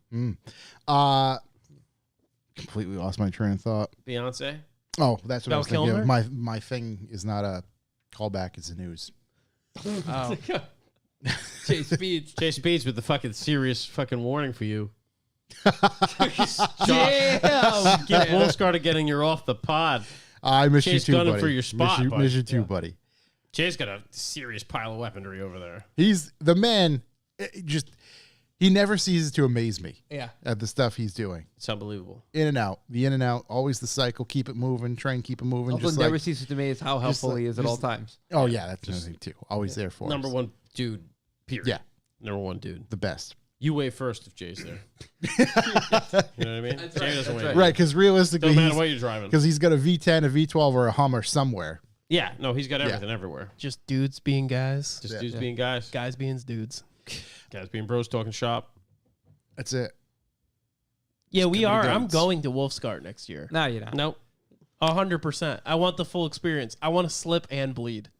S1: Completely lost my train of thought.
S2: Beyonce.
S1: Oh, that's what I
S4: Val
S1: was thinking
S4: Kilmer?
S1: of. My thing is not a callback; it's the news.
S4: Oh.
S3: Chase Speeds.
S2: Chase Speeds with the fucking serious fucking warning for you.
S4: Damn.
S2: Get Bull started getting you off the pod.
S1: I miss
S2: Chase
S1: you too,
S2: gunning
S1: buddy.
S2: for your spot,
S1: miss you,
S2: buddy.
S1: miss you too, buddy.
S2: Jay's got a serious pile of weaponry over there.
S1: He's the man. He never ceases to amaze me
S3: Yeah.
S1: at the stuff he's doing.
S2: It's unbelievable.
S1: In and out, the in and out, always the cycle. Keep it moving. Try and keep it moving.
S3: Also,
S1: Just
S3: never
S1: like,
S3: ceases to amaze how helpful
S1: like-
S3: he is at all
S1: just-
S3: times.
S1: oh yeah, that's another thing too. Always there for
S2: Number
S1: us.
S2: one dude, period.
S1: Yeah.
S2: Number one dude.
S1: The best.
S2: You wait first if Jay's there. You know what I mean? Jay doesn't wait.
S1: Right, because realistically,
S2: Doesn't matter what you're driving.
S1: because he's got a V10, a V12, or a Hummer somewhere.
S2: Yeah, no, he's got everything everywhere.
S4: Just dudes being guys.
S2: Just dudes being guys.
S4: Guys being dudes.
S2: Guys being bros talking shop.
S1: That's it.
S4: Yeah, we
S1: gonna
S4: are.
S1: be
S4: I'm
S1: dudes.
S4: going to Wolfsgard next year.
S3: No, you don't.
S2: Nope.
S4: 100%. I want the full experience. I want to slip and bleed.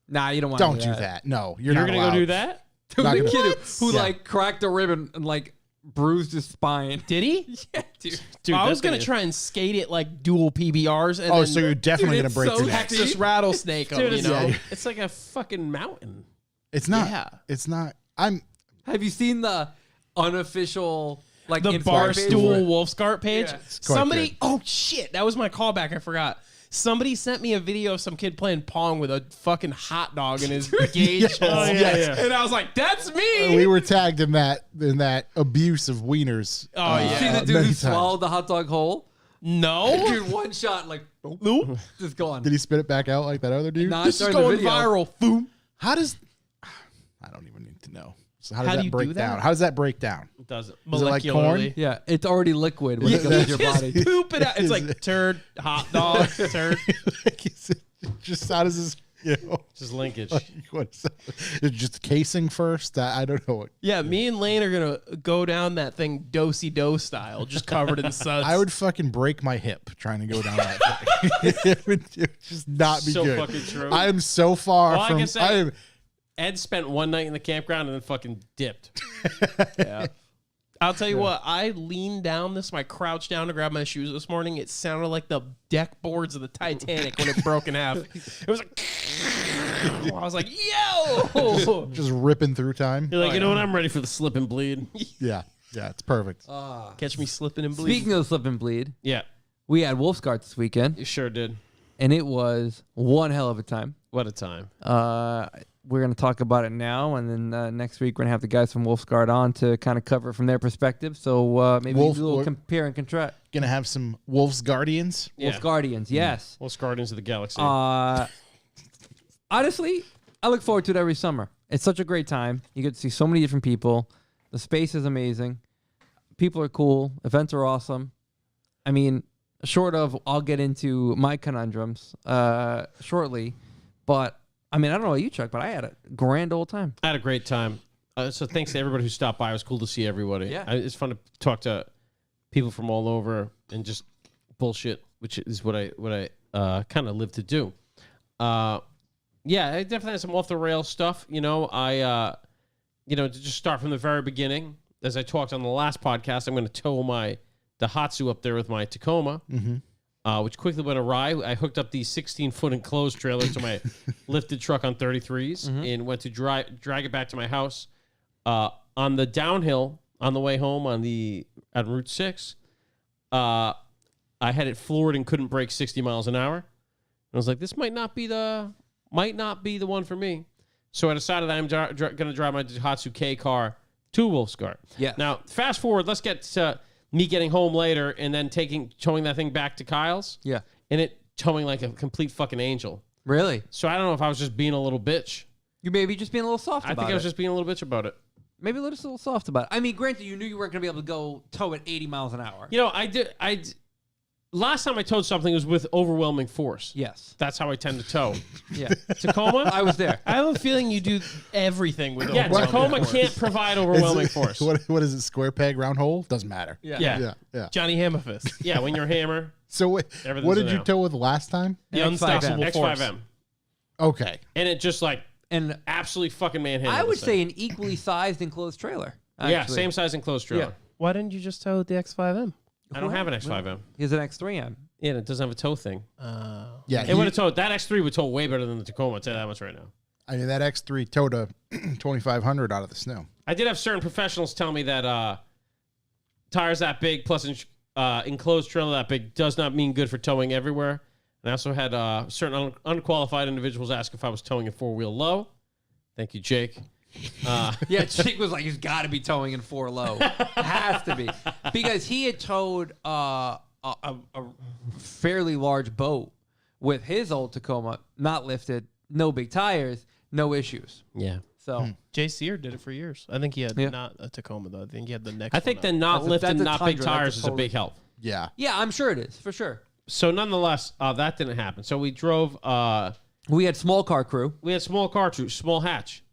S3: Nah, you don't want
S1: Don't
S3: to
S1: do that. No, you're
S2: You're
S1: not
S2: gonna
S1: allowed.
S2: go do that?
S3: Dude,
S1: Not
S3: the
S1: gonna-
S3: kid who
S1: Yeah.
S3: like cracked a rib and like bruised his spine.
S4: Did he?
S3: Yeah, dude.
S2: Dude,
S4: I
S2: that's
S4: was going to try and skate it like dual PBRs. And
S1: Oh,
S4: then
S1: so you're definitely
S3: Dude,
S1: gonna
S3: it's
S1: break
S3: so
S1: your neck.
S3: hectic.
S4: Texas rattlesnake 'em,
S2: Dude,
S4: you
S2: it's,
S4: know?
S2: it's like a fucking mountain.
S1: It's not.
S4: Yeah.
S1: It's not. I'm.
S3: Have you seen the unofficial like
S4: The
S3: Instagram page?
S4: Barstool Wolfscart page.
S3: Yeah.
S1: quite
S4: Somebody,
S1: good.
S4: oh shit, that was my callback. I forgot. Somebody sent me a video of some kid playing Pong with a fucking hot dog in his gauge
S1: Yes,
S4: hole.
S1: yes.
S4: And I was like, that's me.
S1: We were tagged in that abuse of wieners.
S4: Oh, yeah.
S3: See the dude
S1: many
S3: who
S1: times.
S3: swallowed the hot dog whole?
S4: No.
S3: Dude, one shot, like, just gone.
S1: Did he spit it back out like that other dude?
S3: Not
S4: This is
S3: during the
S4: going
S3: video.
S4: viral. Boom.
S1: How does? I don't even need to know. So how
S4: How
S1: does
S4: do
S1: that
S4: you
S1: break
S4: do that?
S1: down? How does that break down?
S2: It doesn't.
S1: Is it like
S4: Molecularly.
S3: Yeah, it's already liquid when it goes to your
S4: Just
S3: body.
S4: poop it out. It's like turd, hot dog, turd.
S1: Just how does this? You know,
S2: Just linkage.
S1: what's it's just casing first? I don't know. What,
S4: Yeah, me and Lane are gonna go down that thing do-si-do style, just covered in suds.
S1: I would fucking break my hip trying to go down that thing. it would just not be
S2: So
S1: good.
S2: fucking true.
S1: I am so far
S2: All I
S1: from.
S2: can say-
S1: I am,
S2: Ed spent one night in the campground and then fucking dipped.
S4: Yeah. I'll tell you what, I leaned down I crouched down to grab my shoes this morning. It sounded like the deck boards of the Titanic when it broke in half. It was like, I was like, yo!
S1: just ripping through time.
S2: You're like, you know what? I'm ready for the slip and bleed.
S1: Yeah, it's perfect.
S4: Catch me slipping and bleeding.
S3: Speaking of slip and bleed,
S2: Yeah,
S3: we had Wolfsgard this weekend,
S2: you sure did.
S3: and it was one hell of a time.
S2: What a time.
S3: We're going to talk about it now, and then next week we're going to have the guys from Wolfsgard on to kind of cover it from their perspective. So maybe
S1: Wolf-
S3: do a little
S1: what-
S3: compare and contrast.
S1: Gonna have some Wolves Guardians.
S2: Yeah.
S3: Wolfsguardians, yes.
S2: Well, Guardians of the Galaxy.
S3: Honestly, I look forward to it every summer. It's such a great time. You get to see so many different people. The space is amazing. People are cool. Events are awesome. I mean, short of I'll get into my conundrums shortly, but I mean, I don't know about you, Chuck, but I had a grand old time.
S2: I had a great time. So thanks to everybody who stopped by. It was cool to see everybody.
S3: Yeah.
S2: It's fun to talk to people from all over and just bullshit, which is what I kind of live to do. Yeah, I definitely had some off the rails stuff. You know, to just start from the very beginning. As I talked on the last podcast, I'm going to tow the Hatsu up there with my Tacoma, which quickly went awry. I hooked up the 16-foot enclosed trailer to my lifted truck on 33s and went to drag it back to my house. On the downhill on the way home on Route 6, I had it floored and couldn't brake 60 miles an hour. And I was like, this might not be the one for me. So I decided that I'm going to drive my Daihatsu K car to Wolfsgard.
S3: Yeah.
S2: Now, fast forward, let's get to me getting home later and then towing that thing back to Kyle's.
S3: Yeah.
S2: And it towing like a complete fucking angel.
S3: Really?
S2: So I don't know if I was just being a little bitch.
S3: You maybe just being a little soft
S2: I
S3: about
S2: think I was
S3: it.
S2: just being a little bitch about it.
S3: Maybe a little soft about it. I mean, granted, you knew you weren't going to be able to go tow at 80 miles an hour.
S2: You know, last time I towed something was with overwhelming force.
S3: Yes.
S2: That's how I tend to tow.
S3: Yeah.
S2: Tacoma?
S3: I was there.
S4: I have a feeling you do everything with
S2: Yeah,
S4: overwhelming
S2: Tacoma
S4: force.
S2: can't provide overwhelming force.
S1: What is it? Square peg, round hole? Doesn't matter.
S2: Yeah.
S1: Yeah.
S4: Johnny Hammerfist.
S2: Yeah, when you're a hammer,
S1: So what
S2: Everything's
S1: did
S2: an
S1: you
S2: out.
S1: tow with last time?
S4: The
S3: X5M.
S4: unstoppable force.
S2: X5M.
S1: Okay.
S2: And it just like
S3: And
S2: absolutely fucking manhandled.
S3: I would
S2: this
S3: say
S2: thing.
S3: an equally sized enclosed trailer.
S2: Yeah,
S3: actually.
S2: same size enclosed trailer.
S3: Yeah.
S4: Why didn't you just tow the X5M?
S2: I don't have an X5M.
S3: Here's an X3M.
S2: Yeah, and it doesn't have a tow thing.
S1: Yeah.
S2: It would have towed. That X3 would tow way better than the Tacoma. I'll tell you that much right now.
S1: I mean, that X3 towed a 2500 out of the snow.
S2: I did have certain professionals tell me that tires that big plus enclosed trailer that big does not mean good for towing everywhere. And I also had certain unqualified individuals ask if I was towing a four-wheel low. Thank you, Jake.
S3: Yeah, Jake was like, he's got to be towing in 4 low. Has to be. Because he had towed a fairly large boat with his old Tacoma, not lifted, no big tires, no issues.
S2: Yeah.
S3: So
S4: Jay Sear did it for years. I think he had
S3: Yeah.
S4: not a Tacoma though. I think he had the next.
S2: I think the
S4: one
S2: not lifting,
S3: that's a
S2: not big
S3: Tundra.
S2: tires
S3: That's a
S2: is a
S3: totally-
S2: big help.
S1: Yeah.
S3: yeah, I'm sure it is for sure.
S2: So nonetheless, that didn't happen. So we drove.
S3: We had small car crew.
S2: We had small car too, small hatch.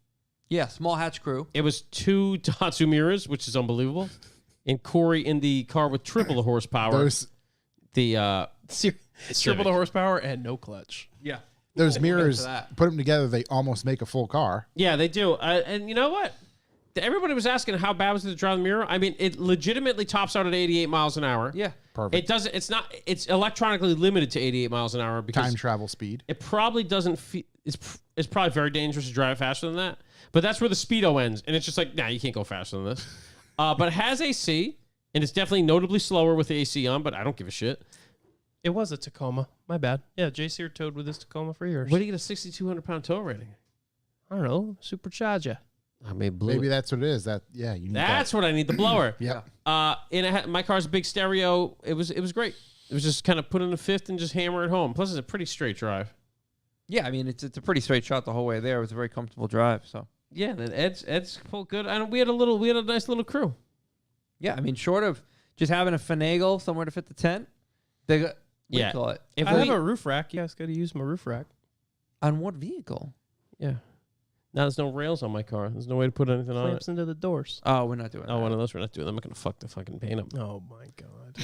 S3: Yeah, small hatch crew.
S2: It was 2 Daihatsu Miras, which is unbelievable. And Corey in the car with triple the horsepower.
S1: Those
S2: The
S4: triple the horsepower and no clutch.
S3: Yeah.
S1: those mirrors,
S3: that.
S1: put them together, they almost make a full car.
S2: yeah, they do. And you know what? Everybody was asking how bad was it to drive the Mira. I mean, it legitimately tops out at 88 miles an hour.
S3: Yeah.
S1: Perfect.
S2: It doesn't. It's not. It's electronically limited to 88 miles an hour because
S1: Time travel speed.
S2: it probably doesn't feel. It's probably very dangerous to drive faster than that. But that's where the speedo ends, and it's just like, nah, you can't go faster than this. But it has AC, and it's definitely notably slower with the AC on. But I don't give a shit.
S4: It was a Tacoma. My bad. Yeah, Jay Sear towed with his Tacoma for years.
S2: What do you get a 6,200 pound tow rating?
S4: I don't know. Supercharger.
S2: I mean, blue.
S1: Maybe that's what it is. That you need
S2: That's
S1: that.
S2: what I need. The blower.
S1: Yep.
S2: And it had, my car's a big stereo. It was great. It was just kind of put in a fifth and just hammer it home. Plus, it's a pretty straight drive.
S3: Yeah, I mean it's a pretty straight shot the whole way there. It was a very comfortable drive. So
S2: Yeah, and Ed's pulled good. And we had a nice little crew.
S3: yeah, I mean short of just having a finagle somewhere to fit the tent, they got
S2: Yeah.
S3: call it
S2: If
S4: I
S2: we,
S4: have a roof rack. You guys got to use my roof rack.
S3: on what vehicle?
S2: yeah. Now there's no rails on my car. There's no way to put anything on it.
S4: Clamps into the doors.
S3: Oh, we're not doing
S2: Oh,
S3: that.
S2: one of those we're not doing. I'm not gonna fuck the fucking paint up.
S4: Oh my god.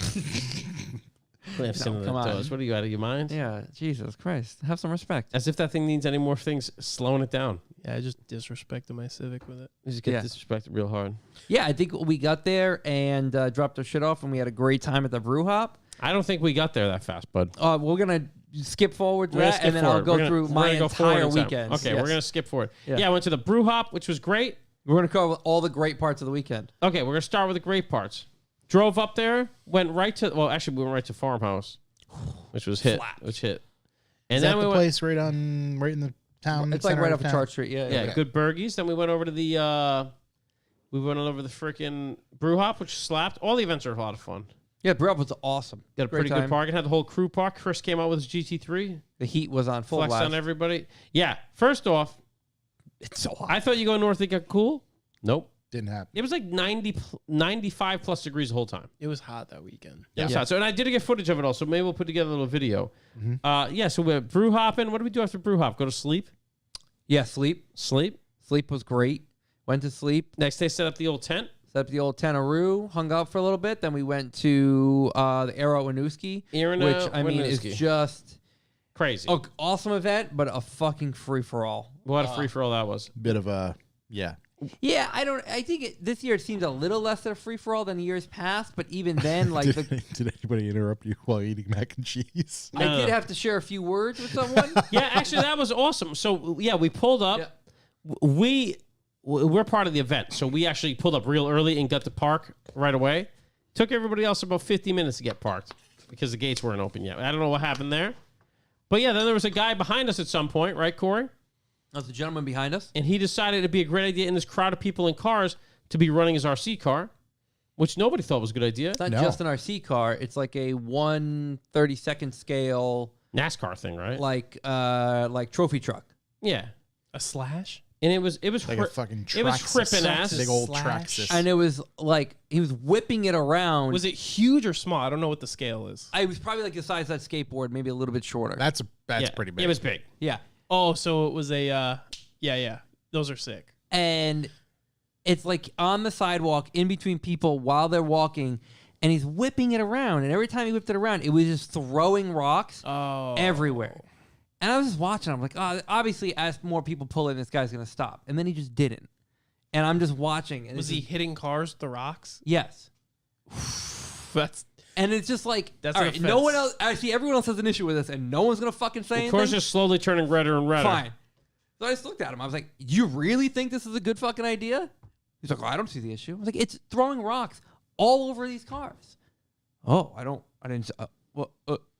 S2: Clamps
S3: No,
S2: into the
S3: come on.
S2: doors. What are you out of your mind?
S3: Yeah, Jesus Christ, have some respect.
S2: As if that thing needs any more things slowing it down.
S4: Yeah, I just disrespected my Civic with it.
S2: You just get
S3: Yeah.
S2: disrespected real hard.
S3: Yeah, I think we got there and dropped our shit off, and we had a great time at the brew hop.
S2: I don't think we got there that fast, bud.
S3: We're gonna skip forward to
S2: We're gonna
S3: that,
S2: skip
S3: and then
S2: forward.
S3: I'll go
S2: We're gonna-
S3: through
S2: we're
S3: my
S2: gonna go forward
S3: entire
S2: in time.
S3: weekend.
S2: Okay, we're gonna skip forward.
S3: Yeah.
S2: Yeah, I went to the brew hop, which was great.
S3: We're gonna cover all the great parts of the weekend.
S2: Okay, we're gonna start with the great parts. Drove up there, went right to actually we went right to Farmhouse, which was hit. Which hit. And
S1: Is
S2: then
S1: that
S2: we
S1: the
S2: went
S1: place right in the town?
S3: It's like
S1: center
S3: right
S1: of
S3: off of
S1: town?
S3: Church Street. Yeah,
S2: yeah, good burgies. Then we went over to the we went over the freaking brew hop, which slapped. All the events are a lot of fun.
S3: Yeah, brew hop was awesome.
S2: Got a
S3: Great
S2: pretty good
S3: time.
S2: parking. Had the whole crew park. Chris came out with his GT3.
S3: The heat was on full
S2: Flexed
S3: blast.
S2: on everybody. Yeah. First off,
S3: It's so hot.
S2: I thought you go north, it got cool. Nope.
S1: Didn't happen.
S2: It was like 95 plus degrees the whole time.
S4: It was hot that weekend.
S2: Yeah. It was hot. So, and I did get footage of it all. So maybe we'll put together a little video. Yeah. So we're brew hopping. What do we do after brew hop? Go to sleep.
S3: Yeah, sleep.
S2: Sleep.
S3: Sleep was great. Went to sleep.
S2: Next day, set up the old tent.
S3: Set up the old Tenaroo, hung out for a little bit. Then we went to the Aero Winooski,
S2: Arena
S3: which I mean is
S2: Winooski.
S3: just
S2: Crazy.
S3: an awesome event, but a fucking free for all.
S2: What a free for all that was.
S1: Bit of a yeah.
S3: Yeah, I think this year it seems a little less of a free for all than years past. But even then, like
S1: Did anybody interrupt you while eating mac and cheese?
S3: I did have to share a few words with someone.
S2: Yeah, actually, that was awesome. So yeah, we pulled up.
S3: Yeah.
S2: We're part of the event, so we actually pulled up real early and got to park right away. Took everybody else about 50 minutes to get parked because the gates weren't open yet. I don't know what happened there, but yeah, then there was a guy behind us at some point, right, Corey?
S3: That's the gentleman behind us.
S2: And he decided it'd be a great idea in this crowd of people in cars to be running his RC car, which nobody thought was a good idea.
S3: It's not
S1: No.
S3: just an RC car. It's like a 1/32 scale,
S2: NASCAR thing, right?
S3: like trophy truck.
S2: Yeah,
S4: A slash?
S2: and it was
S1: Like a fucking
S2: it was
S1: Traxxas.
S2: tripping ass.
S1: Big old
S4: Slash.
S1: Traxxas.
S3: And it was like he was whipping it around.
S4: Was it huge or small? I don't know what the scale is.
S3: I was probably like the size of that skateboard, maybe a little bit shorter.
S1: That's
S2: Yeah,
S1: pretty big.
S2: It was big.
S3: Yeah.
S4: Oh, so it was a yeah. Those are sick.
S3: And it's like on the sidewalk in between people while they're walking, and he's whipping it around. And every time he whipped it around, it was just throwing rocks
S4: Oh.
S3: everywhere. And I was just watching. I'm like, oh, obviously, as more people pull in, this guy's gonna stop. And then he just didn't. And I'm just watching. And
S4: Was
S3: it's
S4: he
S3: just-
S4: hitting cars with the rocks?
S3: Yes.
S4: That's
S3: And it's just like,
S4: That's
S3: all
S4: an
S3: right, no one
S4: offense.
S3: else. I see everyone else has an issue with this, and no one's gonna fucking say
S2: Of course,
S3: anything.
S2: just slowly turning redder and redder.
S3: Fine. So I just looked at him. I was like, you really think this is a good fucking idea? He's like, oh, I don't see the issue. I was like, it's throwing rocks all over these cars. Oh, I didn't.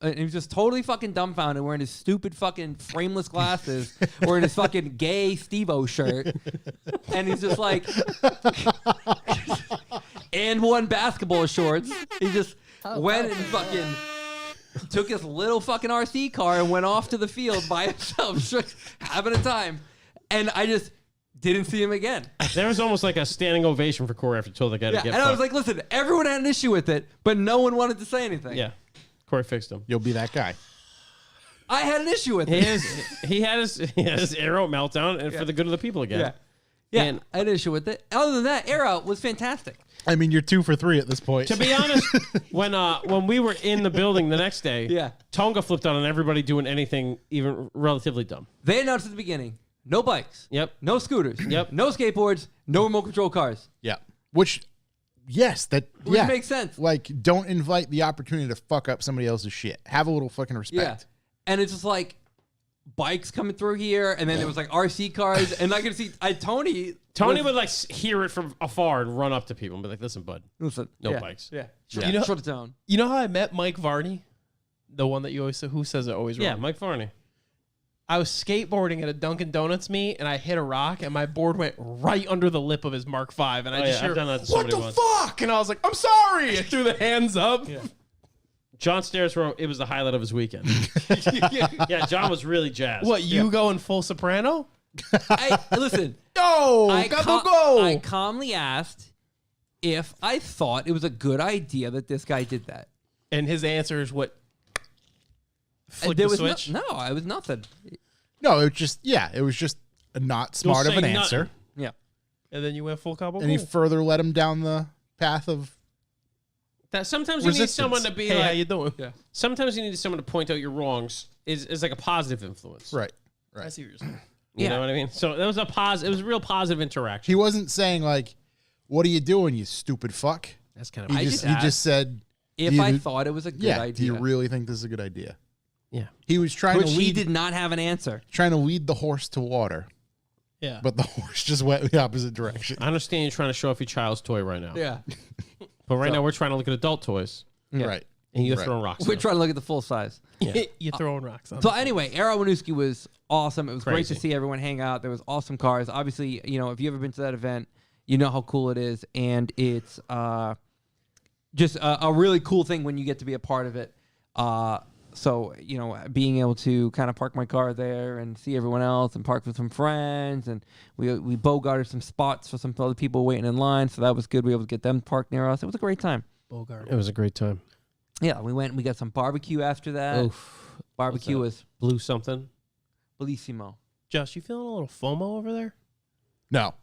S3: And he was just totally fucking dumbfounded, wearing his stupid fucking frameless glasses, wearing his fucking gay Steve-O shirt. And he's just like, and one basketball shorts. He just went and fucking took his little fucking RC car and went off to the field by himself, having a time. And I just
S6: Didn't see him again.
S2: There was almost like a standing ovation for Corey after he told the guy to
S6: Yeah,
S2: get
S6: and I was
S2: fucked.
S6: like, listen, everyone had an issue with it, but no one wanted to say anything.
S2: Yeah. Corey fixed him.
S1: You'll be that guy.
S6: I had an issue with
S2: He
S6: it.
S2: had his arrow meltdown and for the good of the people again.
S6: Yeah. Yeah,
S2: And-
S6: I had an issue with it. Other than that, Air Out was fantastic.
S1: I mean, you're 2 for 3 at this point.
S2: To be honest, when we were in the building the next day,
S6: Yeah.
S2: Tonga flipped out on everybody doing anything even relatively dumb.
S6: They announced at the beginning, no bikes,
S2: Yep.
S6: no scooters,
S2: Yep.
S6: no skateboards, no remote control cars.
S1: Yeah. Which, yes, that
S6: Which
S1: yeah
S6: makes sense.
S1: Like, don't invite the opportunity to fuck up somebody else's shit. Have a little fucking
S6: Yeah.
S1: respect.
S6: And it's just like bikes coming through here, and then there was like RC cars, and I could see Tony.
S2: Tony
S6: was-
S2: would like hear it from afar and run up to people and be like, "Listen, bud,
S6: listen,
S2: no
S6: yeah,
S2: bikes."
S6: Yeah,
S1: Yeah.
S4: You know-
S6: shut it down.
S4: You know how I met Mike Varney? The one that you always say, who says it always wrong?
S2: Yeah, Mike Varney.
S4: I was skateboarding at a Dunkin' Donuts meet, and I hit a rock, and my board went right under the lip of his Mark V, and I
S2: Oh,
S4: just
S2: yeah, I've
S4: hear,
S2: done that to
S4: "What
S2: somebody
S4: the
S2: once."
S4: fuck?" And I was like, "I'm sorry." I threw the hands up.
S2: John Stairs wrote it was the highlight of his weekend. Yeah, John was really jazzed.
S4: What, you going full soprano?
S6: Listen,
S4: No,
S6: I
S4: go.
S6: calmly asked if I thought it was a good idea that this guy did that.
S4: And his answer is what? Flick
S6: There
S4: the
S6: was
S4: switch?
S6: no, it was nothing.
S1: No, it was just a not smart of
S2: say
S1: an
S2: nothing.
S1: answer.
S6: Yeah,
S4: And then you went full cabo.
S1: And he further led him down the path of
S2: that sometimes you need
S1: resistance.
S2: someone to be
S4: Hey, how
S2: like.
S4: you doing?
S6: yeah.
S2: Sometimes you need someone to point out your wrongs. Is like a positive influence.
S1: right.
S4: I see what you're saying.
S2: You
S6: Yeah.
S2: know what I mean? So that was a It was a real positive interaction.
S1: He wasn't saying like, "What are you doing, you stupid fuck?"
S2: That's kind
S1: He
S6: I
S1: just
S6: just
S1: he just said,
S6: If
S1: "Do you-
S6: I thought it was a good
S1: yeah,
S6: idea,
S1: do you really think this is a good idea?"
S2: Yeah.
S1: He was trying
S6: which
S1: to
S6: he
S1: lead
S6: did not have an answer.
S1: trying to lead the horse to water,
S4: Yeah.
S1: but the horse just went the opposite direction.
S2: I understand you're trying to show off your child's toy right now.
S6: Yeah,
S2: But right now we're trying to look at adult toys
S6: yeah.
S1: Right.
S2: and you're
S1: Right.
S2: throwing rocks.
S6: We're
S2: at 'em.
S6: trying to look at the full size.
S4: You're throwing rocks on
S6: So
S4: it.
S6: anyway, Aero Winooski was awesome. It was great to
S2: Crazy.
S6: see everyone hang out. There was awesome cars. Obviously, if you've ever been to that event, you know how cool it is, and it's just a really cool thing when you get to be a part of it. So being able to kind of park my car there and see everyone else and park with some friends, and we bogarted some spots for some other people waiting in line, so that was good. We were able to get them parked near us. It was a great time.
S4: Bogart.
S2: It was a great time.
S6: Yeah, we went and we got some barbecue after that.
S2: Oof.
S6: Barbecue was
S2: Blue something.
S6: bellissimo.
S4: Josh, you feeling a little FOMO over there?
S1: No,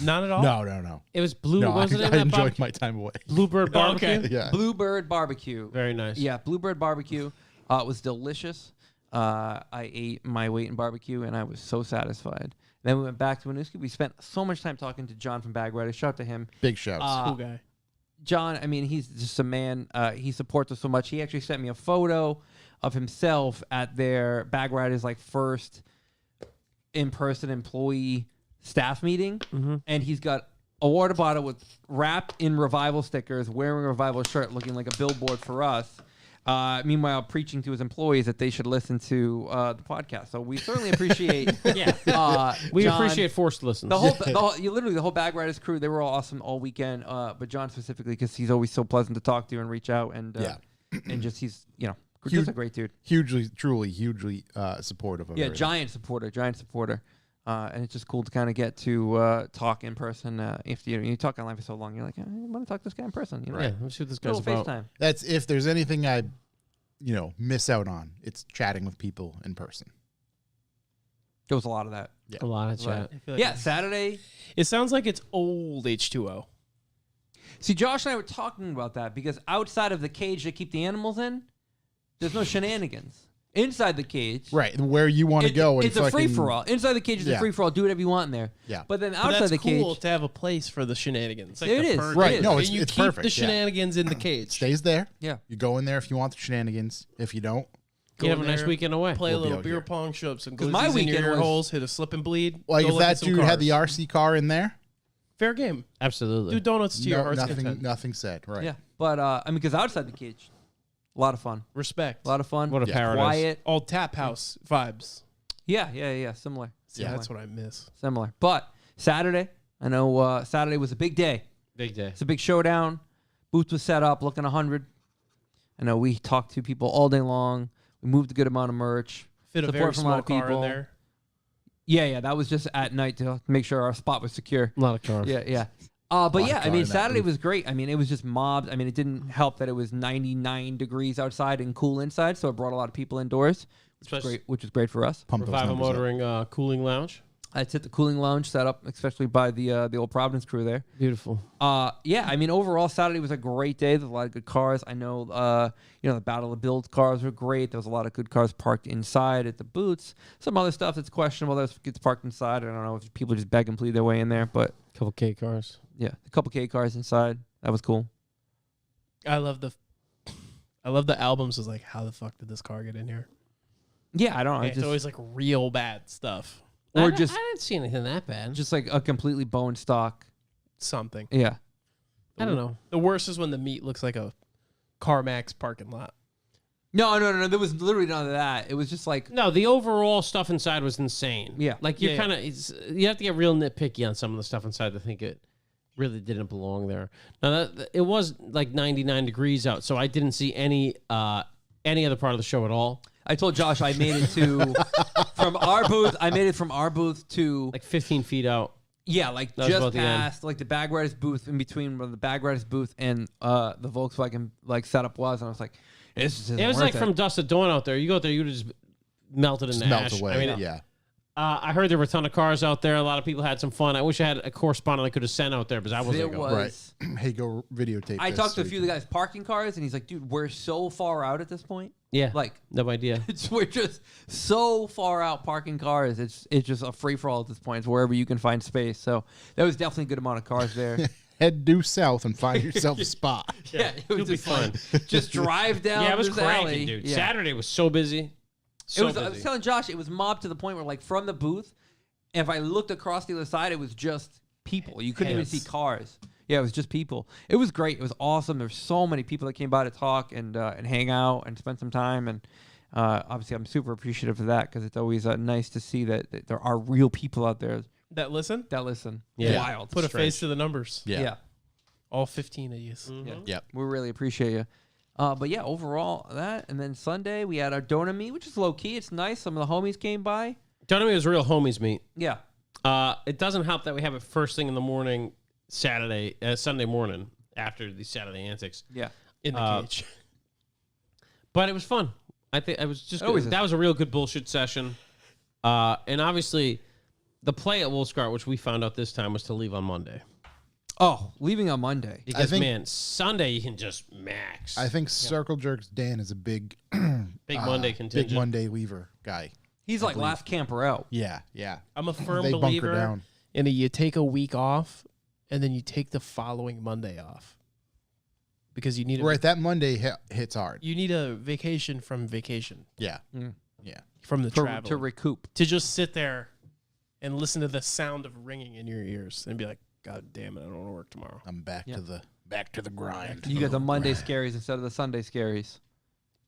S4: Not at all?
S1: no.
S2: It was blue.
S1: No,
S2: What was
S1: I
S2: it in that
S1: enjoyed
S2: barbecue?
S1: my time away.
S2: Bluebird
S4: Oh,
S2: barbecue.
S4: okay.
S1: Yeah.
S6: Bluebird barbecue.
S2: Very nice.
S6: Yeah, Bluebird barbecue was delicious. I ate my weight in barbecue, and I was so satisfied. Then we went back to Winooski. We spent so much time talking to John from Bag Riders. Shout out to him.
S1: Big shouts.
S4: Cool guy.
S6: John, I mean, he's just a man. He supports us so much. He actually sent me a photo of himself at their Bag Riders first in-person employee staff meeting, and he's got a water bottle with wrapped in Revival stickers, wearing a Revival shirt, looking like a billboard for us. Meanwhile, preaching to his employees that they should listen to the podcast. So we certainly appreciate.
S2: We
S6: John.
S2: appreciate forced listens.
S6: Literally the whole Bag Riders crew. They were all awesome all weekend. But John specifically, because he's always so pleasant to talk to and reach out, and and just he's just a great dude.
S1: Truly hugely supportive of
S6: Yeah,
S1: everything.
S6: giant supporter. And it's just cool to kind of get to talk in person. If you talk online for so long, you're like, I want to talk to this guy in person.
S2: Yeah, let's see what this
S6: A little
S2: guy's about.
S6: FaceTime.
S1: That's if there's anything I, miss out on. It's chatting with people in person.
S6: There was a lot of that.
S2: A lot of chat.
S4: I feel like
S6: Yeah, Saturday.
S4: It sounds like it's old H2O.
S6: See, Josh and I were talking about that because outside of the cage they keep the animals in, there's no shenanigans. Inside the cage,
S1: Right, where you want to go. And
S6: it's a free
S1: fucking-
S6: for all. Inside the cage is a
S1: Yeah.
S6: free for all. Do whatever you want in there.
S1: Yeah.
S6: But then
S4: But
S6: outside
S4: that's
S6: the
S4: cool
S6: cage,
S4: to have a place for the shenanigans.
S6: It is.
S1: Right,
S6: It is.
S1: no,
S4: And
S1: it's,
S4: you
S1: it's
S4: keep
S1: perfect.
S4: the
S1: yeah.
S4: shenanigans in the cage.
S1: Stays there.
S6: yeah.
S1: You go in there if you want the shenanigans. If you don't,
S2: You have a
S4: in
S2: nice
S4: there,
S2: weekend away.
S4: Play
S1: We'll
S4: a
S1: be
S4: little
S1: out
S4: beer
S1: here.
S4: pong, show up some
S6: 'Cause my
S4: glizzies in your
S6: weekend
S4: ear
S6: was-
S4: holes, hit a slip and bleed.
S1: like
S4: go
S1: if
S4: look at
S1: that
S4: some
S1: dude had the
S4: cars.
S1: RC car in there,
S4: Fair game.
S2: Absolutely.
S4: Do donuts to your heart's content.
S1: nothing said. Right.
S6: Yeah. But because outside the cage, a lot of fun.
S4: Respect.
S6: A lot of fun.
S2: What a
S1: Yeah.
S2: paradise.
S6: Quiet.
S4: Old tap house vibes.
S6: Yeah. Similar.
S4: See,
S6: Similar.
S4: that's what I miss.
S6: Similar. But Saturday, I know Saturday was a big day.
S2: Big day.
S6: It's a big showdown. Booth was set up, looking 100. I know we talked to people all day long. We moved a good amount of merch.
S4: Fit a
S6: Support
S4: very
S6: from a lot
S4: small
S6: of
S4: car in
S6: people.
S4: there.
S6: Yeah, that was just at night to make sure our spot was secure.
S2: A lot of cars.
S6: Yeah. But yeah, I
S1: car
S6: mean,
S1: in that
S6: Saturday
S1: booth.
S6: was great. I mean, it was just mobbed. I mean, it didn't help that it was 99 degrees outside and cool inside, so it brought a lot of people indoors, which was great for us.
S1: Pump those
S2: Revival
S1: numbers up.
S2: Motoring cooling lounge.
S6: It's at the cooling lounge set up, especially by the old Providence crew there.
S2: Beautiful.
S6: Yeah, I mean, overall, Saturday was a great day. There's a lot of good cars. I know, the Battle of Build cars were great. There was a lot of good cars parked inside at the booths. Some other stuff that's questionable that gets parked inside. I don't know if people just beg and plead their way in there, but
S2: Couple K cars.
S6: yeah, a couple K cars inside. That was cool.
S4: I love the albums. Is like, how the fuck did this car get in here?
S6: Yeah, I don't know.
S4: It's always like real bad stuff.
S6: Or
S2: I
S6: just
S2: didn't see anything that bad.
S6: just like a completely bone stock.
S4: Something.
S6: Yeah.
S2: I don't know.
S4: The worst is when the meat looks like a CarMax parking lot.
S6: No. There was literally none of that. It was just like,
S2: No, the overall stuff inside was insane.
S6: Yeah.
S2: Like you're
S4: Yeah,
S2: kind of you have to get real nitpicky on some of the stuff inside to think it really didn't belong there. Now it was like 99 degrees out, so I didn't see any other part of the show at all.
S6: I told Josh I made it to from our booth. I made it from our booth to
S2: Like 15 feet out.
S6: yeah, like
S2: That was
S6: just
S2: about the end.
S6: past like the bag riders booth, in between where the bag riders booth and the Volkswagen like setup was, and I was like, this just isn't
S2: It was
S6: worth
S2: like from dusk to dawn out there. You go out there, you would have just melted
S1: Just
S2: into
S1: melt
S2: ash.
S1: away.
S2: I mean,
S1: yeah.
S2: I heard there were a ton of cars out there. A lot of people had some fun. I wish I had a correspondent I could have sent out there, because I
S6: There
S2: wasn't going.
S6: was.
S1: Hey, go videotape.
S6: I
S1: this
S6: talked to
S1: so
S6: a few
S1: you
S6: of the guys parking cars, and he's like, dude, we're so far out at this point.
S2: Yeah,
S6: Like,
S2: no idea.
S6: we're just so far out parking cars. It's just a free for all at this point. It's wherever you can find space. So there was definitely a good amount of cars there.
S1: head due south and find yourself a spot.
S6: yeah, it was
S2: It'll be
S6: just fun. Just drive down.
S2: Yeah, it was
S6: this
S2: cranking,
S6: alley.
S2: dude.
S6: Yeah.
S2: Saturday was so busy. So
S6: I was
S2: busy.
S6: telling Josh, it was mobbed to the point where, like, from the booth, if I looked across the other side, it was just people. You couldn't even see cars. Yeah, it was just people. It was great. It was awesome. There were so many people that came by to talk and hang out and spend some time. And obviously, I'm super appreciative of that, because it's always nice to see that there are real people out there
S4: That listen,
S6: that listen.
S2: Yeah.
S6: Wild.
S4: put a
S2: strange.
S4: face to the numbers.
S1: Yeah.
S4: All 15 of you.
S6: Yeah.
S1: Yep.
S6: We really appreciate you. But yeah, overall that. And then Sunday we had our donor meet, which is low key. It's nice. Some of the homies came by.
S2: Don't know me, it was real homies meet.
S6: Yeah.
S2: It doesn't help that we have it first thing in the morning, Sunday morning after the Saturday antics.
S6: Yeah.
S4: In the cage.
S2: But it was fun. I think I was just
S6: Always is.
S2: that was a real good bullshit session. And obviously, the play at Wolfscart, which we found out this time, was to leave on Monday.
S6: Oh, leaving on Monday.
S2: Because
S1: think-
S2: man, Sunday you can just max.
S1: I think Circle Jerks Dan is a big
S2: Big Monday contingent.
S1: big Monday leaver guy.
S6: He's like last camper out.
S1: Yeah, yeah.
S4: I'm a firm
S1: They bunker
S4: believer
S1: down.
S4: in you take a week off and then you take the following Monday off. Because you need
S1: Right, that Monday hits hard.
S4: you need a vacation from vacation,
S1: Yeah,
S6: Mm.
S1: yeah.
S4: from the
S6: To
S4: travel.
S6: recoup.
S4: To just sit there and listen to the sound of ringing in your ears and be like, God damn it, I don't want to work tomorrow.
S1: I'm back
S6: Yeah.
S1: to the grind.
S6: You got the Monday scaries instead of the Sunday scaries.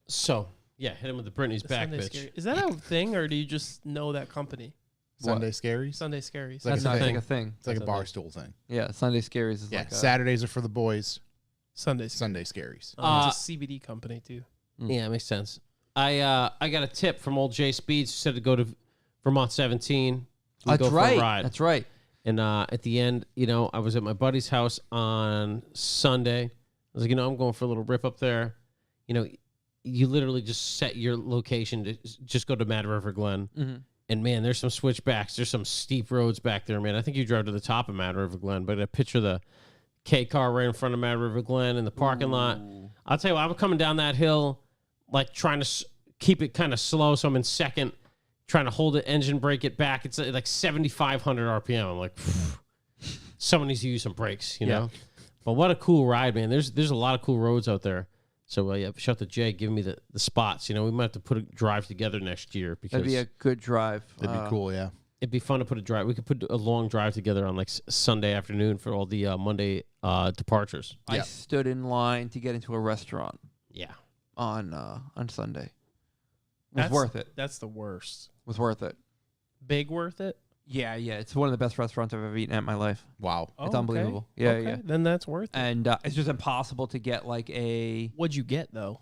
S2: So yeah, hit him with the Britney's
S4: The
S2: back,
S4: Sunday
S2: bitch.
S4: Scary- Is that a thing, or do you just know that company?
S1: Sunday scaries.
S4: Sunday Scaries.
S1: Like
S6: That's
S1: a
S6: not
S1: thing.
S6: like a thing.
S1: It's like a
S2: That's a
S1: bar
S2: thing.
S1: stool thing.
S6: Yeah, Sunday scaries is
S1: Yeah,
S6: like a,
S1: Saturdays are for the boys.
S4: Sunday Scaries.
S1: Sunday scaries.
S4: It's a CBD company too.
S2: Yeah, it makes sense. I got a tip from old Jay Speeds, who said to go to Vermont 17. We
S6: That's
S2: go for
S6: right.
S2: a ride.
S6: That's right.
S2: And at the end, I was at my buddy's house on Sunday. I was like, I'm going for a little rip up there. You literally just set your location to just go to Mad River Glen.
S6: Mm-hmm.
S2: And man, there's some switchbacks. There's some steep roads back there, man. I think you drove to the top of Mad River Glen, but I picture the K car right in front of Mad River Glen in the parking lot. I'll tell you what, I'm coming down that hill, like trying to keep it kind of slow. So I'm in second, trying to hold it, engine brake it back. It's like 7,500 RPM. I'm like, someone needs to use some brakes, you know? But what a cool ride, man. There's a lot of cool roads out there. So yeah, shout out to Jay giving me the spots. We might have to put a drive together next year, because
S6: That'd be a good drive.
S1: That'd be cool. Yeah.
S2: it'd be fun to put a drive. We could put a long drive together on like Sunday afternoon for all the Monday departures.
S6: I
S1: Yeah.
S6: stood in line to get into a restaurant
S2: Yeah.
S6: on Sunday. Was worth it.
S4: That's the worst.
S6: Was worth it.
S4: Big worth it?
S6: Yeah. It's one of the best restaurants I've ever eaten at in my life.
S1: Wow.
S6: It's
S4: Oh, okay.
S6: unbelievable. Yeah,
S4: Okay,
S6: yeah.
S4: Then that's worth it.
S6: And it's just impossible to get like a.
S4: What'd you get though?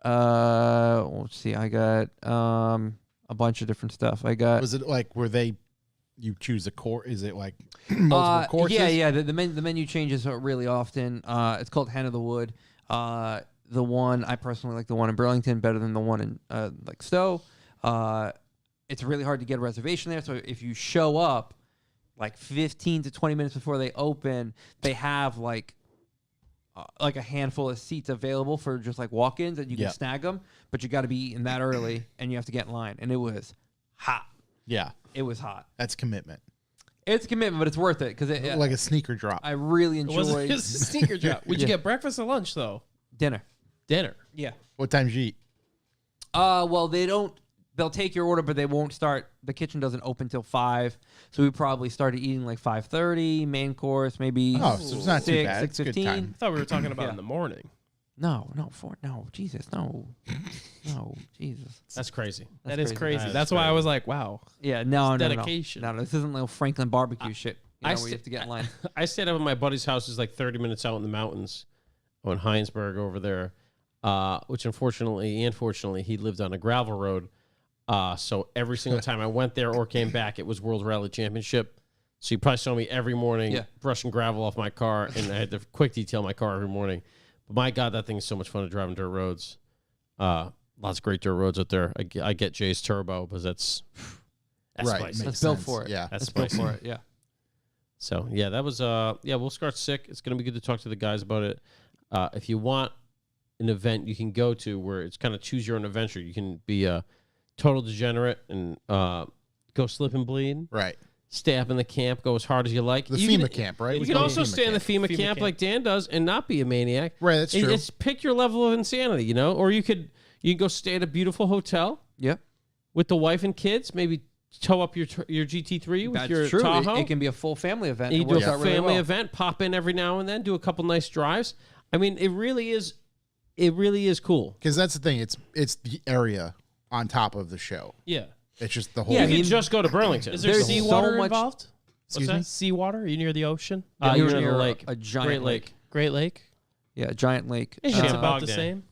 S6: Let's see. I got a bunch of different stuff. I got.
S1: Was it like were they you choose a course? Is it like multiple courses?
S6: Yeah. The menu changes really often. It's called Hen of the Wood. The one I personally like the one in Burlington better than the one in like Stowe. It's really hard to get a reservation there. So if you show up like 15 to 20 minutes before they open, they have like a handful of seats available for just like walk-ins, and you can snag them. But you got to be in that early, and you have to get in line. And it was hot.
S1: Yeah.
S6: It was hot.
S1: That's commitment.
S6: It's a commitment, but it's worth it because
S1: Like a sneaker drop.
S6: I really
S4: It was
S6: enjoyed
S4: a sneaker drop. Would you get breakfast or lunch though?
S6: dinner.
S4: Dinner.
S6: Yeah.
S1: What time did you eat?
S6: Well, they'll take your order, but they won't start. The kitchen doesn't open till 5, so we probably started eating like 5:30. Main course maybe.
S1: Oh, so it's not too
S6: 6,
S1: bad. It's a good
S6: 6:15.
S1: time.
S4: I thought we were talking about
S6: Yeah.
S4: in the morning.
S6: No, Jesus, no, Jesus.
S2: That's crazy.
S4: That is crazy.
S2: That is
S4: That's why I was like, wow.
S6: Yeah, no,
S4: dedication.
S6: No, this isn't little Franklin barbecue shit. You
S2: I
S6: know, where you have to get in line.
S2: I stayed up at my buddy's house. It's like 30 minutes out in the mountains on Heinsberg over there, which unfortunately and fortunately, he lived on a gravel road. So every single time I went there or came back, it was World Rally Championship. So you probably saw me every morning brushing gravel off my car, and I had to quick detail my car every morning. But my God, that thing is so much fun to drive on dirt roads. Lots of great dirt roads out there. I get Jay's Turbo because that's
S1: Right,
S2: spicy.
S1: makes
S6: That's built
S1: sense.
S6: for it.
S1: Yeah.
S2: That's
S6: Built
S2: spicy.
S6: for it. Yeah.
S2: So yeah, that was we'll start sick. It's gonna be good to talk to the guys about it. If you want an event you can go to where it's kind of choose your own adventure, you can be a total degenerate and go slip and bleed.
S1: Right.
S2: Stay up in the camp, go as hard as you like.
S1: The
S2: You
S1: FEMA
S2: can-
S1: camp, right?
S2: You
S1: We
S2: can
S1: call it
S2: also
S1: FEMA
S2: stay in the
S1: camp.
S2: FEMA camp like Dan does and not be a maniac.
S1: Right, that's true.
S2: It's pick your level of insanity, you know? Or you can go stay at a beautiful hotel
S6: Yep.
S2: with the wife and kids, maybe tow up your GT3 with
S6: That's
S2: your
S6: true.
S2: Tahoe.
S6: It can be a full family event.
S2: You
S6: It
S2: do a
S6: works out really
S2: family
S6: well.
S2: event, pop in every now and then, do a couple nice drives. I mean, it really is cool.
S1: Because that's the thing. It's the area on top of the show.
S4: Yeah.
S1: It's just the whole.
S2: You can just go to Burlington.
S4: Is there
S6: There's
S4: seawater
S6: so much-
S4: involved?
S1: Excuse
S4: What's
S1: me?
S4: that? Seawater? Are you near the ocean?
S2: You're
S6: You're
S2: near the
S6: near
S2: lake.
S6: a giant
S2: Great
S6: lake.
S2: Lake.
S4: Great Lake?
S6: Yeah, a giant lake.
S4: It's
S2: Champagne.
S4: about the
S2: Day.
S4: same.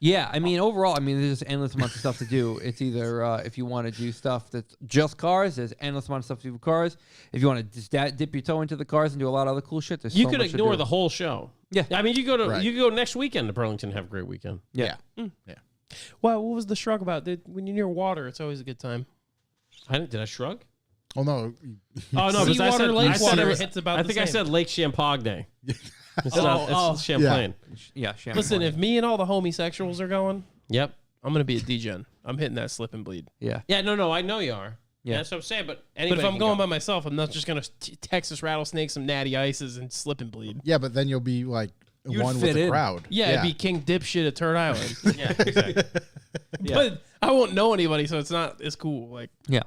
S6: Yeah, I mean, overall, I mean, there's just endless amounts of stuff to do. It's either if you want to do stuff that's just cars, there's endless amount of stuff to do with cars. If you want to just dip your toe into the cars and do a lot of other cool shit, there's
S2: You
S6: so
S2: could
S6: much to
S2: ignore
S6: do.
S2: the whole show.
S6: Yeah.
S2: I mean, you go to
S1: Right.
S2: you could go next weekend to Burlington and have a great weekend.
S6: Yeah.
S4: Well, what was the shrug about? When you're near water, it's always a good time.
S2: Did I shrug?
S1: Oh no.
S2: Oh no, because I
S4: Seawater,
S2: said
S4: lake
S2: I said
S4: water,
S2: it was,
S4: it's about
S2: I
S4: the
S2: think I
S4: same.
S2: said Lake Champagne. It's not. It's Champlain.
S6: Yeah, Champagne.
S4: Listen, if me and all the homosexuals are going,
S2: Yep.
S4: I'm going to be a degen. I'm hitting that slip and bleed.
S6: yeah.
S2: Yeah. No. I know you are.
S6: Yeah.
S2: That's what I'm saying. But
S4: But
S2: anybody
S4: if I'm
S2: can
S4: going
S2: go.
S4: by myself, I'm not just going to Texas rattlesnake some natty ices and slip and bleed.
S1: Yeah, but then you'll be like
S6: You'd
S1: one with
S6: fit
S1: the
S6: in.
S1: crowd.
S4: Yeah, it'd be King Dipshit at Turd Island.
S2: Yeah. Exactly. Yeah.
S4: But I won't know anybody, so it's not as cool. Like,
S6: Yeah.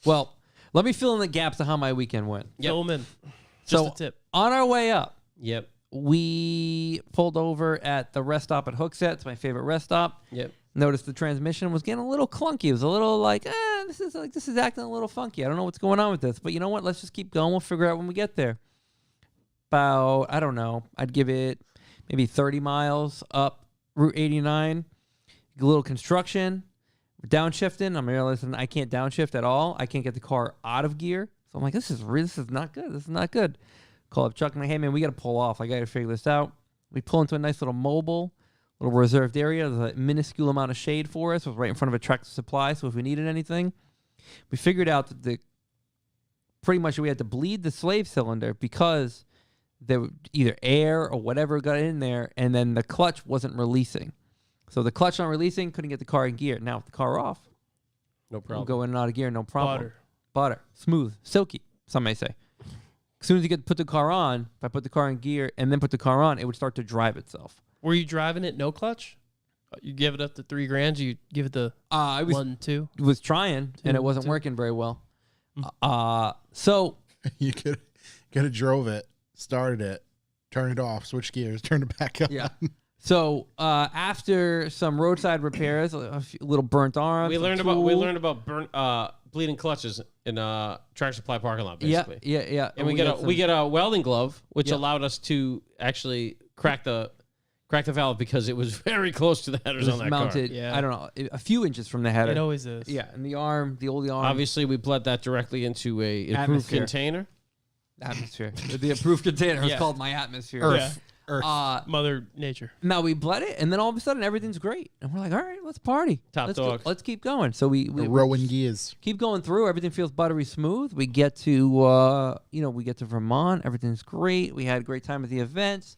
S6: Well, let me fill in the gaps of how my weekend went.
S4: fill them in. Just
S6: So
S4: a tip.
S6: on our way up,
S2: Yep.
S6: we pulled over at the rest stop at Hooksett. It's my favorite rest stop.
S2: Yep.
S6: Noticed the transmission was getting a little clunky. It was a little like, this is acting a little funky. I don't know what's going on with this. But you know what? Let's just keep going. We'll figure out when we get there. About, I don't know, I'd give it maybe 30 miles up Route 89. A little construction. We're downshifting. I'm realizing I can't downshift at all. I can't get the car out of gear. So I'm like, this is not good. This is not good. Call up Chuck and I'm like, hey man, we got to pull off. I got to figure this out. We pull into a nice little mobile, little reserved area. There's a minuscule amount of shade for us. It was right in front of a Tractor Supply. So if we needed anything, we figured out that pretty much we had to bleed the slave cylinder because there were either air or whatever got in there, and then the clutch wasn't releasing. So the clutch not releasing, couldn't get the car in gear. Now with the car off,
S2: No
S6: we'll
S2: problem.
S6: go in and out of gear, no problem.
S4: Butter.
S6: Smooth, silky, some may say. As soon as you put the car on, if I put the car in gear and then put the car on, it would start to drive itself.
S4: Were you driving it no clutch? You give it up to $3,000. You give it the
S6: I was
S4: 1, 2.
S6: was trying, and it wasn't
S4: two.
S6: working very well. So
S1: You could have drove it, started it, turned it off, switch gears, turned it back up.
S6: yeah. So after some roadside repairs, a little burnt arms,
S2: We
S6: some
S2: learned
S6: tool.
S2: about bleeding clutches in Tractor Supply parking lot,
S6: Yeah,
S2: basically.
S6: yeah.
S2: And we
S6: got
S2: get a welding glove, which
S6: Yep.
S2: allowed us to actually crack the cracked the valve because it was very close to the
S6: It
S2: headers
S6: was
S2: on that
S6: mounted,
S4: Yeah.
S6: I don't know, a few inches from the header.
S4: It always is.
S6: Yeah, and the arm, the old arm.
S2: car. Obviously, we bled that directly into a approved
S6: Atmosphere.
S2: container.
S6: Atmosphere. The approved container is
S4: Yeah.
S6: called my atmosphere.
S1: Earth. Earth.
S4: Mother Nature.
S6: Now we bled it, and then all of a sudden everything's great, and we're like, all right, let's party.
S2: Top
S6: let's
S2: dog.
S6: Let's keep going. So we
S1: Rowing gears.
S6: keep going through. Everything feels buttery smooth. We get to we get to Vermont. Everything's great. We had a great time at the events.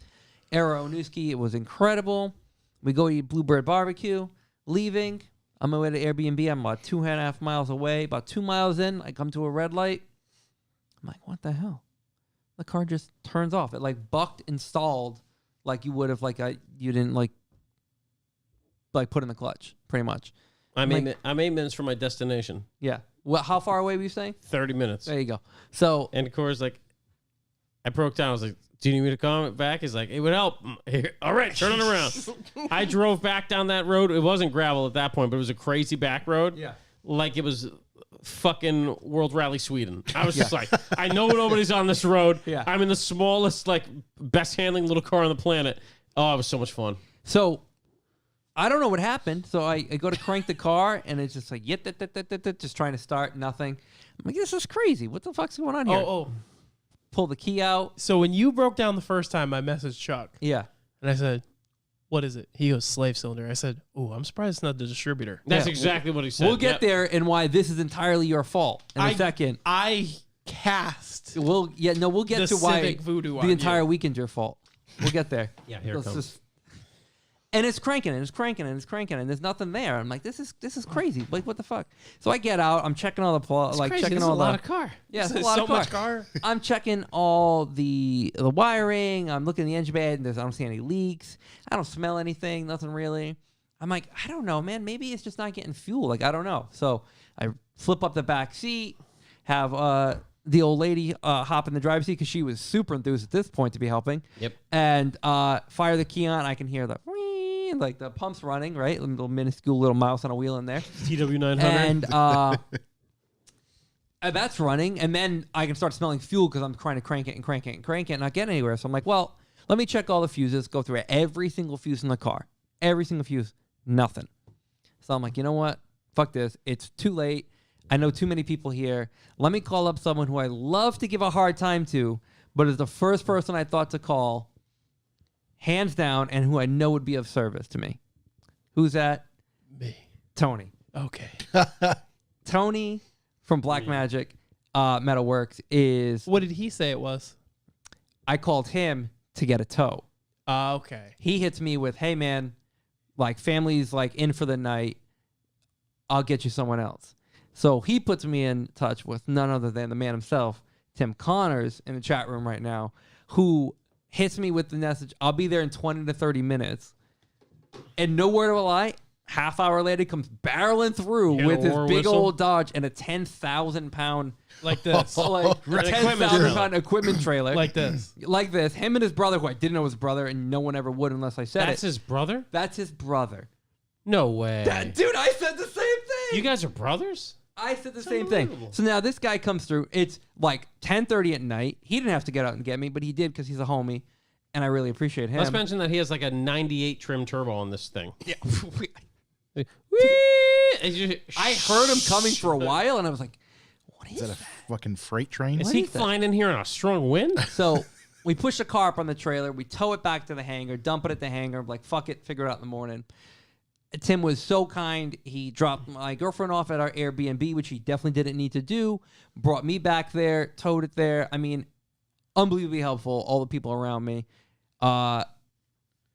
S6: Aeronewski, it was incredible. We go eat Bluebird Barbecue. Leaving, I'm on my way to Airbnb. I'm about 2.5 miles away. About 2 miles in, I come to a red light. I'm like, what the hell? The car just turns off. It like bucked and stalled, like you would have you didn't like put in the clutch, pretty much.
S2: I'm 8 minutes from my destination.
S6: Yeah. Well, how far away were you saying?
S2: 30 minutes.
S6: There you go. So
S2: And of course, like, I broke down. I was like, do you need me to call it back? He's like, it would help. All right, turn it around. I drove back down that road. It wasn't gravel at that point, but it was a crazy back road.
S6: Yeah.
S2: Like it was fucking World Rally Sweden. I was just like, I know nobody's on this road.
S6: Yeah.
S2: I'm in the smallest, like, best handling little car on the planet. Oh, it was so much fun.
S6: So I don't know what happened. So I go to crank the car, and it's just like, just trying to start, nothing. I'm like, this is crazy. What the fuck's going on here?
S4: Oh.
S6: Pull the key out.
S4: So when you broke down the first time, I messaged Chuck
S6: Yeah.
S4: and I said, "What is it?" He goes, "Slave cylinder." I said, "Oh, I'm surprised it's not the distributor."
S2: That's
S6: Yeah.
S2: exactly what he said.
S6: We'll get
S2: Yep.
S6: there and why this is entirely your fault in a second.
S4: I cast
S6: We'll get
S4: the
S6: to why
S4: civic voodoo on
S6: the entire
S4: you.
S6: weekend's your fault. We'll get there.
S2: Yeah, here it
S6: Let's
S2: comes.
S6: just- and it's cranking and it's cranking and it's cranking and there's nothing there. I'm like, this is crazy. Like, what the fuck? So I get out. I'm checking all the
S2: Crazy.
S6: checking
S2: This is
S6: all
S2: a lot
S6: the
S2: of car.
S6: yeah, it's a
S4: There's
S6: lot
S4: so
S6: of
S4: much
S6: car.
S4: car.
S6: I'm checking all the wiring. I'm looking at the engine bay, and I don't see any leaks. I don't smell anything. Nothing really. I'm like, I don't know, man. Maybe it's just not getting fuel. Like, I don't know. So I flip up the back seat, have the old lady hop in the driver's seat because she was super enthused at this point to be helping.
S2: Yep.
S6: And fire the key on. I can hear the whee, like the pump's running, right? Little minuscule little mouse on a wheel in there.
S2: TW900.
S6: And that's running, and then I can start smelling fuel because I'm trying to crank it and crank it and crank it, and not get anywhere. So I'm like, well, let me check all the fuses, go through every single fuse in the car. Every single fuse, nothing. So I'm like, you know what? Fuck this. It's too late. I know too many people here. Let me call up someone who I love to give a hard time to, but is the first person I thought to call, hands down, and who I know would be of service to me. Who's that?
S4: Me.
S6: Tony.
S4: Okay.
S6: Tony from Blackmagic Metalworks is...
S4: What did he say it was?
S6: I called him to get a tow.
S4: Okay.
S6: He hits me with, hey, man, like, family's, like, in for the night. I'll get you someone else. So he puts me in touch with none other than the man himself, Tim Connors, in the chat room right now, who hits me with the message, I'll be there in 20 to 30 minutes. And no word of a lie, half hour later, comes barreling through
S2: Hear
S6: with
S2: the
S6: this
S2: war
S6: big
S2: whistle?
S6: old Dodge and a 10,000 pound,
S4: Like this.
S6: like,
S2: An equipment
S6: 10,000
S2: trailer.
S6: pound equipment trailer.
S4: Like this.
S6: Like this. Him and his brother, who I didn't know was his brother, and no one ever would unless I said
S2: That's
S6: it.
S2: his brother?
S6: That's his brother.
S2: No way.
S6: Dude, I said the same thing.
S2: You guys are brothers?
S6: I said the same thing.
S2: unbelievable.
S6: So now this guy comes through. It's like 10:30 at night. He didn't have to get out and get me, but he did because he's a homie, and I really appreciate him.
S2: Let's mention that he has like a 98 trim turbo on this thing.
S6: Yeah.
S2: Whee!
S6: I heard him coming for a while, and I was like, "What
S1: Is
S6: is
S1: that a
S6: that?"
S1: fucking freight train?
S2: Is he
S6: is that?
S2: flying in here on a strong wind?
S6: So we push the car up on the trailer. We tow it back to the hangar, dump it at the hangar. Like, fuck it, figure it out in the morning. Tim was so kind. He dropped my girlfriend off at our Airbnb, which he definitely didn't need to do. Brought me back there, towed it there. I mean, unbelievably helpful. All the people around me.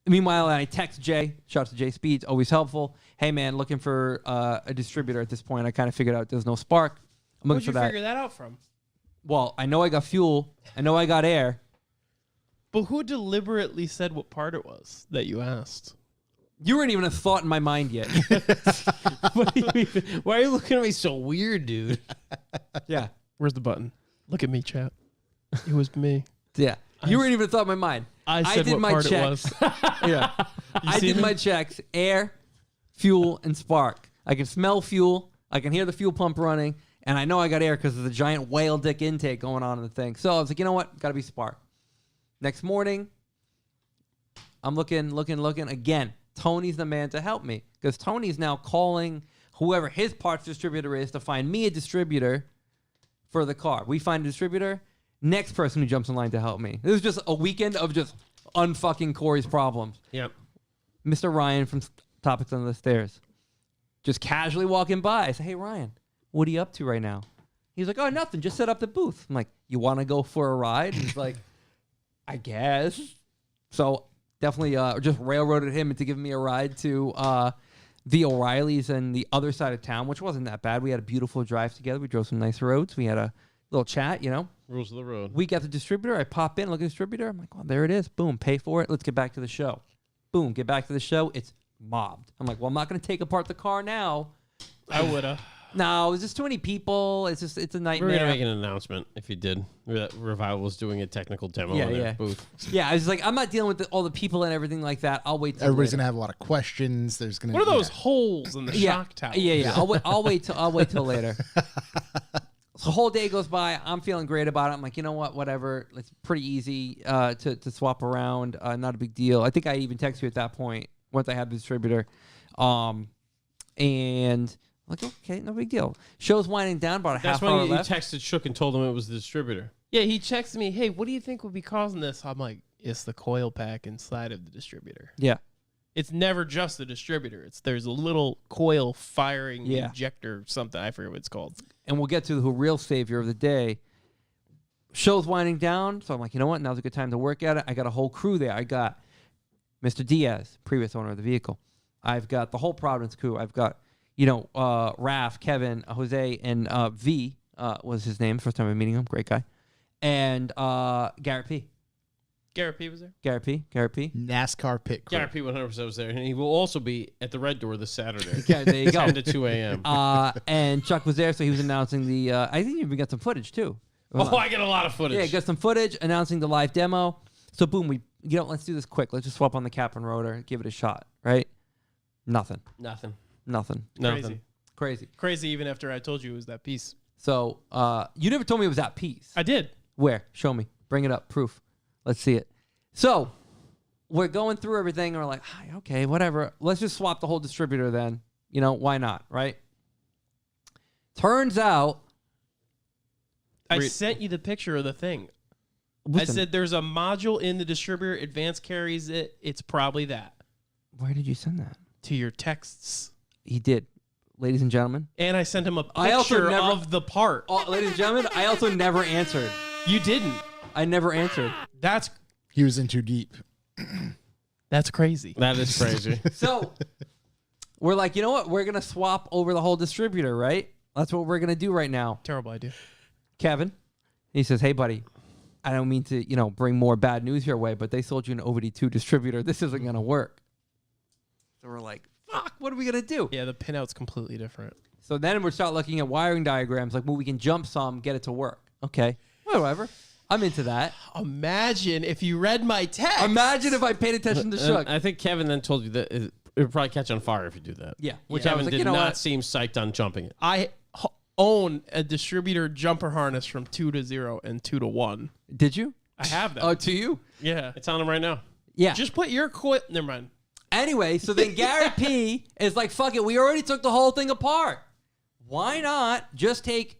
S6: Meanwhile, I text Jay. Shout out to Jay Speeds. Always helpful. Hey, man, looking for a distributor at this point. I kind of figured out there's no spark. I'm looking
S4: Where'd
S6: for
S4: you
S6: that.
S4: figure that out from?
S6: Well, I know I got fuel. I know I got air.
S4: But who deliberately said what part it was that you asked?
S6: You weren't even a thought in my mind yet.
S2: What do you mean? Why are you looking at me so weird, dude?
S6: Yeah.
S4: Where's the button? Look at me, chat. It was me.
S6: Yeah. You weren't even a thought in my mind.
S4: I said
S6: did
S4: what
S6: my
S4: part
S6: checks.
S4: it was.
S6: Yeah. I
S4: see
S6: did
S4: me?
S6: my checks. Air, fuel, and spark. I can smell fuel. I can hear the fuel pump running. And I know I got air because of the giant whale dick intake going on in the thing. So I was like, you know what? Got to be spark. Next morning, I'm looking. Again, Tony's the man to help me because Tony's now calling whoever his parts distributor is to find me a distributor for the car. We find a distributor. Next person who jumps in line to help me. It was just a weekend of just unfucking Corey's problems.
S2: Yep.
S6: Mr. Ryan from Topics Under the Stairs. Just casually walking by. I say, hey, Ryan, what are you up to right now? He's like, oh, nothing. Just set up the booth. I'm like, you want to go for a ride? He's like, I guess. So definitely just railroaded him into giving me a ride to the O'Reillys and the other side of town, which wasn't that bad. We had a beautiful drive together. We drove some nice roads. We had a little chat, you know.
S2: Rules of the road.
S6: We got the distributor. I pop in, look at the distributor. I'm like, well, there it is. Boom, pay for it. Let's get back to the show. Boom, get back to the show. It's mobbed. I'm like, well, I'm not going to take apart the car now.
S4: I woulda.
S6: No, it's just too many people. It's a
S2: We
S6: nightmare.
S2: were gonna make an announcement if you did. That Revival was doing a technical demo
S6: Yeah,
S2: in their
S6: yeah.
S2: booth.
S6: Yeah, I was like, I'm not dealing with all the people and everything like that. I'll wait till
S1: Everybody's
S6: later.
S1: gonna have a lot of questions. There's gonna
S4: What are those holes in the shock tower?
S6: Yeah. I'll wait till later. So the whole day goes by. I'm feeling great about it. I'm like, you know what? Whatever. It's pretty easy to swap around. Not a big deal. I think I even texted you at that point once I had the distributor. And I'm like, okay, no big deal. Show's winding down. About a
S2: That's
S6: half hour
S2: when you
S6: left.
S2: texted Shook and told him it was the distributor.
S4: Yeah, he texted me, hey, what do you think would be causing this? I'm like, it's the coil pack inside of the distributor.
S6: Yeah.
S4: It's never just the distributor. There's a little coil firing
S6: Yeah.
S4: injector, something. I forget what it's called.
S6: And we'll get to the real savior of the day. Show's winding down, so I'm like, you know what? Now's a good time to work at it. I got a whole crew there. I got Mr. Diaz, previous owner of the vehicle. I've got the whole Providence crew. I've got, Raph, Kevin, Jose, and V was his name. First time I'm meeting him. Great guy. And Garrett P.
S4: Garrett P was there?
S6: Garrett P.
S1: NASCAR pit crew.
S2: Gary P 100% was there, and he will also be at the Red Door this Saturday,
S6: Okay, there you go.
S2: 10 to 2 a.m.
S6: And Chuck was there, so he was announcing the. I think you even got some footage too.
S2: Oh, I get a lot of footage.
S6: Yeah, got some footage announcing the live demo. So boom, let's do this quick. Let's just swap on the cap and rotor, give it a shot, right? Nothing.
S2: Nothing.
S6: Crazy.
S4: Crazy even after I told you it was that piece.
S6: So you never told me it was that piece.
S4: I did.
S6: Where? Show me. Bring it up. Proof. Let's see it. So we're going through everything, and we're like, okay, whatever. Let's just swap the whole distributor then. Why not, right? Turns out.
S4: I sent you the picture of the thing. I said there's a module in the distributor. Advanced carries it. It's probably that.
S6: Where did you send that?
S4: To your texts.
S6: He did. Ladies and gentlemen.
S4: And I sent him a
S6: I also
S4: picture
S6: never-
S4: of the part.
S6: Ladies and gentlemen, I also never answered.
S4: You didn't.
S6: I never answered.
S1: He was in too deep.
S4: That's crazy.
S2: That is crazy.
S6: So we're like, you know what? We're going to swap over the whole distributor, right? That's what we're going to do right now.
S4: Terrible idea.
S6: Kevin, he says, hey, buddy, I don't mean to, bring more bad news your way, but they sold you an OBD2 distributor. This isn't going to work. So we're like, fuck, what are we going to do?
S4: Yeah, the pinout's completely different.
S6: So then we start looking at wiring diagrams, like, well, we can jump some, get it to work. Okay, whatever. I'm into that.
S4: Imagine if you read my text.
S6: Imagine if I paid attention to Shook.
S2: I think Kevin then told you that it would probably catch on fire if you do that.
S6: Yeah.
S2: Which
S6: Yeah. I
S2: Kevin
S6: was like,
S2: did
S6: you know
S2: not
S6: what?
S2: seem psyched on jumping it.
S4: I own a distributor jumper harness from 2 to 0 and 2 to 1.
S6: Did you?
S4: I have that.
S6: Oh, to you?
S4: Yeah.
S2: It's on him right now.
S6: Yeah.
S4: Just put your coil. Never mind.
S6: Anyway, so then Garrett P is like, fuck it, we already took the whole thing apart. Why not just take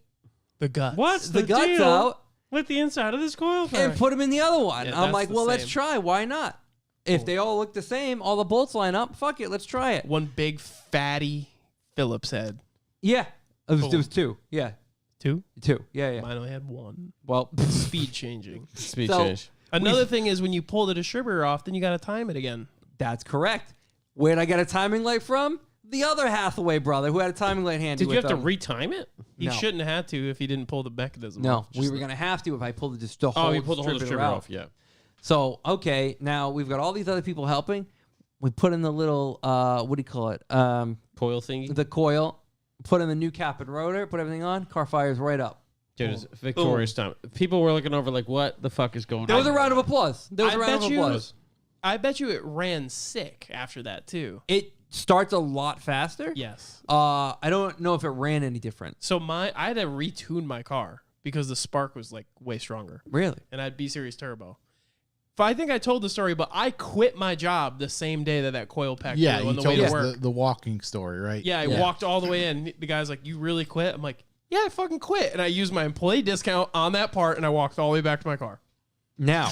S4: The guts.
S2: What's
S6: the guts out
S2: with the inside of this coil
S6: and put them in the other one?
S4: Yeah,
S6: I'm
S4: that's
S6: like,
S4: the
S6: well, let's
S4: same.
S6: try. Why not? If they all look the same, all the bolts line up, fuck it, let's try it.
S4: One big fatty Phillips head.
S6: Yeah. It was
S4: Boom.
S6: 2. Yeah.
S4: 2?
S6: 2. Yeah.
S4: Mine only had 1.
S6: Well,
S4: Speed changing.
S2: Speed
S6: So-
S2: change.
S4: Another thing is when you pull the distributor off, then you got to time it again.
S6: that's correct. Where'd I get a timing light from? The other Hathaway brother who had a timing light handy
S2: Did you
S6: with
S2: have to
S6: him.
S2: retime it?
S4: He
S6: No.
S4: shouldn't have had to if he didn't pull the mechanism
S6: No,
S4: off.
S6: we
S4: Just
S6: were going to have to if I pulled just the whole
S2: Oh, you pulled the whole
S6: distributor
S2: distributor
S6: out.
S2: off. Yeah.
S6: So, okay, now we've got all these other people helping. We put in the little, what do you call it?
S2: Coil thingy.
S6: The coil, put in the new cap and rotor, put everything on, car fires right up.
S2: Dude, it's victorious time. People were looking over like, what the fuck is going
S6: There was
S2: on?
S6: a round of applause. There was
S4: I
S6: a round
S4: bet
S6: of
S4: you-
S6: applause.
S4: I bet you it ran sick after that too.
S6: It starts a lot faster.
S4: Yes.
S6: I don't know if it ran any different.
S4: So I had to retune my car because the spark was like way stronger,
S6: Really?
S4: and I had B series turbo, I think I told the story, but I quit my job the same day that coil pack
S1: Yeah,
S4: blew
S1: you
S4: on the
S1: told
S4: way to
S1: us
S4: work.
S1: the walking story, right?
S4: Yeah, I walked all the way in. The guy's like, "You really quit?" I'm like, "Yeah, I fucking quit." And I used my employee discount on that part, and I walked all the way back to my car.
S6: Now,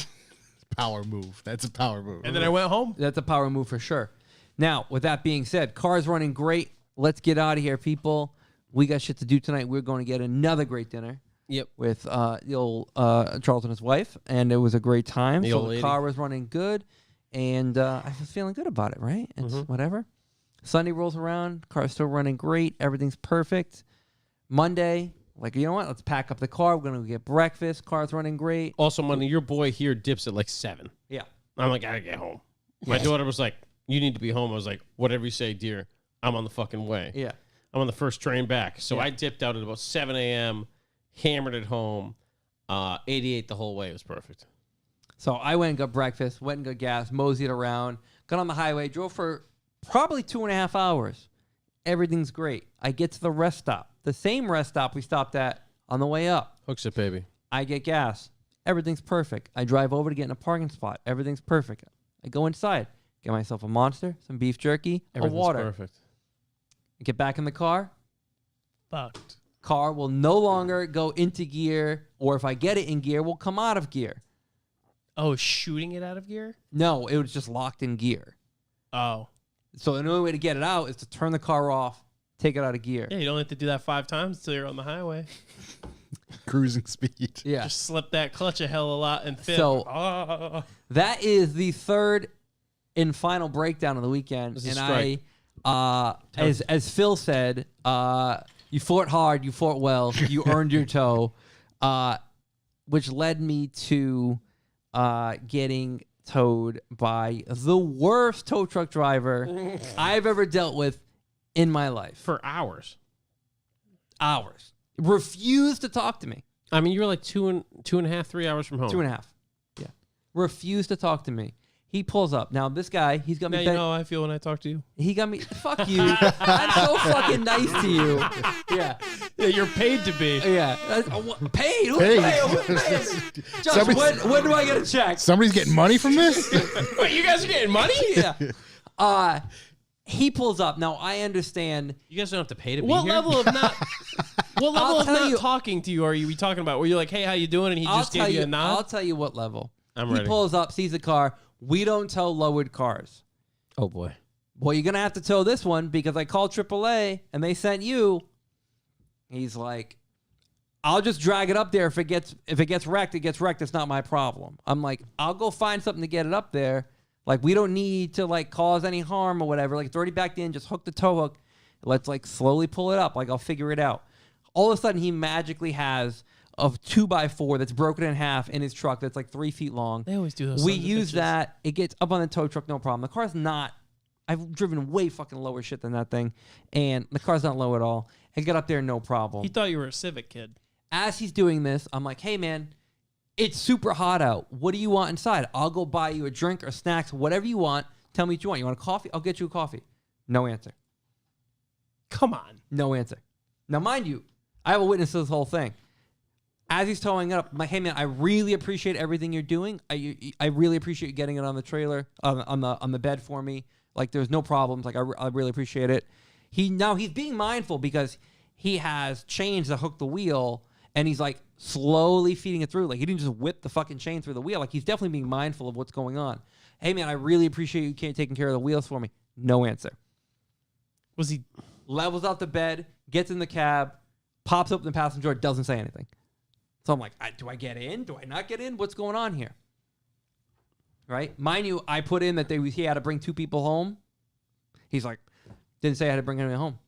S1: Power move. That's a power move.
S4: And then I went home.
S6: that's a power move for sure. Now, with that being said, car's running great. Let's get out of here, people. We got shit to do tonight. We're going to get another great dinner.
S2: Yep.
S6: With the old Charles and his wife, and it was a great time.
S2: The
S6: So
S2: old
S6: the
S2: lady.
S6: car was running good, and I was feeling good about it, right? It's whatever. Sunday rolls around, car's still running great, everything's perfect. Monday, like, you know what? Let's pack up the car. We're gonna go get breakfast. Car's running great.
S2: Also, money. Your boy here dips at like 7.
S6: Yeah.
S2: I'm like, I gotta get home. My daughter was like, "You need to be home." I was like, "Whatever you say, dear. I'm on the fucking way.
S6: Yeah.
S2: I'm on the first train back." So
S6: Yeah.
S2: I dipped out at about 7 a.m. Hammered it home. 88 the whole way. It was perfect.
S6: So I went and got breakfast, went and got gas, moseyed around, got on the highway, drove for probably 2.5 hours. Everything's great. I get to the rest stop, the same rest stop we stopped at on the way up.
S2: Hooks it, baby.
S6: I get gas. Everything's perfect. I drive over to get in a parking spot. Everything's perfect. I go inside, get myself a Monster, some beef jerky,
S2: Everything's
S6: a water.
S2: perfect.
S6: I get back in the car.
S4: Fucked.
S6: Car will no longer go into gear, or if I get it in gear, will come out of gear.
S4: Oh, shooting it out of gear?
S6: No, it was just locked in gear.
S4: Oh.
S6: So the only way to get it out is to turn the car off, take it out of gear.
S4: Yeah, you don't have to do that 5 times until you're on the highway.
S1: Cruising speed.
S6: Yeah.
S4: Just slip that clutch a hell of a lot and fit.
S6: So-
S4: Ah.
S6: That is the third and final breakdown of the weekend.
S2: This is
S6: And
S2: strike.
S6: as Phil said, you fought hard, you fought well, you earned your toe, which led me to getting towed by the worst tow truck driver I've ever dealt with in my life.
S2: For hours.
S6: Hours. Refused to talk to me.
S2: I mean, you were like 2.5, 3 hours from home.
S6: 2.5. Yeah. Refused to talk to me. He pulls up. Now, this guy, he's got
S4: Now
S6: me
S4: you know how I feel when I talk to you.
S6: He got me. Fuck you. I'm so fucking nice to you. Yeah.
S4: Yeah, you're paid to be.
S6: Yeah. Paid? Who's
S1: Paid.
S6: paid? Who's paid? Josh,
S1: Somebody's-
S6: when do I get a check?
S1: Somebody's getting money from this?
S4: Wait, you guys are getting money?
S6: Yeah. He pulls up. Now, I understand.
S2: You guys don't have to pay to be
S4: What
S2: here.
S4: level of not? What level of
S6: tell
S4: not
S6: you-
S4: talking to you are you talking about? Where you're like, "Hey, how you doing?" And he just gave you a nod.
S6: I'll tell you what level.
S2: I'm
S6: he
S2: ready.
S6: pulls up, sees the car. We don't tow lowered cars.
S2: Oh, boy.
S6: Well, you're going to have to tow this one because I called AAA and they sent you. He's like, I'll just drag it up there. If it gets wrecked, it gets wrecked. It's not my problem. I'm like, I'll go find something to get it up there. Like, we don't need to like cause any harm or whatever. Like, it's already backed in. Just hook the tow hook. Let's like slowly pull it up. Like, I'll figure it out. All of a sudden, he magically has a 2x4 that's broken in half in his truck that's like 3 feet long.
S4: They always do those.
S6: We
S4: sons of
S6: use
S4: bitches.
S6: that. It gets up on the tow truck, no problem. The car's not. I've driven way fucking lower shit than that thing, and the car's not low at all. It got up there, no problem.
S4: He thought you were a Civic kid.
S6: As he's doing this, I'm like, hey man, it's super hot out. What do you want inside? I'll go buy you a drink or snacks, whatever you want. Tell me what you want. You want a coffee? I'll get you a coffee. No answer.
S4: Come on.
S6: No answer. Now, mind you, I have a witness to this whole thing. As he's towing it up, I'm like, hey man, I really appreciate everything you're doing. I really appreciate you getting it on the trailer, on the bed for me. Like, there's no problems. Like, I really appreciate it. He's being mindful because he has chains that hook the wheel, and he's like slowly feeding it through. Like, he didn't just whip the fucking chain through the wheel. Like, he's definitely being mindful of what's going on. Hey man, I really appreciate you taking care of the wheels for me. No answer.
S4: Was he?
S6: Levels out the bed, gets in the cab, pops open the passenger door, doesn't say anything. So I'm like, do I get in? Do I not get in? What's going on here? Right? Mind you, I put in that he had to bring 2 people home. He's like, didn't say I had to bring anyone home.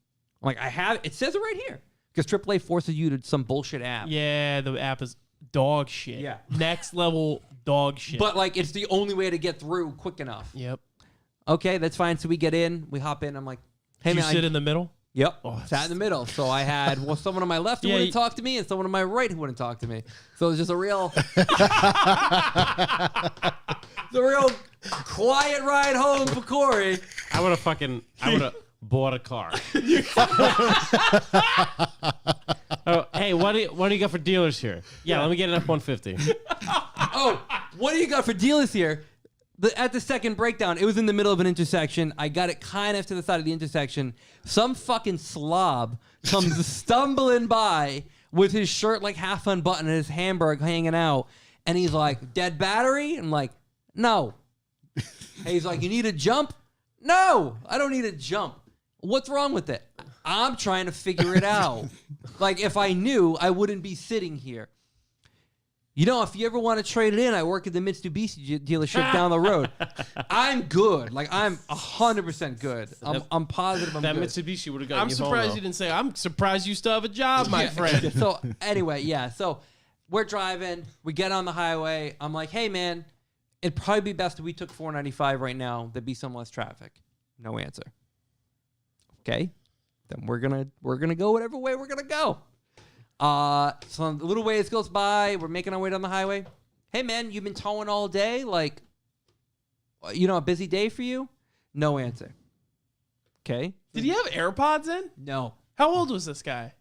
S6: I'm like, it says it right here. Because AAA forces you to some bullshit app.
S4: Yeah, the app is dog shit.
S6: Yeah.
S4: Next level dog shit.
S6: But like, it's the only way to get through quick enough.
S4: Yep.
S6: Okay, that's fine. So we get in, we hop in. I'm like, hey
S4: Did you
S6: man,
S4: sit in the middle?
S6: Yep.
S4: Oh,
S6: Sat in the middle. So I had someone on my left who
S4: Yeah,
S6: wouldn't
S4: you-
S6: talk to me and someone on my right who wouldn't talk to me. So it was just a real quiet ride home for Corey.
S2: I would have bought a car. Oh, hey, Hey, what do you got for dealers here? Yeah, let me get an F-150.
S6: Oh, what do you got for dealers here? At the second breakdown, it was in the middle of an intersection. I got it kind of to the side of the intersection. Some fucking slob comes stumbling by with his shirt like half unbuttoned and his hamburg hanging out. And he's like, dead battery? I'm like, no. And he's like, you need a jump? No, I don't need a jump. What's wrong with it? I'm trying to figure it out. Like, if I knew, I wouldn't be sitting here. You know, if you ever want to trade it in, I work at the Mitsubishi dealership down the road. I'm good. Like, I'm 100% good. I'm positive I'm
S2: That
S6: good.
S2: Mitsubishi would have got
S4: I'm
S2: you
S4: surprised
S2: home,
S4: you didn't say, I'm surprised you still have a job, my friend.
S6: So, anyway, yeah. So, we're driving. We get on the highway. I'm like, hey, man, it'd probably be best if we took 495 right now. There'd be some less traffic. No answer. Okay. Then we're gonna go whatever way we're gonna go. So a little ways goes by. We're making our way down the highway. Hey, man, you've been towing all day? Like, a busy day for you? No answer. Okay.
S4: Did he have AirPods in?
S6: No.
S4: How old was this guy?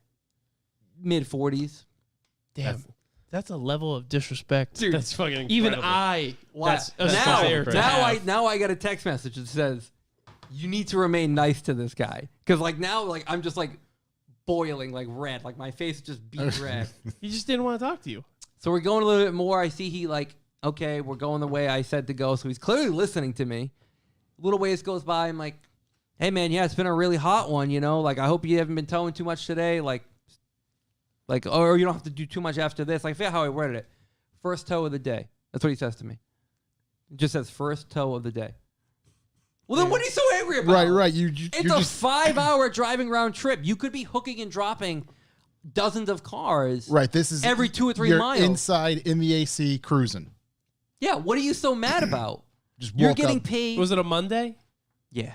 S6: Mid-40s.
S4: Damn. That's a level of disrespect.
S6: Dude,
S2: That's fucking incredible.
S4: Even I
S2: That's
S4: aspire to have.
S6: Now I got a text message that says, you need to remain nice to this guy. Because, now, I'm just, boiling, red. Like, my face is just beat red.
S4: He just didn't want to talk to you.
S6: So we're going a little bit more. I see he okay, we're going the way I said to go. So he's clearly listening to me. Little ways goes by. I'm like, hey, man, yeah, it's been a really hot one, I hope you haven't been towing too much today. Or you don't have to do too much after this. I forget how I worded it. First tow of the day. That's what he says to me. It just says first tow of the day. Well, then what are you so angry about?
S1: Right.
S6: It's a 5-hour driving round trip. You could be hooking and dropping dozens of cars.
S1: Right. This is
S6: every 2 or 3
S1: you're
S6: miles.
S1: inside in the AC cruising.
S6: Yeah, what are you so mad about?
S1: Just
S6: You're
S1: walk
S6: getting
S1: up.
S6: paid.
S4: Was it a Monday?
S6: Yeah.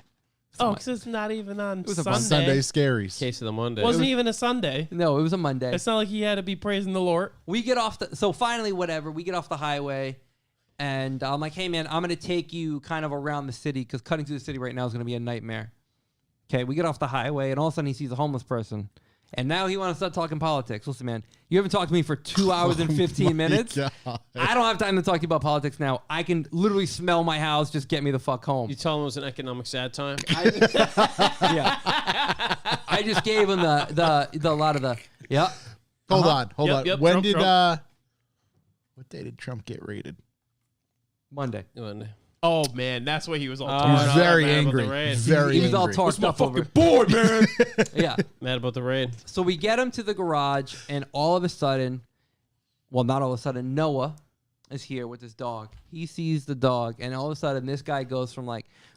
S4: Oh, because it's not even on
S6: was a
S4: Sunday.
S1: Sunday scaries.
S2: Case of the Monday.
S4: Wasn't even a Sunday.
S6: No, it was a Monday.
S4: It's not like he had to be praising the Lord.
S6: We get off so finally, whatever, we get off the highway, and I'm like, hey, man, I'm going to take you kind of around the city, because cutting through the city right now is going to be a nightmare. Okay, we get off the highway, and all of a sudden he sees a homeless person. And now he wants to start talking politics. Listen, man, you haven't talked to me for 2 hours and 15 minutes.
S1: God.
S6: I don't have time to talk to you about politics now. I can literally smell my house. Just get me the fuck home.
S2: You tell him it was an economic sad time?
S6: Yeah. I just gave him the lot of the, yeah.
S1: Hold on.
S4: Yep,
S1: When
S4: Trump,
S1: did
S4: Trump.
S1: what day did Trump get raided?
S6: Monday.
S2: Monday.
S4: Oh, man, that's what he was all
S1: He
S4: talking
S1: was
S4: about.
S1: very
S2: mad about
S1: angry.
S2: the raid.
S1: Very
S6: He was all
S1: angry.
S6: torqued up over it.
S4: boy, man.
S6: Yeah.
S2: Mad about the raid.
S6: So we get him to the garage, and all of a sudden, well, not all of a sudden, Noah is here with his dog. He sees the dog, and all of a sudden, this guy goes from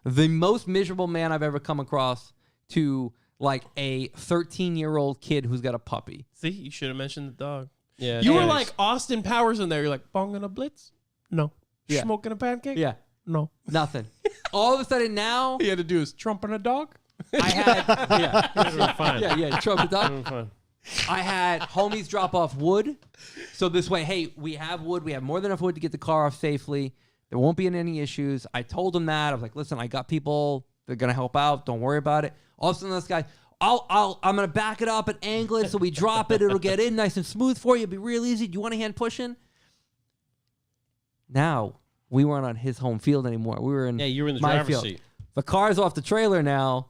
S6: the most miserable man I've ever come across to a 13-year-old kid who's got a puppy.
S4: See, you should have mentioned the dog.
S2: Yeah.
S4: You were
S2: thanks.
S4: like Austin Powers in there. You're like, bonging a blitz? No.
S6: Yeah.
S4: Smoking a pancake?
S6: Yeah,
S4: No.
S6: nothing. All of a sudden now,
S4: He had to do his Trump and a dog?
S6: I had yeah,
S2: fine.
S6: yeah, Trump the dog.
S2: Fine.
S6: I had homies drop off wood. So this way, hey, we have wood. We have more than enough wood to get the car off safely. There won't be any issues. I told them that. I was like, listen, I got people. They're going to help out. Don't worry about it. All of a sudden, this guy, I'm going to back it up and angle it so we drop it. It'll get in nice and smooth for you. It'll be real easy. Do you want a hand pushing? Now, we weren't on his home field anymore. We were in
S2: Yeah, you were in the
S6: my
S2: driver's
S6: field.
S2: seat.
S6: The car's off the trailer now.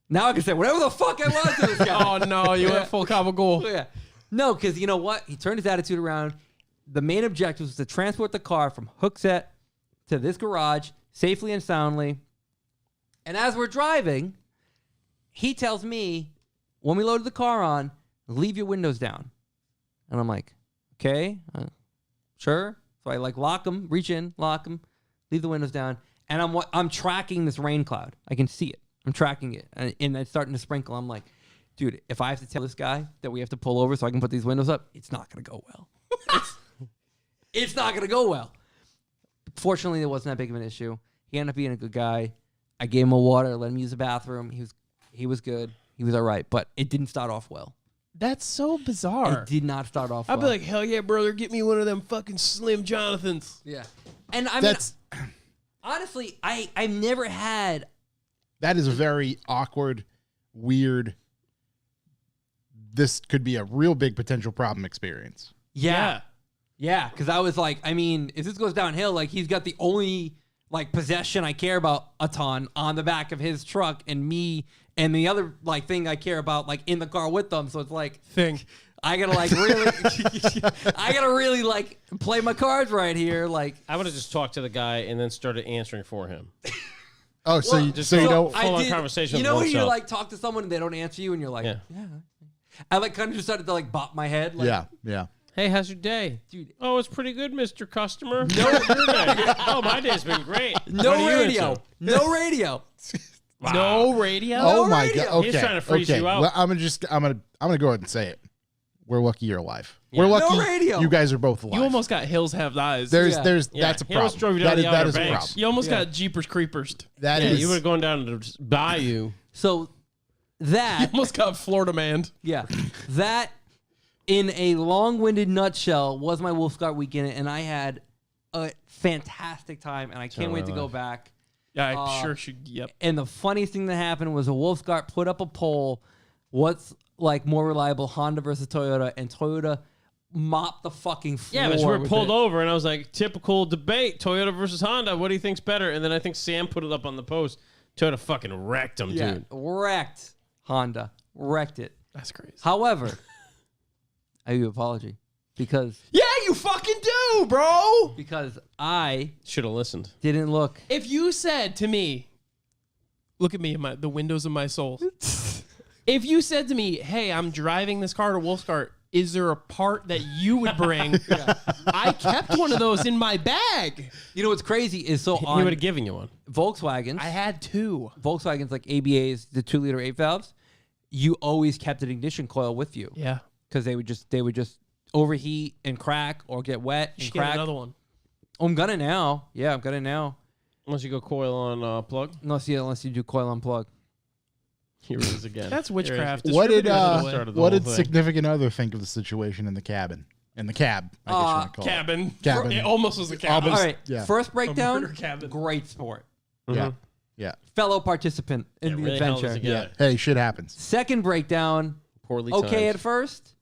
S6: Now I can say whatever the fuck I want to this guy.
S4: Oh, no. You went full gabagool.
S6: Yeah. No, because you know what? He turned his attitude around. The main objective was to transport the car from Hooksett to this garage safely and soundly. And as we're driving, he tells me, when we loaded the car on, leave your windows down. And I'm like, okay, sure. So I lock them, reach in, lock them, leave the windows down. And I'm tracking this rain cloud. I can see it. I'm tracking it. And it's starting to sprinkle. I'm like, dude, if I have to tell this guy that we have to pull over so I can put these windows up, it's not going to go well. It's not going to go well. Fortunately, it wasn't that big of an issue. He ended up being a good guy. I gave him a water, let him use the bathroom. He was good. He was all right. But it didn't start off well.
S4: That's so bizarre.
S6: It did not start off
S4: I'd
S6: well.
S4: be like, hell yeah, brother, get me one of them fucking Slim Jonathans.
S6: yeah. And I mean,
S1: That's
S6: honestly, I've never had.
S1: that is a very awkward, weird this could be a real big potential problem experience.
S3: Yeah. Yeah, because I was like, I mean, if this goes downhill, like he's got the only like possession I care about a ton on the back of his truck, and me and the other like thing I care about like in the car with them. So it's like I gotta like really, I gotta really like play my cards right here. Like
S2: I would have just talked to the guy and then started answering for him.
S1: Oh, so
S3: Well,
S1: you,
S2: just
S1: so you
S2: go-
S1: don't.
S2: full-on conversation
S3: You
S2: with
S3: know when you
S2: oneself.
S3: like talk to someone and they don't answer you, and you're like,
S2: Yeah.
S3: yeah. I like kind of just started to like bop my head. Like,
S1: Yeah.
S2: Hey, how's your day?
S3: Dude.
S2: Oh, it's pretty good, Mr. Customer. No, your day. Oh, my day's been great. What
S3: No
S2: are you
S3: radio.
S2: into?
S3: No radio.
S4: No radio.
S1: Oh my
S3: radio.
S1: god. Okay.
S2: He's trying to freeze
S1: okay.
S2: you out.
S1: Well, I'm gonna go ahead and say it. We're lucky you're alive. We're lucky
S3: radio.
S1: you guys are both alive.
S4: You almost got Hills Have Eyes.
S1: there's
S3: Yeah.
S1: there's
S2: Yeah,
S1: that's a
S2: he almost
S1: problem.
S2: drove you down
S1: That
S2: the
S1: is, that
S2: Outer
S1: is a
S2: Banks.
S1: problem.
S4: You almost
S3: Yeah.
S4: got Jeepers Creepers.
S1: That
S2: Yeah,
S1: is
S2: you would have gone down to the bayou.
S3: So
S4: You
S3: that,
S4: almost got Florida Man.
S3: yeah, that in a long-winded nutshell was my Wolfscott weekend, and I had a fantastic time, and I can't wait to go back.
S4: Yeah, I sure should. Yep.
S3: And the funniest thing that happened was a Wolfscott put up a poll, what's like more reliable, Honda versus Toyota, and Toyota mopped the fucking floor.
S2: Yeah, but we were
S3: with
S2: pulled
S3: it.
S2: over, and I was like, typical debate, Toyota versus Honda. What do you think's better? And then I think Sam put it up on the post. Toyota fucking wrecked him,
S3: Yeah,
S2: dude.
S3: wrecked Honda, wrecked it.
S4: That's crazy.
S3: However, I owe you an apology because
S4: Yeah, you fucking do, bro.
S3: I
S2: Should have listened.
S3: didn't look.
S4: If you said to me, look at me in the windows of my soul. If you said to me, hey, I'm driving this car to Wolfscart, is there a part that you would bring? I kept one of those in my bag.
S3: You know what's crazy is so
S2: He
S3: on
S2: would have given you one.
S3: Volkswagens,
S4: I had two.
S3: Volkswagens like ABAs, the 2-liter 8 valves, you always kept an ignition coil with you
S4: Yeah.
S3: because they would just overheat and crack or get wet
S4: You
S3: and
S4: should get
S3: crack.
S4: another one.
S3: Oh, I'm gonna now. Yeah, I'm gonna now.
S2: Unless you go coil on plug.
S3: Unless you do coil unplug.
S2: Here it is again.
S4: That's witchcraft.
S1: What did
S4: Distributed by the way.
S2: Started the
S1: what
S2: whole
S1: did
S2: thing.
S1: significant other think of the situation in the cabin? In the cab, I guess you want to call
S4: Cabin.
S1: Cabin.
S4: It almost was a cabin.
S3: All right,
S1: yeah.
S3: first breakdown,
S4: murder cabin.
S3: great sport.
S1: it. Yeah. Yeah.
S3: Fellow participant in the
S2: really held us
S3: adventure.
S2: together.
S1: Hey, shit happens.
S3: Second breakdown,
S2: Poorly
S3: okay
S2: timed.
S3: at first,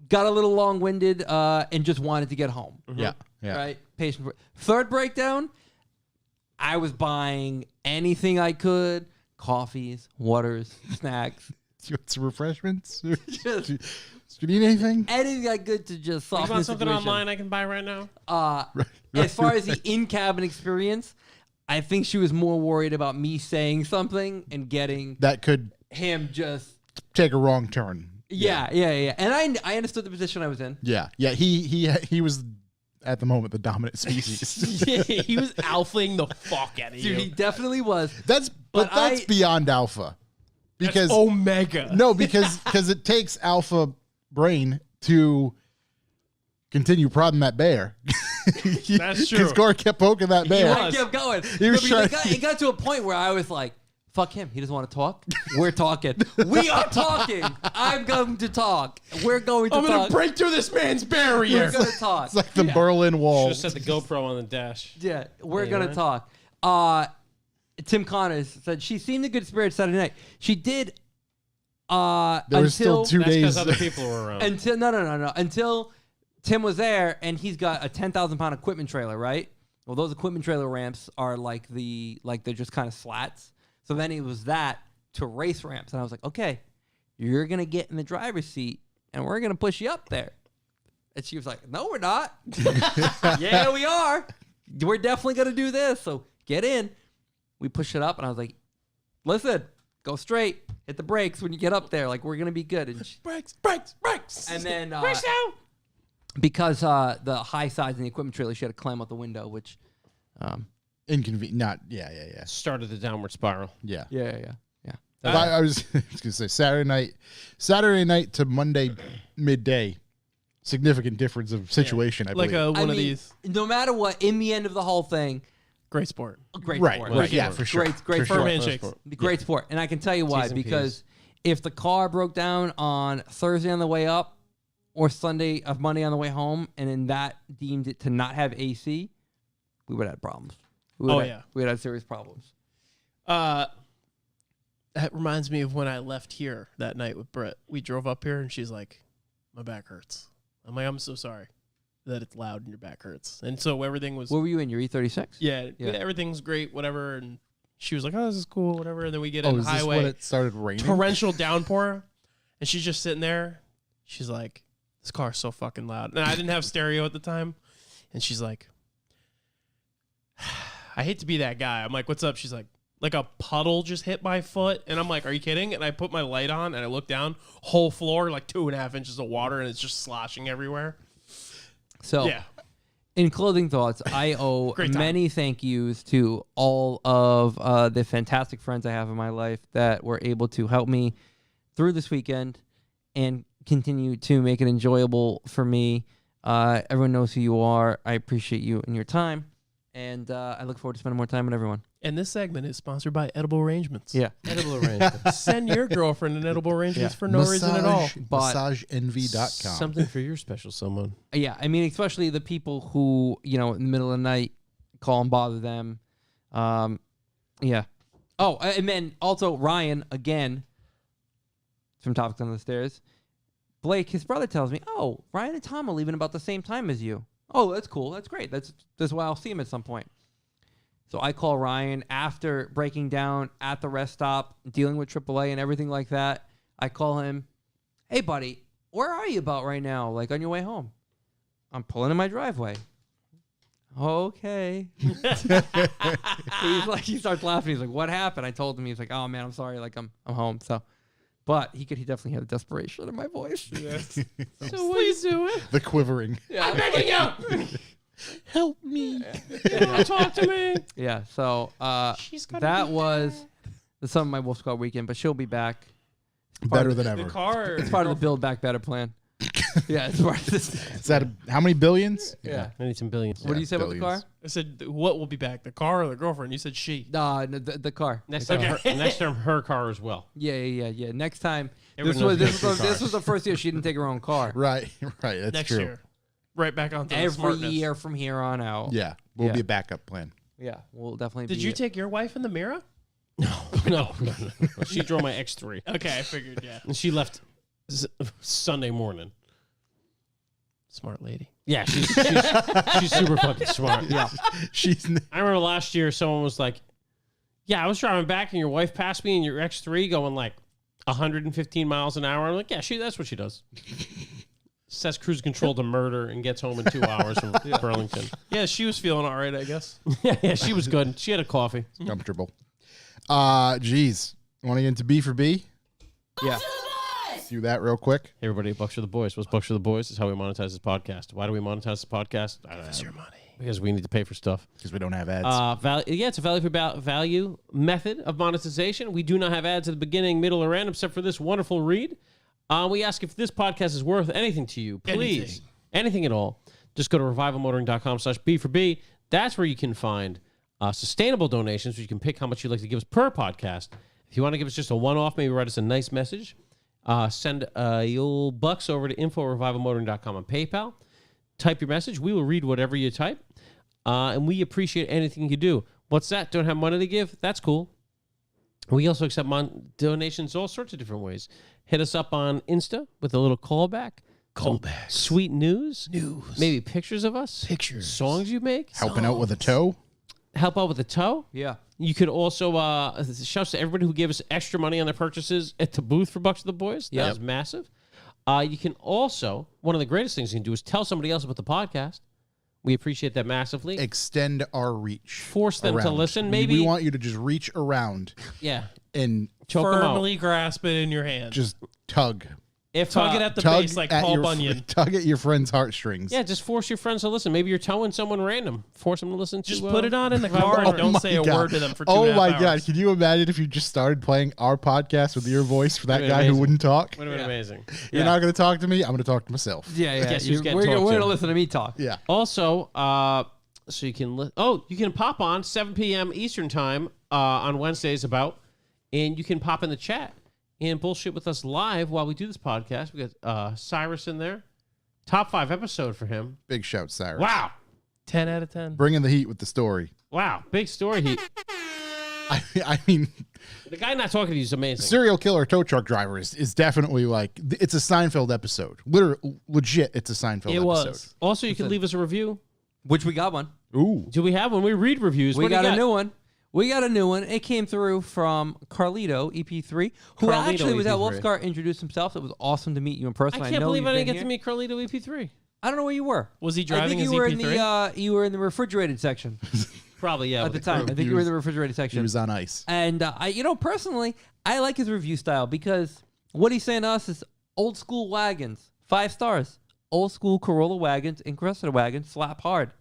S3: got a little long-winded and just wanted to get home.
S1: Yeah. Yeah.
S3: Right? Patient. Third breakdown, I was buying anything I could, coffees, waters, snacks,
S1: You want some refreshments?
S3: just
S1: Do you need anything?
S3: anything I could to just
S2: You
S3: soften
S2: want
S3: the
S2: something
S3: situation.
S2: online I can buy right now?
S3: As far as the in-cabin experience, I think she was more worried about me saying something and getting
S1: That could
S3: him just
S1: take a wrong turn.
S3: yeah. And I understood the position I was in.
S1: Yeah. Yeah. He was at the moment the dominant species.
S4: He was alphaing the fuck out of
S3: Dude, he
S4: you.
S3: definitely was.
S1: But
S3: But
S1: that's beyond alpha. Because
S4: Omega.
S1: no, because it takes alpha brain to continue prodding that bear.
S4: That's true.
S1: Because Gore kept poking that bear.
S3: I kept going.
S1: He was
S3: because
S1: trying-
S3: it got to a point where I was like, fuck him. He doesn't want to talk. We're talking. We are talking. I'm going to talk. We're going to
S4: I'm
S3: talk.
S4: going to break through this man's
S3: We're
S4: barrier.
S3: going to talk.
S1: It's like the Berlin Wall.
S2: Should have set the GoPro on the dash.
S3: Yeah, we're
S2: Yeah,
S3: gonna
S2: right.
S3: talk. Tim Connors said she seemed in good spirits Saturday night. She did.
S1: There was still 2
S2: That's because
S1: days.
S2: other people were around.
S3: until no until Tim was there and he's got a 10,000-pound equipment trailer, right? Well, those equipment trailer ramps are like they're just kind of slats. So then it was that to race ramps, and I was like, okay, you're gonna get in the driver's seat and we're gonna push you up there. And she was like, no, we're not. Yeah, we are. We're definitely gonna do this. So get in. We push it up, and I was like, listen, go straight. Hit the brakes when you get up there. Like, we're gonna be good. And
S4: Brakes.
S3: and then
S4: Brace out.
S3: because the high size in the equipment trailer, she had to climb out the window, which,
S1: Inconvenient. Not. Yeah. Yeah. Yeah.
S2: Started the downward spiral.
S1: Yeah.
S3: yeah.
S1: I was gonna say Saturday night to Monday midday. Significant difference of situation. I
S4: Like
S1: believe.
S4: one of these.
S3: No matter what, in the end of the whole thing,
S4: Great sport.
S3: great
S1: Right.
S3: sport.
S1: Right. Yeah. For sure.
S3: Great
S1: For
S3: sport.
S1: sure.
S4: handshakes.
S3: Great sport. And I can tell you why.
S2: T's and
S3: Because if the car broke down on Thursday on the way up or Sunday of Monday on the way home, and then that deemed it to not have AC, we would have had problems. We would
S4: Oh,
S3: have,
S4: yeah.
S3: We would have serious problems.
S4: That reminds me of when I left here that night with Britt. We drove up here and she's like, my back hurts. I'm like, I'm so sorry that it's loud and your back hurts. And so everything was,
S6: What were you in, your E36?
S4: yeah,
S6: Yeah.
S4: everything's great, whatever. And she was like, oh, this is cool, whatever. And then we get in
S1: Oh,
S4: the
S1: is this
S4: highway,
S1: when it started raining?
S4: torrential downpour. And she's just sitting there. She's like, this car's so fucking loud. And I didn't have stereo at the time. And she's like, I hate to be that guy. I'm like, what's up? She's like a puddle just hit my foot. And I'm like, are you kidding? And I put my light on and I look down, whole floor, like 2.5 inches of water, and it's just sloshing everywhere.
S6: So,
S4: Yeah.
S6: in closing thoughts, I owe
S4: Great time.
S6: many thank yous to all of the fantastic friends I have in my life that were able to help me through this weekend and continue to make it enjoyable for me. Everyone knows who you are. I appreciate you and your time. And I look forward to spending more time with everyone.
S4: And this segment is sponsored by Edible Arrangements.
S6: Yeah.
S2: Edible arrangements.
S4: Send your girlfriend an Edible Arrangements for no reason at all.
S6: But-
S1: MassageEnvy.com.
S2: Something for your special someone.
S6: Yeah, I mean, especially the people who, in the middle of the night, call and bother them. Yeah. Oh, and then also Ryan, again, from Topics Under the Stairs. Blake, his brother, tells me, oh, Ryan and Tom are leaving about the same time as you. Oh, that's cool. That's great. That's why I'll see him at some point. So I call Ryan after breaking down at the rest stop, dealing with AAA and everything like that. I call him, hey, buddy, where are you about right now? Like on your way home? I'm pulling in my driveway. Okay. He starts laughing. He's like, what happened? I told him. He's like, oh man, I'm sorry. Like I'm home. So, but he definitely hear the desperation in my voice.
S2: So what are you doing?
S1: The quivering.
S6: Yeah.
S2: Begging you.
S1: Help me.
S2: You want to talk to me?
S6: Yeah. So, that was some of my Wolf Squad weekend, but she'll be back.
S1: Better than
S4: The
S1: ever.
S4: car.
S6: It's part of the Build Back Better plan. Yeah, it's part of this.
S1: Is that how many billions?
S6: Yeah.
S2: I need some billions.
S6: What do you say about the car?
S1: billions.
S4: I said, what will be back? The car or the girlfriend? You said she.
S6: No, the car.
S2: Next time, next time her car as well.
S6: Yeah. Next time.
S2: Everyone knows
S6: This was the first year she didn't take her own car.
S1: Right. That's
S4: Next
S1: true.
S4: year. Right back onto the
S6: Every
S4: smartness.
S6: year from here on out.
S1: Yeah. We'll
S6: Yeah.
S1: be a backup plan.
S6: Yeah, we'll definitely.
S4: Did
S6: be
S4: you take your wife in the mirror?
S2: No. She drove my X3.
S4: Okay, I figured, yeah.
S2: And she left Sunday morning.
S4: Smart lady.
S2: Yeah, she's super fucking smart.
S6: Yeah.
S1: She's
S2: I remember last year someone was like, yeah, I was driving back and your wife passed me in your X3 going like 115 miles an hour. I'm like, yeah, that's what she does. Sets cruise control to murder and gets home in 2 hours from Burlington.
S4: Yeah, she was feeling all right, I guess.
S2: Yeah, she was good. She had a coffee.
S1: comfortable. Geez. Want to get into B for B?
S6: Yeah.
S1: Do that real quick.
S2: Hey, everybody, Bucks for the Boys. What's Bucks for the Boys? Is how we monetize this podcast. Why do we monetize this podcast? I don't know.
S4: Your money.
S2: Because we need to pay for stuff.
S1: Because we don't have ads.
S2: It's a value for value method of monetization. We do not have ads at the beginning, middle, or end, except for this wonderful read. We ask if this podcast is worth anything to you. Please, anything at all. Just go to revivalmotoring.com/B4B. That's where you can find sustainable donations, where you can pick how much you'd like to give us per podcast. If you want to give us just a one-off, maybe write us a nice message. Send your bucks over to info@revivalmotoring.com on PayPal. Type your message. We will read whatever you type. And we appreciate anything you do. What's that? Don't have money to give? That's cool. We also accept donations all sorts of different ways. Hit us up on Insta with a little callback.
S4: Callback.
S2: Sweet news. Maybe pictures of us.
S4: Pictures.
S2: Songs you make.
S1: Helping out with a toe.
S2: Help out with a toe.
S6: Yeah.
S2: You could also shout to everybody who gave us extra money on their purchases at the booth for Bucks of the Boys. That was massive. You can also, one of the greatest things you can do is tell somebody else about the podcast. We appreciate that massively.
S1: Extend our reach.
S2: Force them to
S1: around.
S2: listen. Maybe
S1: we want you to just reach around
S2: yeah.
S1: and
S2: Choke 'em out.
S4: Firmly grasp it in your hand.
S1: just tug.
S2: If
S4: Tug it at the
S1: Tug
S4: base like
S1: at
S4: Paul
S1: your
S4: Bunyan.
S1: Tug at your friend's heartstrings.
S2: yeah, just force your friends to listen. Maybe you're towing someone random. Force them to listen to.
S4: Just put it on in the car and don't
S1: my
S4: say a
S1: God.
S4: word to them for 2.5
S1: Oh my
S4: hours.
S1: God. Can you imagine if you just started playing our podcast with your voice for that
S2: That'd be
S1: guy who
S2: amazing.
S1: wouldn't talk?
S2: Would have been amazing.
S1: You're not going to talk to me. I'm going to talk to myself.
S6: Yeah.
S2: Guess who's getting
S6: We're
S2: talked
S6: going
S2: to?
S6: to listen to me talk.
S1: Yeah.
S2: Also, so you can you can pop on 7 p.m. Eastern time on Wednesdays and you can pop in the chat and bullshit with us live while we do this podcast. We got Cyrus in there. Top 5 episode for him.
S1: Big shout, Cyrus.
S2: Wow.
S4: 10 out of 10.
S1: Bringing the heat with the story.
S2: Wow. Big story.
S1: I mean,
S2: The guy not talking to you is amazing.
S1: serial killer tow truck driver is definitely like it's a Seinfeld episode. Literally, legit, it's a Seinfeld
S4: It
S1: episode.
S4: was.
S2: Also, you can leave us a review.
S6: Which we got one.
S1: Ooh,
S2: Do we have one? We read reviews.
S6: We
S2: What do you
S6: got a new one. We got a new one. It came through from Carlito, EP3, who
S2: Carlito,
S6: actually was at
S2: EP3.
S6: Wolfscar, introduced himself. It was awesome to meet you in person.
S2: I can't
S6: know
S2: believe I
S6: you've
S2: didn't
S6: been
S2: get to
S6: here.
S2: meet Carlito EP3.
S6: I don't know where you were.
S4: Was he
S6: I
S4: driving
S6: think
S4: his
S6: you were in
S4: EP3?
S6: the you were in the refrigerated section
S2: Probably, yeah.
S6: at the
S2: with
S6: time.
S2: crew.
S6: I think
S1: He
S6: you were in
S1: was-
S6: the refrigerated
S1: he
S6: section.
S1: was on ice.
S6: And personally, I like his review style because what he's saying to us is old school wagons, 5 stars. Old school Corolla wagons and Cressida wagons slap hard.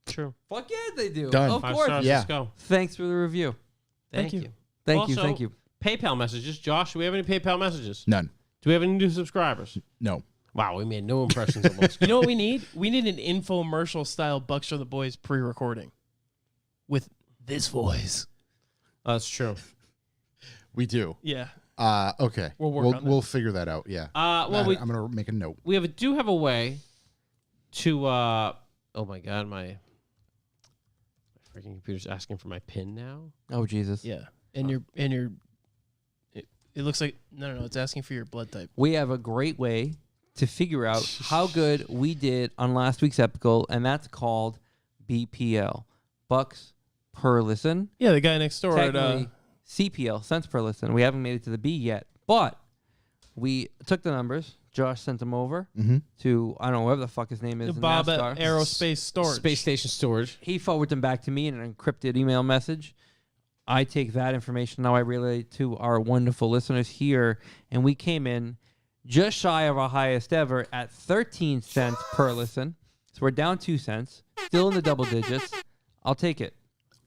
S2: True.
S6: Fuck yeah, they do.
S1: Done.
S6: Of
S2: 5
S6: course.
S2: stars.
S1: Yeah.
S2: Let's go.
S6: Thanks for the review.
S4: Thank you.
S6: Thank you.
S2: Also,
S6: Thank you.
S2: PayPal messages. Josh, do we have any PayPal messages?
S1: None.
S2: Do we have any new subscribers?
S1: No.
S2: Wow, we made no impressions of us.
S4: You know what we need? We need an infomercial style Bucks for the Boys pre-recording with this voice.
S2: That's true.
S1: We do.
S4: Yeah.
S1: Okay.
S4: We'll work on that.
S1: We'll figure that out. Yeah.
S2: Well,
S1: I'm gonna make a note.
S2: we do have a way to. Oh my god, my freaking computer's asking for my PIN now.
S6: Oh Jesus.
S4: Yeah. And it looks like no, it's asking for your blood type.
S6: We have a great way to figure out how good we did on last week's episode, and that's called BPL, Bucks per listen.
S4: Yeah, the guy next door at
S6: Technically, CPL, cents per listen. We haven't made it to the B yet, but we took the numbers. Josh sent them over to, I don't know, whoever the fuck his name is.
S4: the
S6: in
S4: Bob
S6: NASCAR.
S4: Aerospace Storage.
S2: Space Station Storage.
S6: He forwarded them back to me in an encrypted email message. I take that information, now I relay it to our wonderful listeners here, and we came in just shy of our highest ever at 13 cents per listen. So we're down 2 cents, still in the double digits. I'll take it.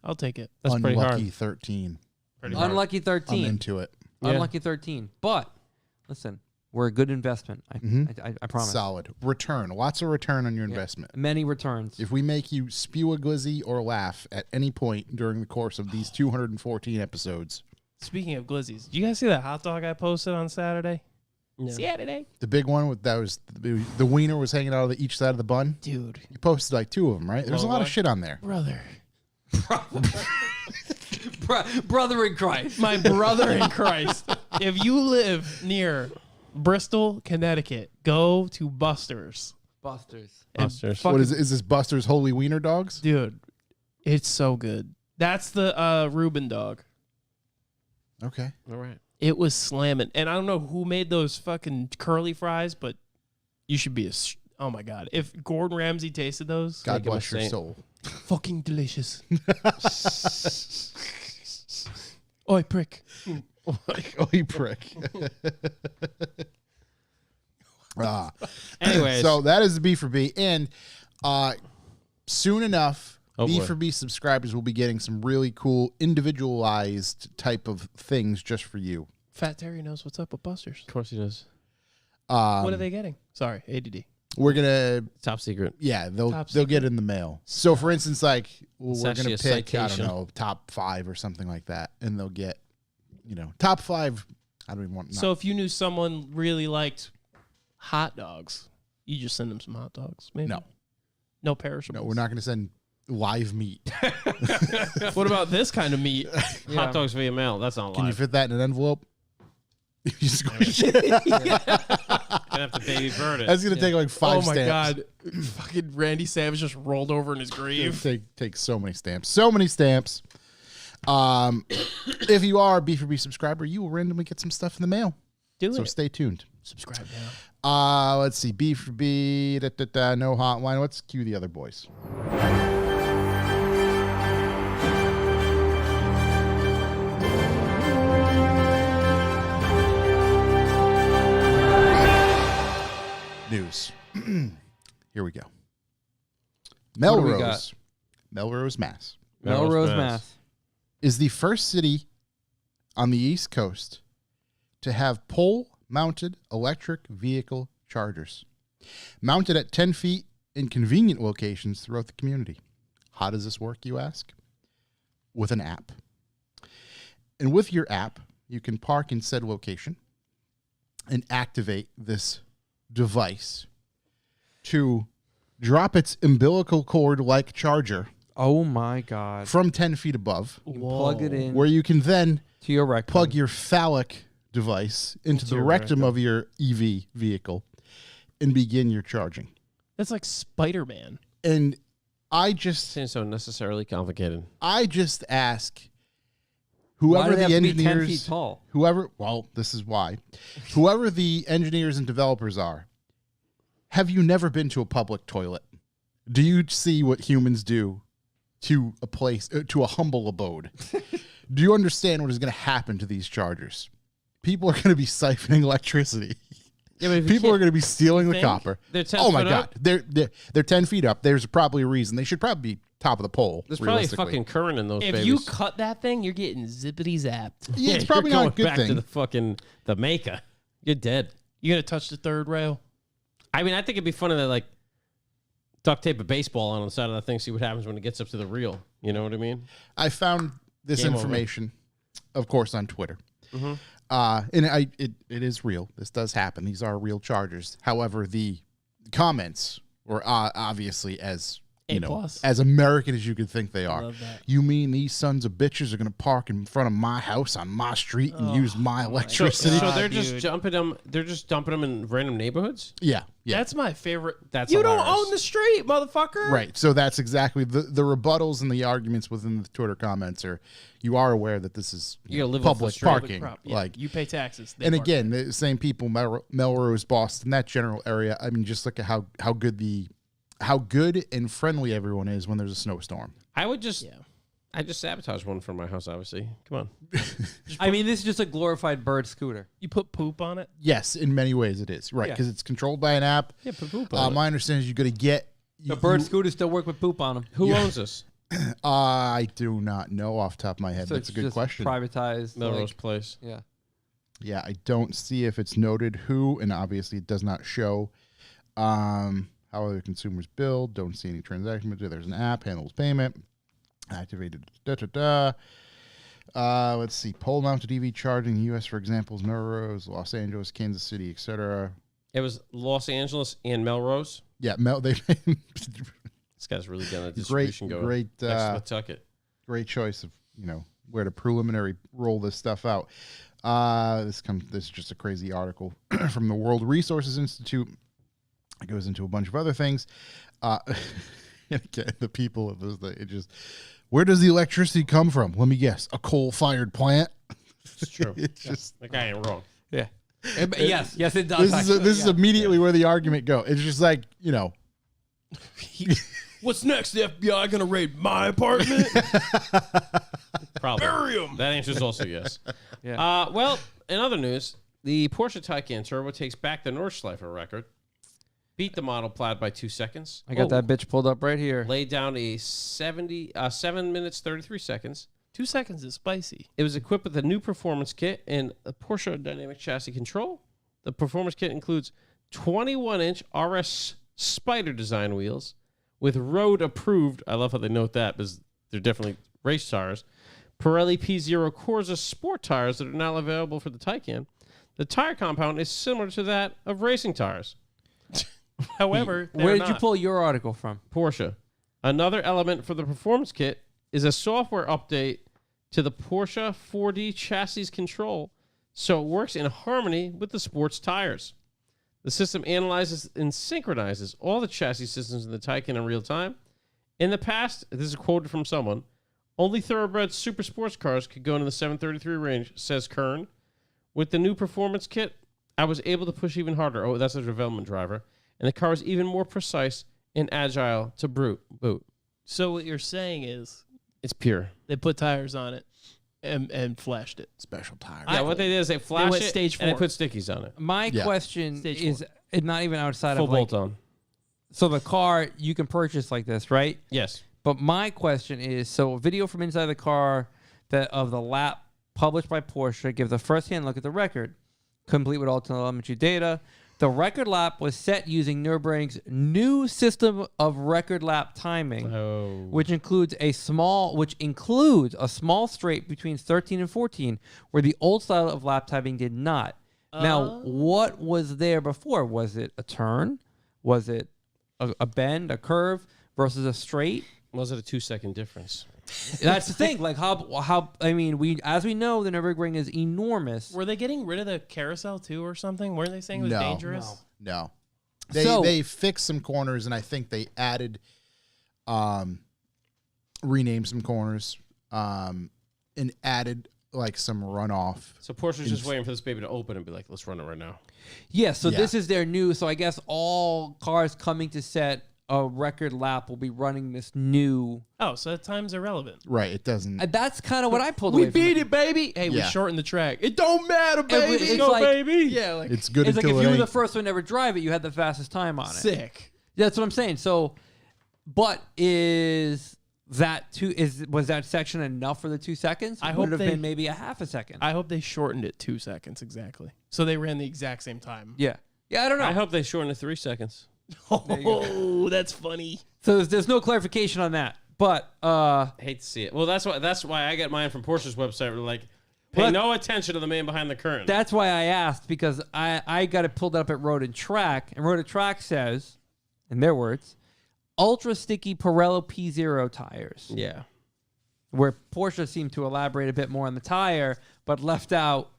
S4: I'll take it.
S2: That's pretty
S1: Unlucky
S2: hard.
S1: 13.
S2: Pretty hard.
S6: Unlucky 13.
S1: I'm into it.
S2: Yeah.
S6: Unlucky 13. But listen, we're a good investment. I promise.
S1: Solid return. Lots of return on your investment.
S6: Many returns.
S1: If we make you spew a glizzy or laugh at any point during the course of these 214 episodes,
S4: Speaking of glizzies, did you guys see that hot dog I posted on Saturday?
S2: No.
S4: Saturday,
S1: the big one with that was the wiener was hanging out of each side of the bun.
S4: dude,
S1: You posted like 2 of them, right? There's a lot of shit on there.
S4: brother,
S6: Brother in Christ.
S4: my brother in Christ. If you live near Bristol, Connecticut, go to Buster's.
S6: Busters.
S4: And
S2: Buster's.
S4: fucking-
S1: What is this Buster's Holy Wiener Dogs?
S4: dude? It's so good. That's the Reuben dog.
S1: Okay.
S2: All right.
S4: It was slamming, and I don't know who made those fucking curly fries, but you should be oh my god! If Gordon Ramsay tasted those,
S1: God
S2: Make him a
S1: bless your
S2: saint.
S1: soul.
S4: fucking delicious. Oi, prick.
S1: Oh, you prick.
S2: Anyways,
S1: So that is the B for B. And soon enough,
S2: Oh,
S1: B
S2: boy.
S1: for B subscribers will be getting some really cool individualized type of things just for you.
S4: Fat Terry knows what's up with Buster's.
S2: of course he does.
S4: What are they getting? Sorry, ADD.
S1: We're gonna,
S2: Top secret.
S1: yeah, they'll
S4: Top
S1: get in the mail. So for instance, like
S2: It's
S1: we're
S2: actually
S1: gonna
S2: a
S1: pick, I don't
S2: citation.
S1: know, top 5 or something like that, and they'll get, top 5. I don't even want.
S4: So if you knew someone really liked hot dogs, you just send them some hot dogs. Maybe no perishables.
S1: no, we're not gonna send live meat.
S4: What about this kind of meat?
S2: Hot dogs via mail. That's not
S1: Can you
S2: live.
S1: fit that in an envelope? You squish it.
S2: Gonna have to baby bird it.
S1: That's gonna take like 5
S4: Oh my
S1: stamps.
S4: god! Fucking Randy Savage just rolled over in his grave.
S1: Take so many stamps. So many stamps. If you are a B4B subscriber, you will randomly get some stuff in the mail.
S4: Do
S1: So
S4: it.
S1: stay tuned.
S4: Subscribe now.
S1: Let's see. B4B, no hotline. Let's cue the other boys. News. Here we go.
S6: What do we
S1: Melrose,
S6: got?
S1: Melrose, Mass,
S6: Melrose, Mass.
S1: is the first city on the East Coast to have pole-mounted electric vehicle chargers, mounted at 10 feet in convenient locations throughout the community. How does this work, you ask? With an app. And with your app, you can park in said location and activate this device to drop its umbilical cord-like charger
S3: Oh my God.
S1: from 10 feet above,
S3: You can plug it in
S1: where you can then
S3: to your rectum.
S1: plug your phallic device into the
S4: your
S1: rectum of your EV vehicle and begin your charging.
S4: That's like Spider-Man.
S1: And I just
S2: Seems so necessarily complicated.
S1: ask
S3: Why
S1: whoever
S3: do they
S1: the
S3: have to be 10
S1: engineers,
S3: feet tall?
S1: well, this is why, whoever the engineers and developers are, have you never been to a public toilet? Do you see what humans do to a place, to a humble abode? Do you understand what is going to happen to these chargers? People are going to be siphoning electricity.
S2: Yeah, but if you
S1: People are
S2: can't-
S1: going to be stealing the
S4: think?
S1: copper.
S2: They're 10
S1: Oh my
S2: foot
S1: God,
S2: up?
S1: they're 10 feet up. There's probably a reason. They should probably be top of the pole.
S2: There's probably
S1: realistically.
S2: fucking current in those
S4: If
S2: babies.
S4: you cut that thing, you're getting zippity zapped.
S1: Yeah, it's
S2: you're
S1: probably not a
S2: going
S1: good
S2: back to
S1: thing.
S2: the fucking the maker. You're dead.
S4: You gonna touch the third rail?
S2: I mean, I think it'd be funny to like duct tape a baseball on the side of the thing, see what happens when it gets up to the reel. You know what I mean?
S1: I found this
S2: Game over.
S1: information, of course, on Twitter.
S2: Mhm.
S1: And it is real. This does happen. These are real chargers. However, the comments were obviously as
S4: A
S1: you know,
S4: plus.
S1: as American as you could think they are.
S4: Love that.
S1: You mean these sons of bitches are going to park in front of my house on my street and use my electricity?
S2: So they're
S4: God,
S2: just
S4: dude.
S2: jumping them. They're just dumping them in random neighborhoods.
S1: Yeah, yeah.
S4: That's my favorite.
S2: That's
S4: you don't
S2: hilarious.
S4: own the street, motherfucker.
S1: Right. So that's exactly the rebuttals and the arguments within the Twitter comments are you are aware that this is
S2: You gotta live off the
S1: public
S2: street.
S1: parking.
S4: Prop, yeah.
S1: Like
S4: you pay taxes. They
S1: and
S4: park
S1: again, the same people, Melrose, Boston, that general area. I mean, just look at how good and friendly everyone is when there's a snowstorm.
S2: I would just,
S4: Yeah.
S2: I just sabotage one from my house. Obviously, come on.
S3: I mean, this is just a glorified bird scooter.
S4: You put poop on it.
S1: Yes, in many ways it is right
S3: Yeah.
S1: because it's controlled by an app.
S2: Yeah, put poop on it.
S1: My understanding is you got to get.
S3: The bird scooters still work with poop on them.
S2: Who owns this?
S1: I do not know off the top of my head.
S3: So
S1: That's a
S3: it's
S1: good
S3: just
S1: question.
S3: Privatized.
S2: Melrose
S3: like-
S2: Place.
S3: yeah.
S1: Yeah, I don't see if it's noted who, and obviously it does not show how other consumers bill. Don't see any transaction. There's an app, handles payment, activated. Let's see. Pole-mounted EV charging in the U.S., for example, is Melrose, Los Angeles, Kansas City, etc.
S2: It was Los Angeles and Melrose.
S1: Yeah, they
S2: This guy's really got a distribution going.
S1: great,
S2: Next to Pawtucket.
S1: great choice of where to preliminary roll this stuff out. This is just a crazy article from the World Resources Institute. It goes into a bunch of other things. And again, the people of this, it just, where does the electricity come from? Let me guess, a coal-fired plant.
S2: It's true.
S1: It's just
S2: That guy ain't wrong.
S3: Yeah. Yes, it does.
S1: this is immediately where the argument goes. It's just like
S4: What's next? The FBI gonna raid my apartment?
S2: Probably.
S4: Bury 'em.
S2: That answer is also yes.
S3: Yeah.
S2: Well, in other news, the Porsche Taycan Turbo takes back the Nordschleifer record, beat the Model Plaid by 2 seconds.
S3: I got that bitch pulled up right here.
S2: Laid down a 7 minutes 33 seconds.
S4: 2 seconds is spicy.
S2: It was equipped with a new performance kit and a Porsche dynamic chassis control. The performance kit includes 21-inch RS Spider design wheels with road approved. I love how they note that because they're definitely race tires. Pirelli P0 Corsa sport tires that are now available for the Taycan. The tire compound is similar to that of racing tires.
S4: However,
S3: Where did you pull your article from?
S2: Porsche. Another element for the performance kit is a software update to the Porsche 4D chassis control so it works in harmony with the sports tires. The system analyzes and synchronizes all the chassis systems in the Taycan in real time. In the past, this is quoted from someone, only thoroughbred super sports cars could go into the 733 range, says Kern. With the new performance kit, I was able to push even harder. Oh, that's a development driver. And the car is even more precise and agile to boot.
S4: So what you're saying is
S2: It's pure.
S4: they put tires on it and flashed it.
S1: special tires.
S2: Yeah, what they did is they flash
S4: went
S2: it
S4: stage
S2: and they
S4: 4.
S2: put stickies on it.
S3: My
S1: Yeah.
S3: question
S4: Stage
S3: is not even outside
S2: Full
S3: of like,
S2: bolt on.
S3: so the car you can purchase like this, right?
S2: Yes.
S3: But my question is, so a video from inside the car of the lap published by Porsche gives a first-hand look at the record, complete with all telemetry data. The record lap was set using Nürburgring's new system of record lap timing,
S2: Oh.
S3: which includes a small straight between 13 and 14, where the old style of lap timing did not. Now, what was there before? Was it a turn? Was it a bend, a curve versus a straight?
S2: Was it a 2-second difference?
S6: That's the thing. Like how I mean, we know the Nürburgring is enormous.
S4: Were they getting rid of the carousel too or something? Weren't they saying it was dangerous?
S1: No.
S6: So-
S1: They fixed some corners, and I think they added, renamed some corners, and added like some runoff.
S2: So Porsche's just waiting for this baby to open and be like, let's run it right now.
S6: Yeah, so
S1: Yeah.
S6: this is their new. So I guess all cars coming to set a record lap will be running this new.
S4: Oh, so that time's irrelevant.
S1: Right. It doesn't.
S6: And that's kind of what I pulled
S4: We
S6: away from
S4: beat it, baby. Hey, we
S1: Yeah.
S4: shortened the track. It don't matter, baby.
S6: it's
S4: Go,
S6: like-
S4: baby. Yeah, like
S1: It's good
S6: It's like
S1: until
S6: if you
S1: it
S6: were the
S1: ain't.
S6: first one to ever drive it, you had the fastest time on it.
S4: sick.
S6: That's what I'm saying. So, but was that section enough for the 2 seconds?
S4: I
S6: Would
S4: hope
S6: it have
S4: they-
S6: been maybe a half a second.
S4: I hope they shortened it 2 seconds exactly. So they ran the exact same time.
S6: yeah, I don't know.
S2: I hope they shorten it 3 seconds.
S4: Oh, that's funny.
S6: So there's no clarification on that. But
S2: Hate to see it. Well, that's why I get mine from Porsche's website. We're like, pay
S6: But-
S2: no attention to the man behind the curtain.
S6: that's why I asked, because I got it pulled up at Road and Track, and Road and Track says, in their words, ultra sticky Pirello P0 tires.
S2: yeah.
S6: Where Porsche seemed to elaborate a bit more on the tire, but left out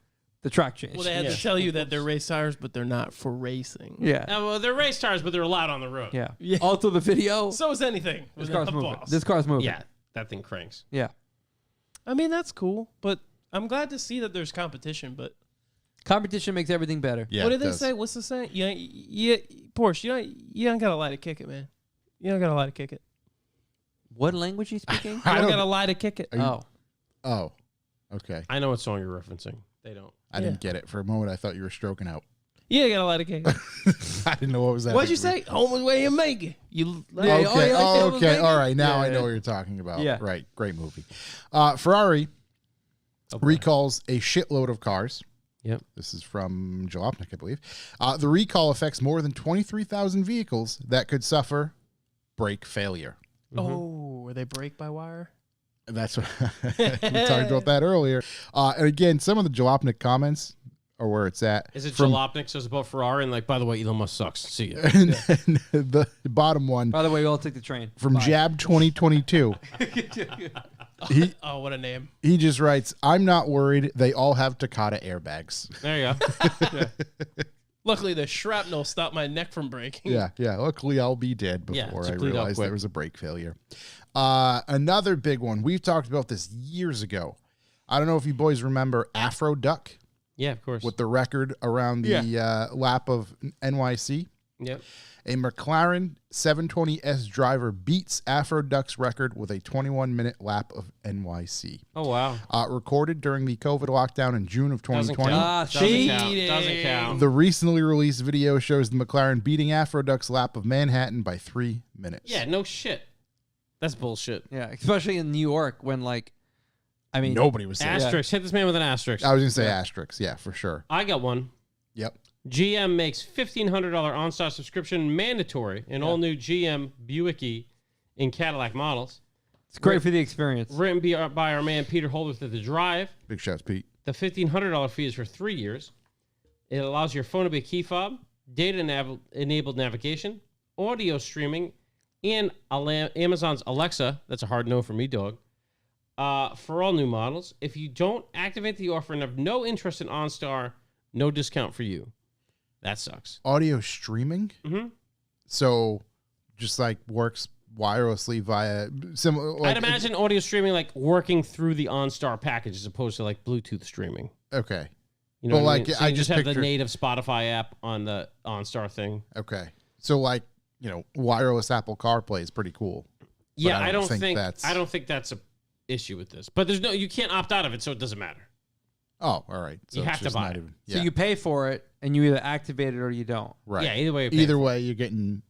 S6: the track change.
S4: Well, they had
S2: Yeah.
S4: to tell you that they're race tires, but they're not for racing.
S6: yeah.
S2: Well, they're race tires, but they're allowed on the road.
S6: Yeah.
S4: Yeah.
S6: Also, the video.
S4: So is anything.
S6: This
S4: with
S6: car's
S4: a
S6: moving.
S4: boss.
S6: This car's moving.
S2: Yeah, that thing cranks.
S6: Yeah.
S4: I mean, that's cool, but I'm glad to see that there's competition. But
S6: Competition makes everything better.
S1: Yeah,
S4: what
S1: it
S4: did they
S1: does.
S4: say? What's the saying? Porsche, you don't got to lie to kick it, man. You don't got to lie to kick it.
S6: What language are you speaking?
S1: I
S4: You don't
S1: don't-
S4: got to lie to kick it.
S1: Are you-
S6: Oh.
S1: Oh, okay.
S2: I know what song you're referencing. They don't.
S1: I didn't get it for a moment. I thought you were stroking out.
S4: You got to lie to kick it.
S1: I didn't know what was that.
S4: What'd you say? Home is where you make it. You
S6: Yeah,
S1: Okay.
S6: oh, yeah,
S1: Oh,
S6: like
S1: okay.
S6: Elvis
S1: All right. Now
S6: Yeah,
S1: I know
S6: yeah.
S1: what you're talking about.
S6: Yeah.
S1: Right. Great movie. Ferrari recalls a shitload of cars.
S2: Yep.
S1: This is from Jalopnik, I believe. The recall affects more than 23,000 vehicles that could suffer brake failure.
S4: Oh, were they break by wire?
S1: That's what we talked about that earlier. And again, some of the Jalopnik comments are where it's at.
S2: Is it
S1: From-
S2: Jalopnik says about Ferrari and like, by the way, Elon Musk sucks. See ya.
S1: And then the bottom one
S6: By the way, we all take the train.
S1: from
S6: Bye.
S1: Jab 2022.
S4: Oh, what a name.
S1: He just writes, "I'm not worried. They all have Takata airbags."
S2: There you go.
S4: Luckily, the shrapnel stopped my neck from breaking.
S1: Yeah. Luckily, I'll be dead
S2: Yeah,
S1: before
S2: so
S1: I
S2: clean up
S1: realized
S2: quick.
S1: there was a brake failure. Another big one. We've talked about this years ago. I don't know if you boys remember Afro Duck
S2: Yeah, of course.
S1: with the record around the lap of NYC.
S2: Yep.
S1: A McLaren 720S driver beats Afro Duck's record with a 21-minute lap of NYC.
S2: Oh wow.
S1: Recorded during the COVID lockdown in June of
S2: Doesn't
S1: 2020.
S2: count. Doesn't count. Doesn't count.
S1: The recently released video shows the McLaren beating Afro Duck's lap of Manhattan by 3 minutes.
S2: Yeah, no shit. That's bullshit.
S6: Yeah, especially in New York when, like, I mean,
S1: Nobody was saying
S2: Asterisk. Hit this man with an asterisk.
S1: I was going to say asterisks. Yeah, for sure.
S2: I got one.
S1: Yep.
S2: GM makes $1,500 OnStar subscription mandatory in all new GM Buick in Cadillac models.
S6: it's great for the experience.
S2: Written by our man Peter Holderth at The Drive.
S1: Big shouts, Pete.
S2: The $1,500 fee is for 3 years. It allows your phone to be a key fob, data-enabled navigation, audio streaming, and Amazon's Alexa. That's a hard no for me, dog. For all new models. If you don't activate the offer and have no interest in OnStar, no discount for you. That sucks.
S1: Audio streaming?
S2: Mm-hmm.
S1: So just like works wirelessly via similar. Like,
S2: I'd imagine audio streaming like working through the OnStar package as opposed to like Bluetooth streaming.
S1: Okay.
S2: You know
S1: But,
S2: what I
S1: like,
S2: mean? So
S1: I
S2: you
S1: just
S2: just have the
S1: picture-
S2: native Spotify app on the OnStar thing.
S1: Okay. So like, wireless Apple CarPlay is pretty cool.
S2: Yeah,
S1: I
S2: I
S1: don't
S2: don't
S1: think
S2: think that's a issue with this. But you can't opt out of it, so it doesn't matter.
S1: Oh, all right. So
S2: You
S1: it's
S2: have to
S1: just
S2: buy
S1: not
S2: it.
S1: even-
S6: So you pay for it, and you either activate it or you don't.
S1: right.
S2: Yeah, either way. you pay
S1: Either
S2: for it.
S1: way, you're getting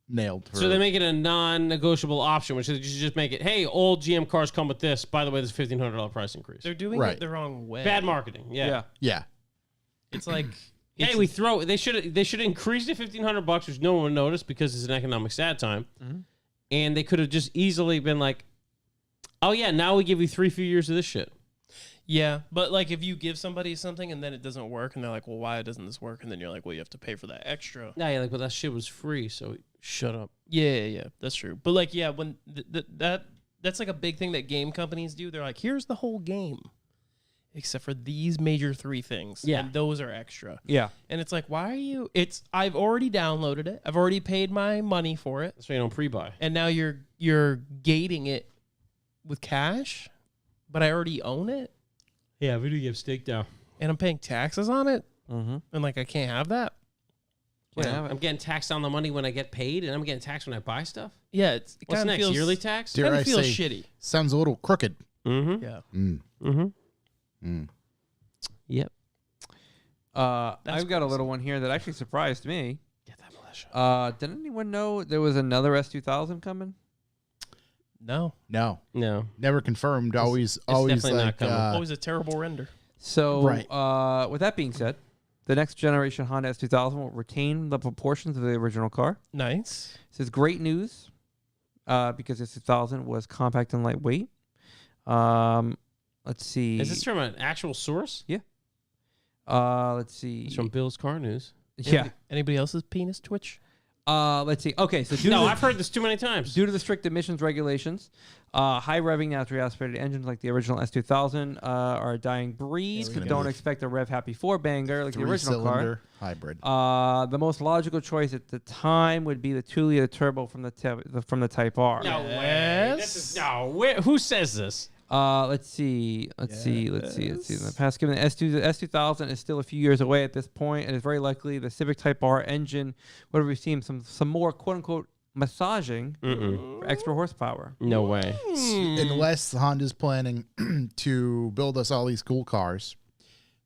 S1: nailed. For,
S2: So they make it a non-negotiable option, which is you should just make it, hey, all GM cars come with this. By the way, there's a $1,500 price increase.
S4: They're doing
S1: Right.
S4: it the wrong way.
S2: Bad marketing. Yeah.
S1: yeah.
S4: It's like,
S2: Hey, they should increase the $1,500, which no one would notice because it's an economic sad time, and they could have just easily been like, oh yeah, now we give you 3 years of this shit.
S4: Yeah, but like if you give somebody something and then it doesn't work, and they're like, "Well, why doesn't this work?" And then you're like, "Well, you have to pay for that extra."
S2: Yeah, you're like, well, that shit was free, so shut up.
S4: Yeah, that's true. But like, yeah, when that's like a big thing that game companies do. They're like, "Here's the whole game, except for these major 3 things,
S2: Yeah.
S4: and those are extra."
S6: Yeah.
S4: And it's like, why are you? I've already downloaded it. I've already paid my money for it,
S2: That's why you don't pre-buy.
S4: and now you're gating it with cash, but I already own it,
S2: Yeah, video game steak down.
S4: and I'm paying taxes on it,
S6: Mm-hmm.
S4: and like I can't have that.
S6: Yeah,
S2: I'm getting taxed on the money when I get paid, and I'm getting taxed when I buy stuff.
S4: Yeah, it
S2: What's
S4: kind of
S2: next?
S4: feels
S2: Yearly tax?
S1: Dare
S4: Kind
S1: I
S4: of feels
S1: say,
S4: shitty.
S1: sounds a little crooked.
S2: Mm-hmm.
S4: Yeah.
S2: Mm-hmm. Yep.
S6: I've got a little one here that actually surprised me.
S4: Get that militia.
S6: Did anyone know there was another S2000 coming?
S4: No,
S1: No,
S2: No.
S1: never confirmed. Always
S2: definitely not
S1: like
S2: coming.
S4: always a terrible render.
S6: So,
S1: Right.
S6: With that being said, the next generation Honda S2000 will retain the proportions of the original car.
S4: Nice.
S6: This is great news because the 2000 was compact and lightweight. Let's see.
S2: Is this from an actual source?
S6: Let's see.
S2: It's from Bill's Car News.
S6: Yeah.
S4: Anybody else's penis twitch?
S6: Let's see. Okay, so
S2: No, I've heard this too many times.
S6: due to the strict emissions regulations, high revving naturally aspirated engines like the original S2000 are a dying breed.
S1: There
S6: So
S1: we
S6: don't
S1: go.
S6: expect a rev happy 4 banger like the original car.
S1: 3-cylinder hybrid.
S6: The most logical choice at the time would be the 2-liter turbo from the Type R.
S2: No
S4: Yes.
S2: way. This is, no. Who says this?
S6: Let's see. In the past, given the S2000 is still a few years away at this point, and it's very likely the Civic Type R engine would have received some more quote unquote massaging for extra horsepower.
S2: No way.
S1: Unless Honda's planning to build us all these cool cars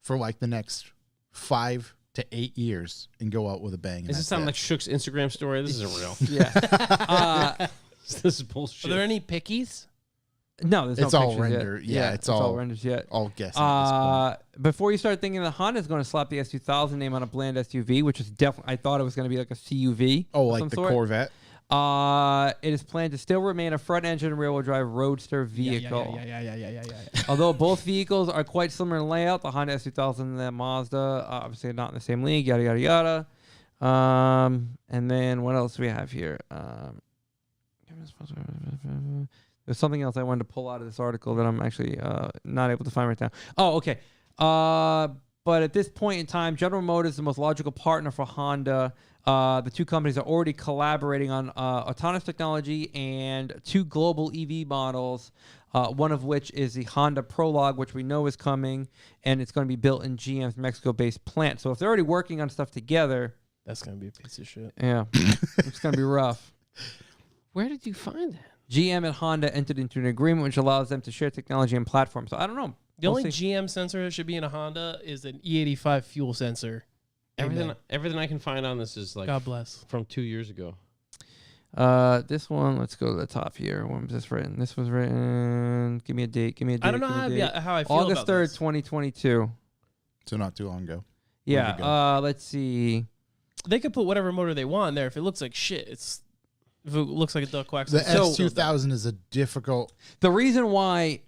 S1: for like the next 5 to 8 years and go out with a bang. and
S2: Does this
S1: that's
S2: sound
S1: it.
S2: like Shook's Instagram story? This isn't real.
S6: Yeah.
S2: This is bullshit.
S4: Are there any pickies?
S6: No, there's
S1: It's
S6: no
S1: all
S6: pictures yet.
S1: render. Yeah, it's
S6: all
S1: all-
S6: renders yet.
S1: all guessing at this point?
S6: Before you start thinking that Honda is going to slap the S2000 name on a bland SUV, which is definitely, I thought it was going to be like a CUV.
S1: Oh,
S6: of
S1: like
S6: some
S1: the
S6: sort.
S1: Corvette.
S6: It is planned to still remain a front-engine rear-wheel drive roadster vehicle.
S4: Yeah.
S6: Although both vehicles are quite similar in layout, the Honda S2000 and the Mazda obviously not in the same league. Yada yada yada. And then what else do we have here? There's something else I wanted to pull out of this article that I'm actually not able to find right now. Oh, okay. But at this point in time, General Motors is the most logical partner for Honda. The two companies are already collaborating on autonomous technology and 2 global EV models, one of which is the Honda Prologue, which we know is coming, and it's going to be built in GM's Mexico-based plant. So if they're already working on stuff together,
S4: That's gonna be a piece of shit.
S6: yeah, it's going to be rough.
S2: Where did you find that?
S6: GM and Honda entered into an agreement which allows them to share technology and platforms. So I don't know.
S4: The
S6: We'll
S4: only
S6: see.
S4: GM sensor that should be in a Honda is an E85 fuel sensor.
S2: Everything,
S4: Amen.
S2: everything I can find on this is like
S4: God bless.
S2: from 2 years ago.
S6: This one, let's go to the top here. When was this written? This was written. Give me a date.
S4: I don't know how I feel
S6: August
S4: about
S6: 3rd,
S4: this.
S6: 2022.
S1: So not too long ago.
S6: Yeah. Let's see.
S4: They could put whatever motor they want in there. If it looks like shit, if it looks like a duck quacks.
S1: The
S6: So-
S1: S2000 is a difficult.
S6: The reason why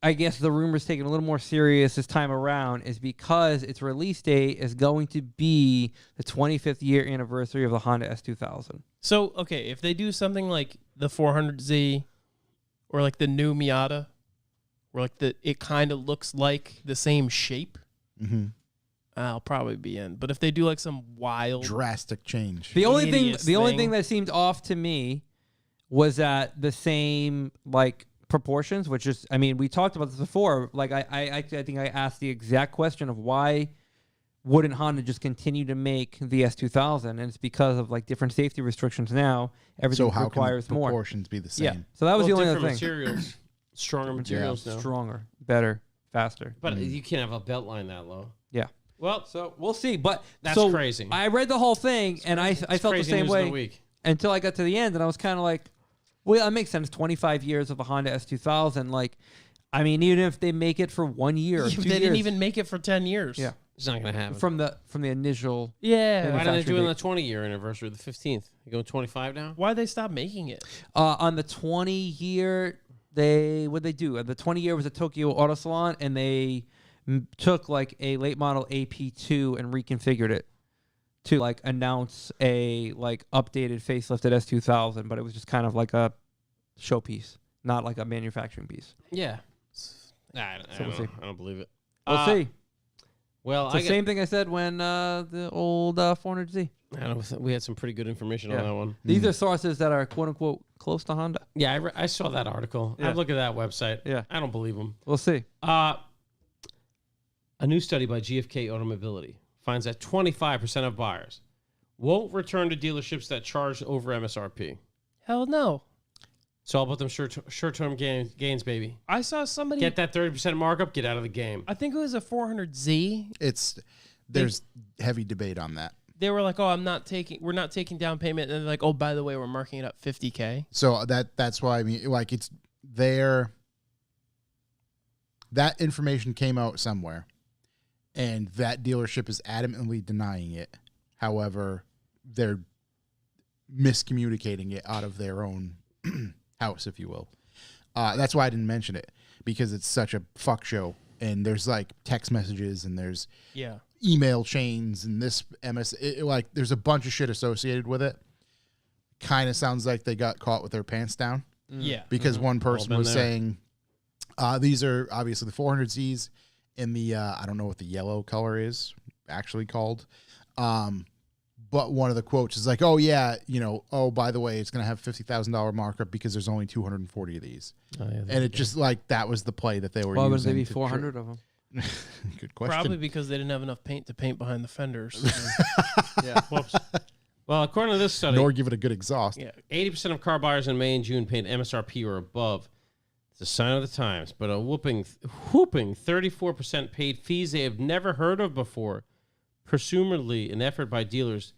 S6: I guess the rumor's taken a little more serious this time around is because its release date is going to be the 25th year anniversary of the Honda S2000.
S4: So okay, if they do something like the 400Z or like the new Miata, where like it kind of looks like the same shape, I'll probably be in. But if they do like some wild,
S1: Drastic change.
S6: The only thing
S4: Hideous thing.
S6: thing that seemed off to me was that the same like proportions, which is, I mean, we talked about this before. Like I think I asked the exact question of why wouldn't Honda just continue to make the S2000, and it's because of like different safety restrictions now. Everything
S1: So how
S6: requires
S1: can the
S6: more.
S1: proportions be the same?
S6: Yeah, so that was the only other
S2: different
S6: thing.
S2: materials, stronger materials now.
S6: Stronger, better, faster.
S2: But you can't have a belt line that low.
S6: Yeah.
S2: Well,
S6: So we'll see. But
S2: That's
S6: so
S2: crazy.
S6: I read the whole thing, and I felt the
S2: crazy
S6: same
S2: news of the
S6: way
S2: week.
S6: until I got to the end, and I was kind of like, well, that makes sense. 25 years of a Honda S2000. Like, I mean, even if they make it for 1 year, or
S4: they
S6: 2
S4: didn't
S6: years,
S4: even make it for 10 years.
S6: Yeah.
S2: It's not going to happen.
S6: from the initial.
S4: Yeah.
S2: Why didn't they do it on
S6: manufacturing
S2: the 20-year anniversary, the 15th? You going 25 now?
S4: Why they stop making it?
S6: On the 20 year, what they do? The 20-year was at Tokyo Auto Salon, and they took like a late model AP2 and reconfigured it to like announce a like updated facelifted S2000, but it was just kind of like a showpiece, not like a manufacturing piece.
S2: Yeah. I
S6: we'll see.
S2: don't believe it.
S6: We'll see.
S2: Well,
S6: It's the same thing I said when the old 400Z.
S2: I don't know, we had some pretty good information on that one.
S6: These are sources that are quote unquote close to Honda.
S2: Yeah, I saw that article.
S6: Yeah.
S2: I looked at that website.
S6: Yeah.
S2: I don't believe them.
S6: We'll see.
S2: A new study by GfK Automobility finds that 25% of buyers won't return to dealerships that charge over MSRP.
S4: Hell no.
S2: It's all about them short-term gains, baby.
S4: I saw somebody.
S2: Get that 30% markup, get out of the game.
S4: I think it was a 400Z.
S1: There's heavy debate on that.
S4: They were like, "Oh, we're not taking down payment," and they're like, "Oh, by the way, we're marking it up $50K."
S1: So that's why I mean, like, it's there. That information came out somewhere, and that dealership is adamantly denying it. However, they're miscommunicating it out of their own house, if you will. That's why I didn't mention it, because it's such a fuck show. And there's like text messages and there's email chains and this like there's a bunch of shit associated with it. Kind of sounds like they got caught with their pants down.
S4: Yeah.
S1: Because one person was
S2: there.
S1: saying, these are obviously the 400Zs in the, I don't know what the yellow color is actually called. But one of the quotes is like, oh, yeah, oh, by the way, it's going to have $50,000 markup because there's only 240 of these.
S2: Oh, yeah,
S1: And it just like that was the play that they were
S6: Why would
S1: using.
S6: there be
S1: to
S6: 400 of them?
S1: Good question.
S4: Probably because they didn't have enough paint to paint behind the fenders.
S6: Yeah.
S2: Whoops. Well, according to this study,
S1: Nor give it a good exhaust.
S2: yeah, 80% of car buyers in May and June paid MSRP or above. It's a sign of the times, but a whooping 34% paid fees they have never heard of before, presumably an effort by dealers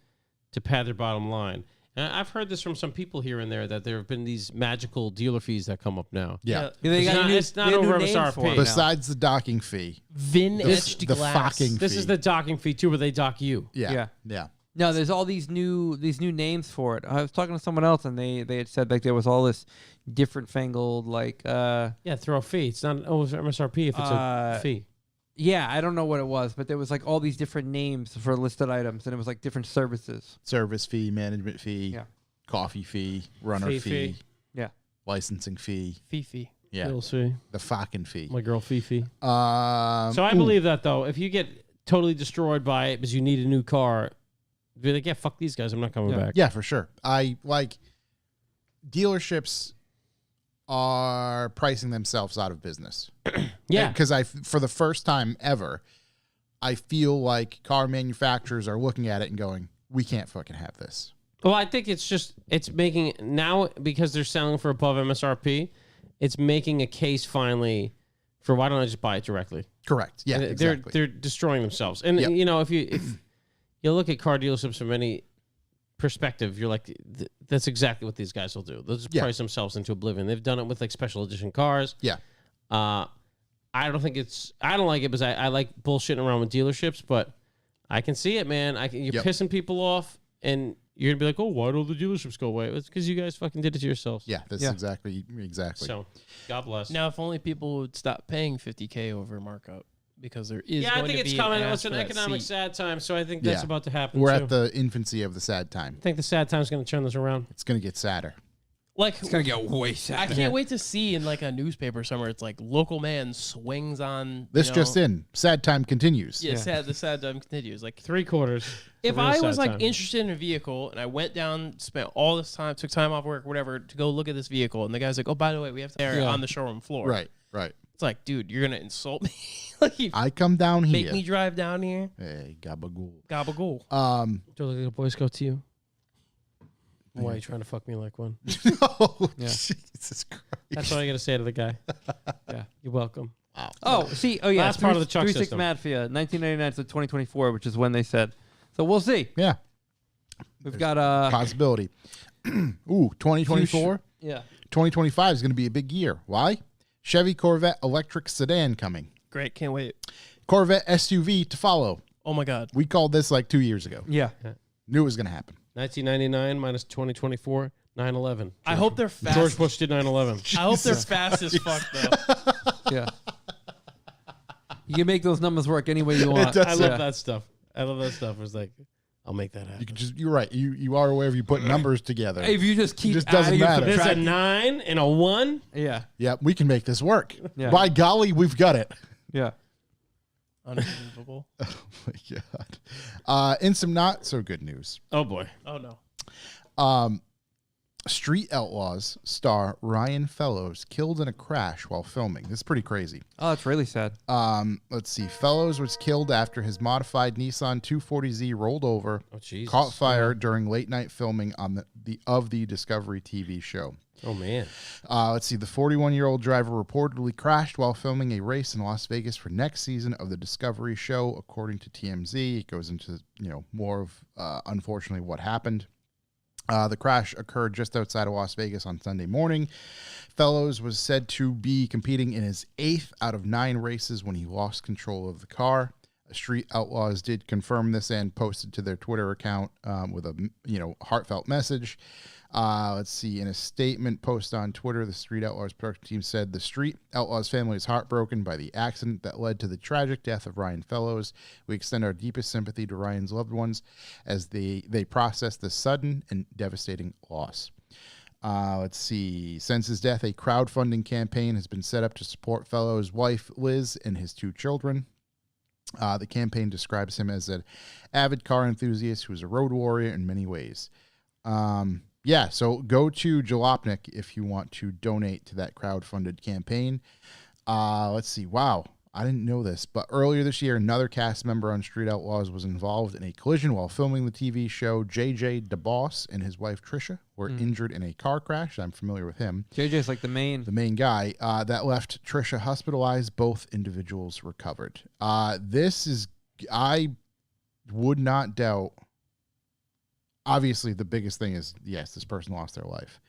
S2: to pad their bottom line. And I've heard this from some people here and there that there have been these magical dealer fees that come up now.
S1: Yeah.
S6: They got
S2: It's not
S6: they got
S2: over
S6: new names
S2: MSRP.
S6: for 'em now.
S1: Besides the docking fee.
S4: Vin
S1: The
S4: etched
S1: the
S4: glass.
S1: fucking
S2: This
S1: fee.
S2: is the docking fee too, where they dock you.
S1: Yeah.
S6: Yeah. No, there's all these new names for it. I was talking to someone else, and they had said like there was all this different fangled like
S2: Yeah, throw a fee. It's not an over MSRP if it's a fee.
S6: yeah, I don't know what it was, but there was like all these different names for listed items, and it was like different services.
S1: Service fee, management fee,
S6: Yeah.
S1: coffee fee, runner
S2: Fee
S1: fee,
S6: Yeah.
S1: licensing fee.
S4: Fifi.
S1: Yeah.
S2: We'll see.
S1: The fucking fee.
S2: My girl Fifi.
S1: So
S2: So I believe that though, if you get totally destroyed by it because you need a new car, be like, yeah, fuck these guys, I'm not coming back.
S1: Yeah, for sure. I like dealerships are pricing themselves out of business.
S2: Yeah.
S1: Because for the first time ever, I feel like car manufacturers are looking at it and going, we can't fucking have this.
S2: Well, I think it's making now because they're selling for above MSRP, it's making a case finally for why don't I just buy it directly?
S1: Correct. Yeah,
S2: And
S1: exactly.
S2: They're destroying themselves. And
S1: Yep.
S2: if you look at car dealerships from any perspective, you're like, that's exactly what these guys will do. They'll just
S1: Yeah.
S2: price themselves into oblivion. They've done it with like special edition cars.
S1: Yeah.
S2: I don't like it because I like bullshitting around with dealerships, but I can see it, man. You're
S1: Yep.
S2: pissing people off, and you're gonna be like, oh, why don't the dealerships go away? It's because you guys fucking did it to yourselves.
S1: Yeah, that's
S6: Yeah.
S1: exactly.
S2: So, God bless.
S4: Now, if only people would stop paying $50K over markup, because there is.
S2: Yeah, I
S4: going
S2: think
S4: to
S2: it's
S4: be
S2: coming.
S4: An
S2: It's an economic sad time, so I think that's
S1: Yeah.
S2: about to happen.
S1: We're
S2: too.
S1: at the infancy of the sad time.
S2: I think the sad time's going to turn this around.
S1: It's going to get sadder.
S4: Like,
S6: It's gonna get way
S4: I
S6: sad.
S4: can't wait to see in like a newspaper somewhere. It's like local man swings on.
S1: This
S4: you know,
S1: just in. Sad time continues.
S4: Yeah, the sad time continues. Like,
S2: 3/4.
S4: if
S2: Real
S4: I
S2: sad
S4: was like
S2: time.
S4: interested in a vehicle and I went down, spent all this time, took time off work, whatever, to go look at this vehicle, and the guy's like, "Oh, by the way, we have to there on the showroom floor."
S1: Right.
S4: It's like, dude, you're gonna insult me? Like, you
S1: I come down
S4: make
S1: here.
S4: me drive down here?
S1: Hey, gabagool.
S4: Gabagool.
S2: Do I look like a Boy Scout to you? Why are you trying to fuck me like one?
S1: Oh,
S6: Yeah.
S1: Jesus Christ.
S2: That's what I got to say to the guy.
S6: Yeah.
S2: You're welcome.
S6: Oh, see. Oh, yeah.
S2: Last part of the truck
S6: 36
S2: system.
S6: Mafia, 1999 to 2024, which is when they said. So we'll see.
S1: Yeah,
S6: We've got
S1: possibility. Ooh, 2024?
S6: yeah.
S1: 2025 is going to be a big year. Why? Chevy Corvette electric sedan coming.
S4: Great, can't wait.
S1: Corvette SUV to follow.
S4: Oh my God.
S1: We called this like 2 years ago.
S6: Yeah.
S1: Knew it was going to happen.
S2: 1999 minus 2024, 9/11.
S4: I hope they're fast.
S2: George Bush did 9/11.
S4: I hope they're fast as fuck though.
S6: Yeah. You can make those numbers work any way you want.
S1: does.
S2: I
S6: Yeah.
S2: love that stuff. I love that stuff. It was like, I'll make that
S1: You
S2: happen.
S1: can just, you're right. You are aware if you put numbers together.
S6: If you just keep
S1: just doesn't
S6: adding and
S1: matter.
S2: There's a
S6: subtracting-
S2: 9 and a 1.
S6: Yeah.
S1: Yep, we can make this work.
S6: Yeah.
S1: By golly, we've got it.
S6: Yeah.
S4: Unbelievable.
S1: Oh my god. In some not so good news,
S2: Oh boy.
S4: Oh no.
S1: Street Outlaws star Ryan Fellows killed in a crash while filming. This is pretty crazy.
S6: Oh, that's really sad.
S1: Let's see. Fellows was killed after his modified Nissan 240Z rolled over,
S2: Oh Jesus.
S1: caught fire during late night filming on the Discovery TV show.
S2: Oh man.
S1: Let's see. The 41-year-old driver reportedly crashed while filming a race in Las Vegas for next season of the Discovery show, according to TMZ. It goes into more of unfortunately what happened. The crash occurred just outside of Las Vegas on Sunday morning. Fellows was said to be competing in his 8th out of 9 races when he lost control of the car. Street Outlaws did confirm this and posted to their Twitter account with a heartfelt message. Let's see. In a statement posted on Twitter, the Street Outlaws production team said the Street Outlaws family is heartbroken by the accident that led to the tragic death of Ryan Fellows. We extend our deepest sympathy to Ryan's loved ones as they process this sudden and devastating loss. Let's see. Since his death, a crowdfunding campaign has been set up to support Fellows' wife, Liz, and his 2 children. The campaign describes him as an avid car enthusiast who is a road warrior in many ways. Yeah, so go to Jalopnik if you want to donate to that crowdfunded campaign. Let's see. Wow, I didn't know this, but earlier this year, another cast member on Street Outlaws was involved in a collision while filming the TV show. JJ DeBoss and his wife Trisha were injured in a car crash. I'm familiar with him.
S6: JJ's like the main
S1: Guy that left Trisha hospitalized. Both individuals recovered. This is, I would not doubt. Obviously, the biggest thing is, yes, this person lost their life.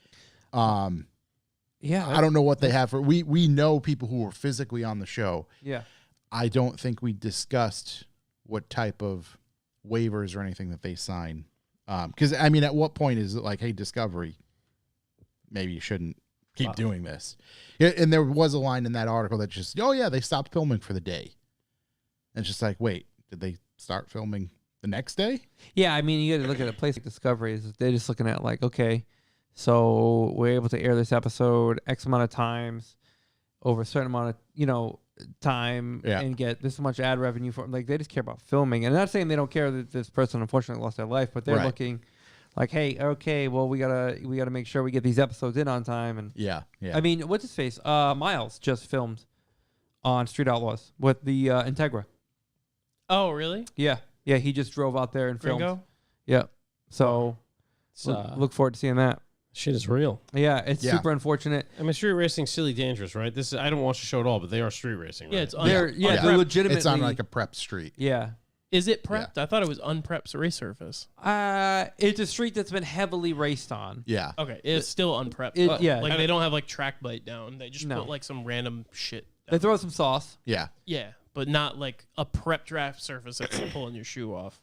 S6: Yeah.
S1: I don't know what they have for. We know people who were physically on the show.
S6: Yeah.
S1: I don't think we discussed what type of waivers or anything that they sign. Because I mean, at what point is it like, hey, Discovery, maybe you shouldn't keep doing this? Yeah, and there was a line in that article that just, oh yeah, they stopped filming for the day. And it's just like, wait, did they start filming the next day?
S6: Yeah, I mean, you got to look at a place like Discovery. They're just looking at like, okay, so we're able to air this episode X amount of times over a certain amount of, time and get this much ad revenue for. Like, they just care about filming. And I'm not saying they don't care that this person unfortunately lost their life, but they're looking like, hey, okay, well, we gotta make sure we get these episodes in on time. And
S1: Yeah.
S6: I mean, what's his face? Miles just filmed on Street Outlaws with the Integra.
S4: Oh really?
S6: Yeah, he just drove out there and filmed.
S4: Gringo?
S6: Yeah, so
S2: It's,
S6: look forward to seeing that.
S2: shit is real.
S6: Yeah, it's
S1: Yeah.
S6: super unfortunate.
S2: I mean, street racing, silly dangerous, right? This is, I don't watch the show at all, but they are street racing. Right?
S4: Yeah, it's
S6: They're
S1: Yeah.
S6: they're legitimately.
S1: it's on like a prep street.
S6: yeah.
S4: Is it prepped? I thought it was unprepped resurface.
S6: It's a street that's been heavily raced on.
S1: Yeah.
S4: Okay, it's still unprepped.
S6: Yeah.
S4: Like they don't have like track bite down. They just
S6: No.
S4: put like some random shit.
S6: They
S4: Down.
S6: throw some sauce.
S1: Yeah.
S4: Yeah, but not like a prep draft surface that's pulling your shoe off.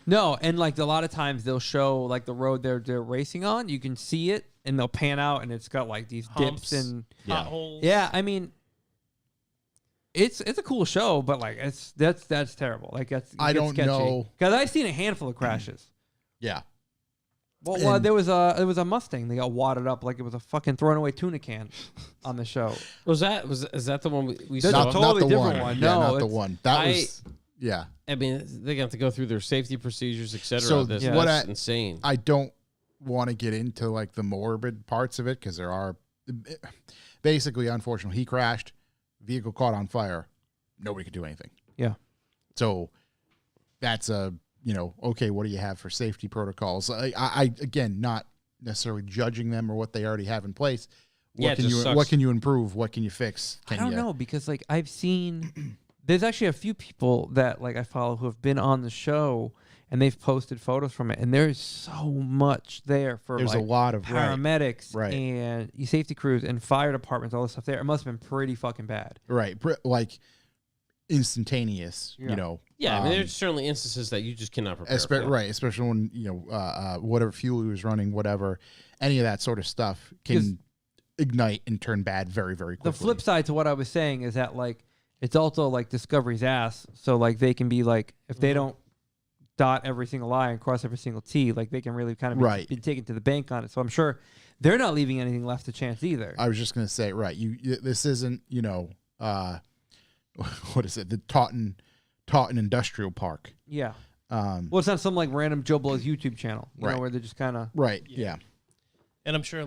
S6: No, and like a lot of times they'll show like the road they're racing on. You can see it, and they'll pan out, and it's got like these
S4: Humps,
S6: dips and
S4: potholes.
S6: yeah. I mean, it's a cool show, but like that's terrible. Like
S1: I don't know.
S6: because I've seen a handful of crashes.
S1: Yeah.
S6: Well,
S1: And-
S6: there was a Mustang. They got wadded up like it was a fucking thrown away tuna can on the show.
S2: is that the one we
S6: That's
S2: saw?
S6: a totally
S1: the
S6: different
S1: one.
S6: one.
S1: Yeah,
S6: No,
S1: not the
S6: it's-
S1: one. That was, yeah.
S2: I mean, they're gonna have to go through their safety procedures, etc.
S1: So
S2: This
S6: yeah.
S1: what
S2: that's
S1: I-
S2: insane.
S1: I don't want to get into like the morbid parts of it because there are basically, unfortunately, he crashed, vehicle caught on fire, nobody could do anything.
S6: Yeah.
S1: So that's okay, what do you have for safety protocols? I again, not necessarily judging them or what they already have in place.
S2: Yeah, it just sucks.
S1: What can you improve? What can you fix?
S6: I don't know because like I've seen there's actually a few people that like I follow who have been on the show and they've posted photos from it and there's so much there for
S1: There's
S6: like
S1: a lot of
S6: paramedics
S1: right.
S6: and safety crews and fire departments, all this stuff there. It must have been pretty fucking bad.
S1: Right. Like instantaneous.
S6: Yeah.
S1: You know.
S2: Yeah, I mean, there's certainly instances that you just cannot prepare for.
S1: Right, especially when whatever fuel he was running, whatever, any of that sort of stuff can ignite and turn bad very, very quickly.
S6: The flip side to what I was saying is that like it's also like Discovery's ass. So like they can be like if they don't dot every single I and cross every single T, like they can really kind of be taken to the bank on it. So I'm sure they're not leaving anything left to chance either.
S1: I was just gonna say, right, this isn't what is it, the Taunton Industrial Park.
S6: Yeah. Well, it's not some like random Joe Blow's YouTube channel, you know, where they're just kind of
S1: right. Yeah.
S4: And I'm sure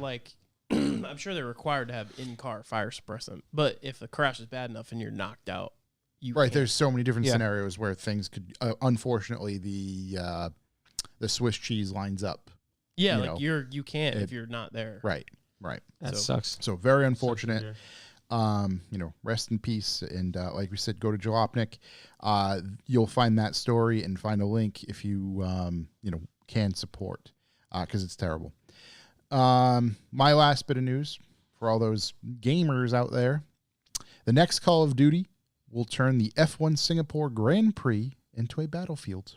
S4: I'm sure they're required to have in-car fire suppressant. But if the crash is bad enough and you're knocked out, you
S1: Right.
S4: can't.
S1: There's so many different scenarios where things could. Unfortunately, the Swiss cheese lines up.
S4: Yeah,
S1: you
S4: like
S1: know,
S4: you can't if you're not there.
S1: Right. Right.
S2: That
S4: So-
S2: sucks.
S1: So very unfortunate. Rest in peace. And like we said, go to Jalopnik. You'll find that story and find a link if you can support because it's terrible. My last bit of news for all those gamers out there: the next Call of Duty will turn the F1 Singapore Grand Prix into a battlefield.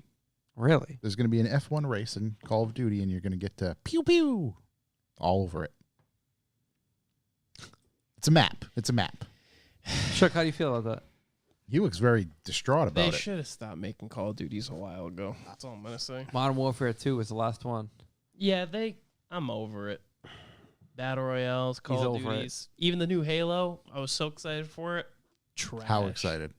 S6: really.
S1: There's going to be an F1 race in Call of Duty, and you're going to get to pew pew all over it. It's a map.
S6: Chuck, how do you feel about that?
S1: He looks very distraught
S4: They
S1: about it.
S4: should have stopped making Call of Duties a while ago. That's all I'm gonna say.
S6: Modern Warfare 2 was the last one.
S4: Yeah, I'm over it. Battle Royales, Call of
S6: over it.
S4: Duties, even the new Halo. I was so excited for it. Trash.
S1: How excited?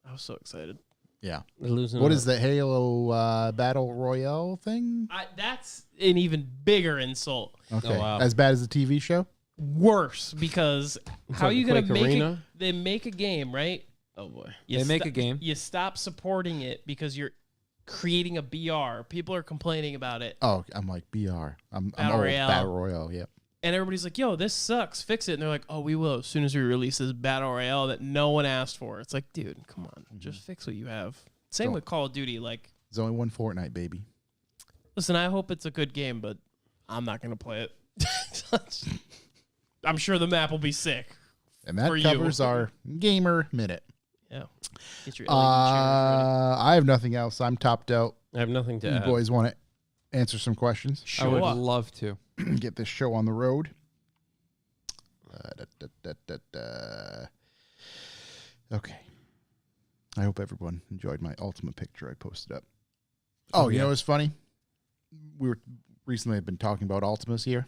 S4: I was so excited.
S1: Yeah.
S2: They're losing.
S1: What is the Halo Battle Royale thing?
S4: That's an even bigger insult.
S1: Okay.
S2: wow.
S1: As bad as the TV show?
S4: Worse because how are
S2: like
S4: you gonna
S2: Quake
S4: make
S2: Arena?
S4: they make a game, right?
S2: Oh boy.
S4: You
S6: They make a game.
S4: You stop supporting it because you're creating a BR. People are complaining about it,
S1: Oh, I'm like BR. I'm
S4: Battle
S1: old.
S4: Royale.
S1: Battle Royale, yep.
S4: and everybody's like, "Yo, this sucks. Fix it." And they're like, "Oh, we will as soon as we release this Battle Royale that no one asked for." It's like, dude, come on, just fix what you have. Same
S1: Don't-
S4: with Call of Duty. Like,
S1: There's only one Fortnite, baby.
S4: listen, I hope it's a good game, but I'm not gonna play it. I'm sure the map will be sick.
S1: And that
S4: For you.
S1: covers our Gamer Minute.
S4: Yeah. Get your LED chairs
S1: I have nothing else. I'm topped out.
S2: I have nothing to
S1: You
S2: add.
S1: boys want to answer some questions?
S6: I would
S4: Show up.
S6: love to.
S1: Get this show on the road. Okay. I hope everyone enjoyed my ultimate picture I posted up. Oh, you know what's funny? We were recently have been talking about Ultimas here.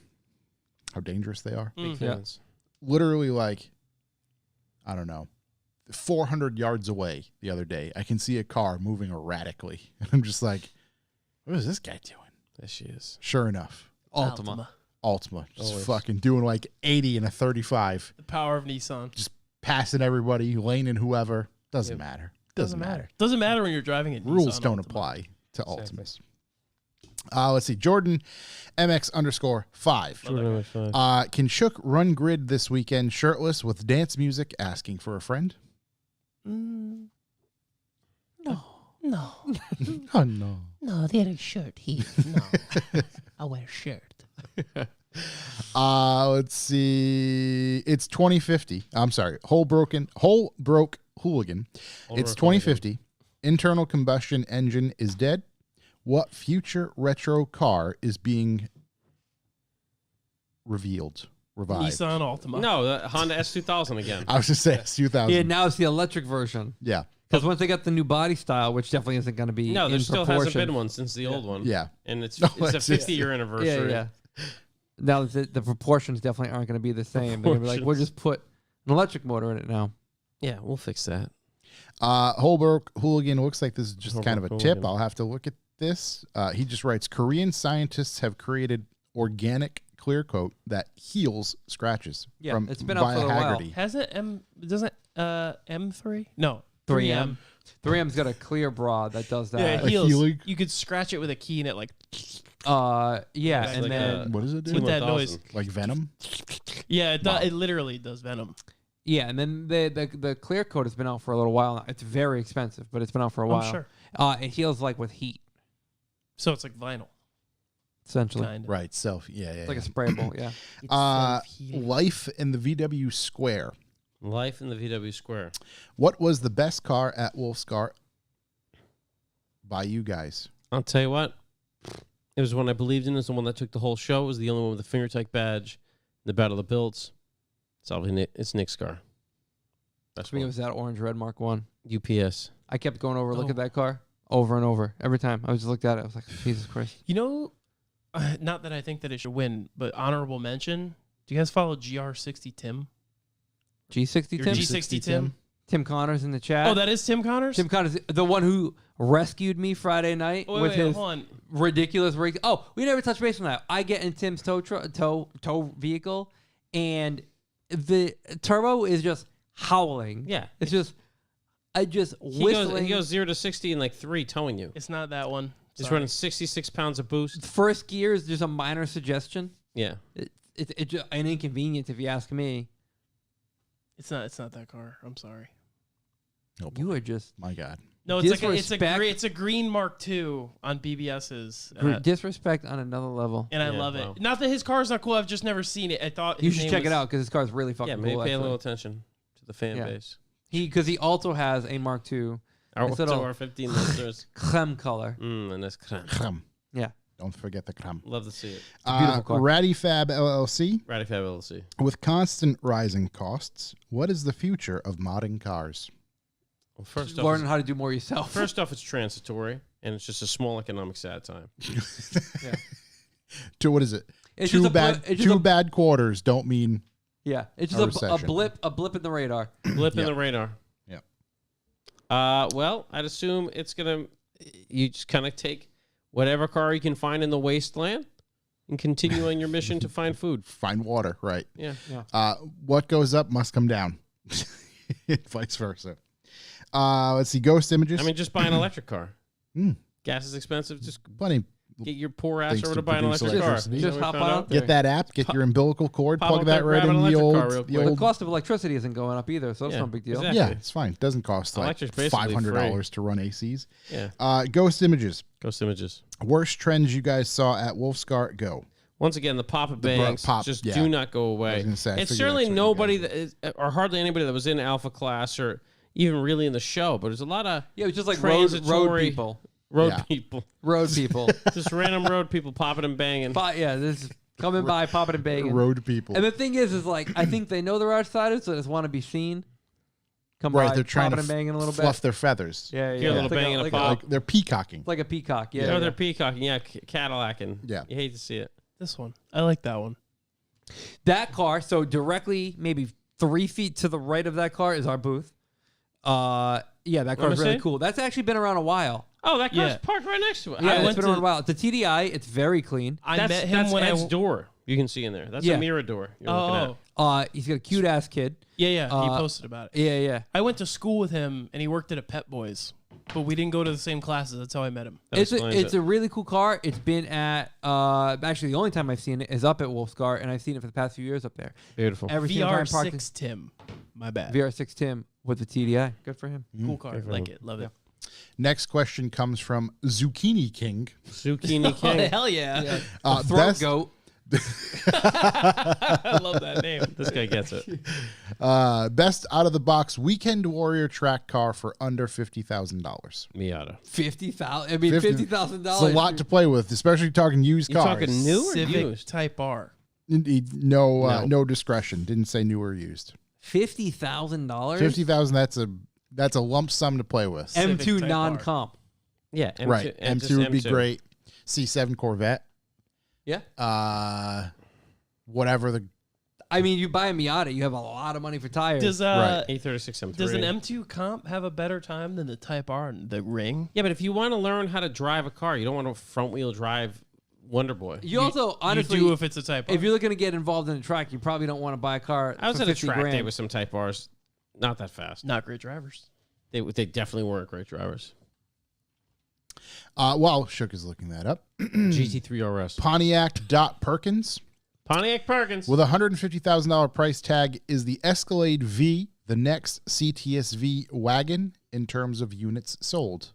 S1: How dangerous they are.
S2: Big
S6: Yeah.
S2: fans.
S1: Literally, like, I don't know, 400 yards away the other day, I can see a car moving erratically. And I'm just like, what is this guy doing?
S2: There she is.
S1: Sure enough,
S6: Ultima.
S1: Ultima just
S2: Always.
S1: fucking doing like 80 and a 35,
S4: The power of Nissan.
S1: just passing everybody, laning whoever. Doesn't
S2: Yep.
S1: matter. Doesn't matter.
S4: Doesn't matter when you're driving a
S1: Rules
S4: Nissan
S1: don't
S4: Altima.
S1: apply to
S2: Exactly.
S1: Ultimas. Let's see. Jordan MX_5.
S2: Jordan number 5.
S1: Can Shook run grid this weekend shirtless with dance music asking for a friend?
S4: No.
S1: Oh, no.
S7: No, they're a shirt, Heath. No. I wear a shirt.
S1: Let's see. It's 2050. I'm sorry. Whole broke hooligan. It's 2050. Internal combustion engine is dead. What future retro car is being revived?
S4: Nissan Altima.
S2: No, the Honda S2000 again.
S1: I was just saying, 2000.
S6: Yeah, now it's the electric version.
S1: Yeah.
S6: Because once they got the new body style, which definitely isn't going to be
S2: No, there
S6: in
S2: still
S6: proportion.
S2: hasn't been one since the old one.
S1: Yeah.
S2: And it's
S1: No,
S2: it's a
S1: it's-
S2: 50-year anniversary.
S6: Yeah. Now the proportions definitely aren't going to be the same. They're gonna be like, we'll just put an electric motor in it now.
S2: Yeah, we'll fix that.
S1: Holbrook Hooligan looks like this is just kind of a
S2: Holbrook
S1: tip.
S2: Hooligan.
S1: I'll have to look at this. He just writes, Korean scientists have created organic clear coat that heals scratches
S6: Yeah,
S1: from
S6: it's been out
S1: via
S6: for a while.
S1: Haggerty.
S4: Hasn't M3? No.
S6: 3M. 3M's got a clear bra that does
S4: Yeah,
S6: that.
S4: it heals.
S1: healing?
S4: You could scratch it with a key and it like
S6: Yeah,
S4: That's
S6: and
S2: like
S6: then
S1: What does it do?
S4: With that noise.
S1: Like Venom?
S4: yeah, it,
S1: Wow.
S4: it literally does venom.
S6: and then the clear coat has been out for a little while now. It's very expensive, but it's been out for a
S4: Oh,
S6: while.
S4: sure.
S6: It heals like with heat,
S4: So it's like vinyl,
S6: essentially.
S4: kind of.
S1: Right, self. Yeah, yeah.
S6: It's like a
S1: yeah.
S6: sprayable. Yeah.
S7: It's self-healing.
S1: Life in the VW Square.
S2: Life in the VW Square.
S1: What was the best car at Wolfscar by you guys?
S2: I'll tell you what. It was one I believed in. It's the one that took the whole show. It was the only one with the finger type badge. The Battle of the Builds. It's Nick's car. That's
S6: I think it was that orange red Mark 1.
S2: UPS.
S6: I kept going over, look
S4: Oh.
S6: at that car over and over. Every time I just looked at it, I was like, Jesus Christ.
S4: You know, not that I think that it should win, but honorable mention. Do you guys follow GR60 Tim?
S6: G60
S4: Your
S6: Tim?
S4: G60 Tim?
S6: Tim Connors in the chat.
S4: Oh, that is Tim Connors?
S6: Tim Connors, the one who rescued me Friday night
S4: Wait,
S6: with his
S4: hold on.
S6: ridiculous rig. Oh, we never touched base on that. I get in Tim's tow vehicle, and the turbo is just howling.
S2: Yeah.
S6: It's just,
S2: He
S6: whistling.
S2: goes 0 to 60 in like 3, towing you.
S4: It's not that one.
S2: He's
S4: Sorry.
S2: running 66 pounds of boost.
S6: First gear is just a minor suggestion.
S2: Yeah.
S6: It's just an inconvenience if you ask me.
S4: It's not that car. I'm sorry.
S1: Oh,
S6: You are just
S1: my God.
S4: No, it's like
S6: Disrespect.
S4: it's a green Mark II on BBS's.
S6: disrespect on another level.
S4: And I
S2: Yeah,
S4: love
S2: wow.
S4: it. Not that his car's not cool. I've just never seen it. I thought
S6: You
S4: his
S6: should
S4: name
S6: check it
S4: was-
S6: out because his car is really fucking
S2: Yeah, maybe
S6: cool.
S2: pay a
S6: actually.
S2: little attention to the fan
S6: Yeah.
S2: base.
S6: Because he also has a Mark II
S2: Our,
S6: Nice
S2: to
S6: little-
S2: our 15 listeners.
S6: creme color.
S2: And that's creme.
S1: Crumb.
S6: Yeah.
S1: Don't forget the crumb.
S2: Love to see it.
S6: beautiful car.
S1: Ratty Fab LLC.
S2: Ratty Fab LLC.
S1: With constant rising costs, what is the future of modding cars?
S2: Well, first off,
S6: Learning how to do more yourself.
S2: first off, it's transitory, and it's just a small economic sad time.
S1: To what is it?
S6: It's
S1: two
S6: just a
S1: bad
S6: blip- it's just
S1: two
S6: a-
S1: bad quarters don't mean
S6: Yeah, it's
S1: A
S6: just a
S1: recession.
S6: blip in the radar.
S2: Blip in
S1: Yeah.
S2: the radar.
S1: Yeah.
S2: Well, I'd assume it's gonna. You just kind of take whatever car you can find in the wasteland and continue on your mission to find food.
S1: find water, right?
S2: Yeah.
S1: What goes up must come down. Vice versa. Let's see. Ghost images.
S2: I mean, just buy an electric car.
S1: Mm.
S2: Gas is expensive. Just
S1: Plenty.
S2: get your poor ass
S1: Things
S2: over
S1: to
S2: to buy an
S1: produce
S2: electric car.
S1: electricity.
S2: You know
S6: Just
S2: what
S6: hop
S2: we found
S6: on
S2: out?
S6: out there.
S1: Get that app. Get your umbilical cord.
S2: Pop
S1: Plug
S2: up
S1: that
S2: there,
S1: right
S2: grab
S1: in
S2: an
S1: the
S2: electric car
S1: old.
S2: real
S1: The
S2: quick.
S6: The
S1: old
S6: cost of electricity isn't going up either, so that's
S2: Yeah,
S6: no big deal.
S2: exactly.
S1: yeah, it's fine. Doesn't cost like
S2: Electric's basically
S1: $500 to run ACs.
S2: Yeah.
S1: Ghost images.
S2: Ghost images.
S1: Worst trends you guys saw at Wolfscar. Go.
S2: Once again, the pop-up
S1: The
S2: banks
S1: pop-
S2: just
S1: yeah.
S2: do not go away.
S1: I was gonna say, I
S2: it's
S1: figured
S2: certainly
S1: that's what you
S2: nobody
S1: guys
S2: that is, or hardly anybody that was in Alpha Class or even really in the show. But there's a lot of
S6: Yeah, it's just like road
S2: Transitory-
S6: people.
S2: road
S1: Yeah.
S2: people,
S6: Road people.
S2: just random road people popping and banging.
S6: Yeah, this is coming by, popping and banging.
S1: Road people.
S6: And the thing is like, I think they know they're outsiders, so they just want to be seen. Come
S1: Right,
S6: by,
S1: they're trying to
S6: popping and banging a little
S1: fluff
S6: bit.
S1: their feathers.
S6: Yeah, yeah.
S2: Hear a little
S6: It's like
S2: bang and a
S6: like
S2: pop.
S1: Like they're peacocking.
S6: It's like a peacock. Yeah.
S2: Yeah,
S6: yeah.
S2: they're peacocking. Yeah, Cadillacing.
S1: Yeah.
S2: You hate to see it.
S4: This one. I like that one.
S6: That car, so directly maybe 3 feet to the right of that car is our booth. Yeah, that
S2: Let
S6: car's
S2: me
S6: really
S2: see.
S6: cool. That's actually been around a while.
S2: Oh, that car's
S4: Yeah.
S2: parked right next to it.
S6: Yeah,
S2: I
S6: it's
S2: went
S6: been
S2: to
S6: around a while. The TDI, it's very clean.
S4: I
S2: that's,
S4: met him
S2: that's
S4: when
S2: Ed's
S4: I.
S2: door. You can see in there. That's
S6: Yeah.
S2: a mirror door. You're looking
S4: Oh,
S2: at.
S6: He's got a cute ass kid.
S4: yeah. He
S6: Uh,
S4: posted about it.
S6: Yeah, yeah.
S4: I went to school with him, and he worked at a Pet Boys, but we didn't go to the same classes. That's how I met him.
S2: That explains
S6: It's
S2: it.
S6: a really cool car. It's been at actually the only time I've seen it is up at Wolfscar, and I've seen it for the past few years up there.
S2: Beautiful.
S6: Every single time parked in
S4: VR6 Tim. My bad.
S6: VR6 Tim with the TDI. Good for him.
S4: Cool car. Like it. Love it.
S1: Next question comes from Zucchini King.
S2: Zucchini King.
S4: Hell yeah.
S6: Throat
S1: Best,
S6: goat.
S4: I love that name.
S2: This guy gets it.
S1: best out of the box weekend warrior track car for under $50,000.
S2: Miata.
S6: 50,000. I mean,
S1: $50,000.
S6: $50,000.
S1: It's a lot to play with, especially talking used
S2: You
S1: cars.
S2: talking new or
S4: Civic
S2: used?
S4: Type R.
S1: No,
S2: No.
S1: no discretion. Didn't say new or used.
S6: $50,000.
S1: $50,000. That's a lump sum to play with.
S4: Civic
S6: M2
S4: Type
S6: non-comp.
S2: Yeah. M2,
S1: Right.
S2: and
S1: M2
S2: just
S1: would be
S2: M2.
S1: great. C7 Corvette.
S6: Yeah.
S1: Whatever the
S6: I mean, you buy a Miata, you have a lot of money for tires.
S4: Does
S1: Right.
S2: A36 M3.
S4: does an M2 comp have a better time than the Type R and the Ring?
S2: Yeah, but if you want to learn how to drive a car, you don't want to front wheel drive Wonder Boy.
S6: you also, honestly,
S4: you do if it's a Type R.
S6: if you're looking to get involved in a track, you probably don't want to buy a car.
S2: I was
S6: for
S2: at a
S6: 50
S2: track day
S6: grand.
S2: with some Type R's. Not that fast.
S4: Not great drivers.
S2: They definitely weren't great drivers.
S1: while Shook is looking that up.
S2: GT3 RS.
S1: Pontiac Dot Perkins.
S2: Pontiac Perkins.
S1: With a $150,000 price tag, is the Escalade V the next CTSV wagon in terms of units sold?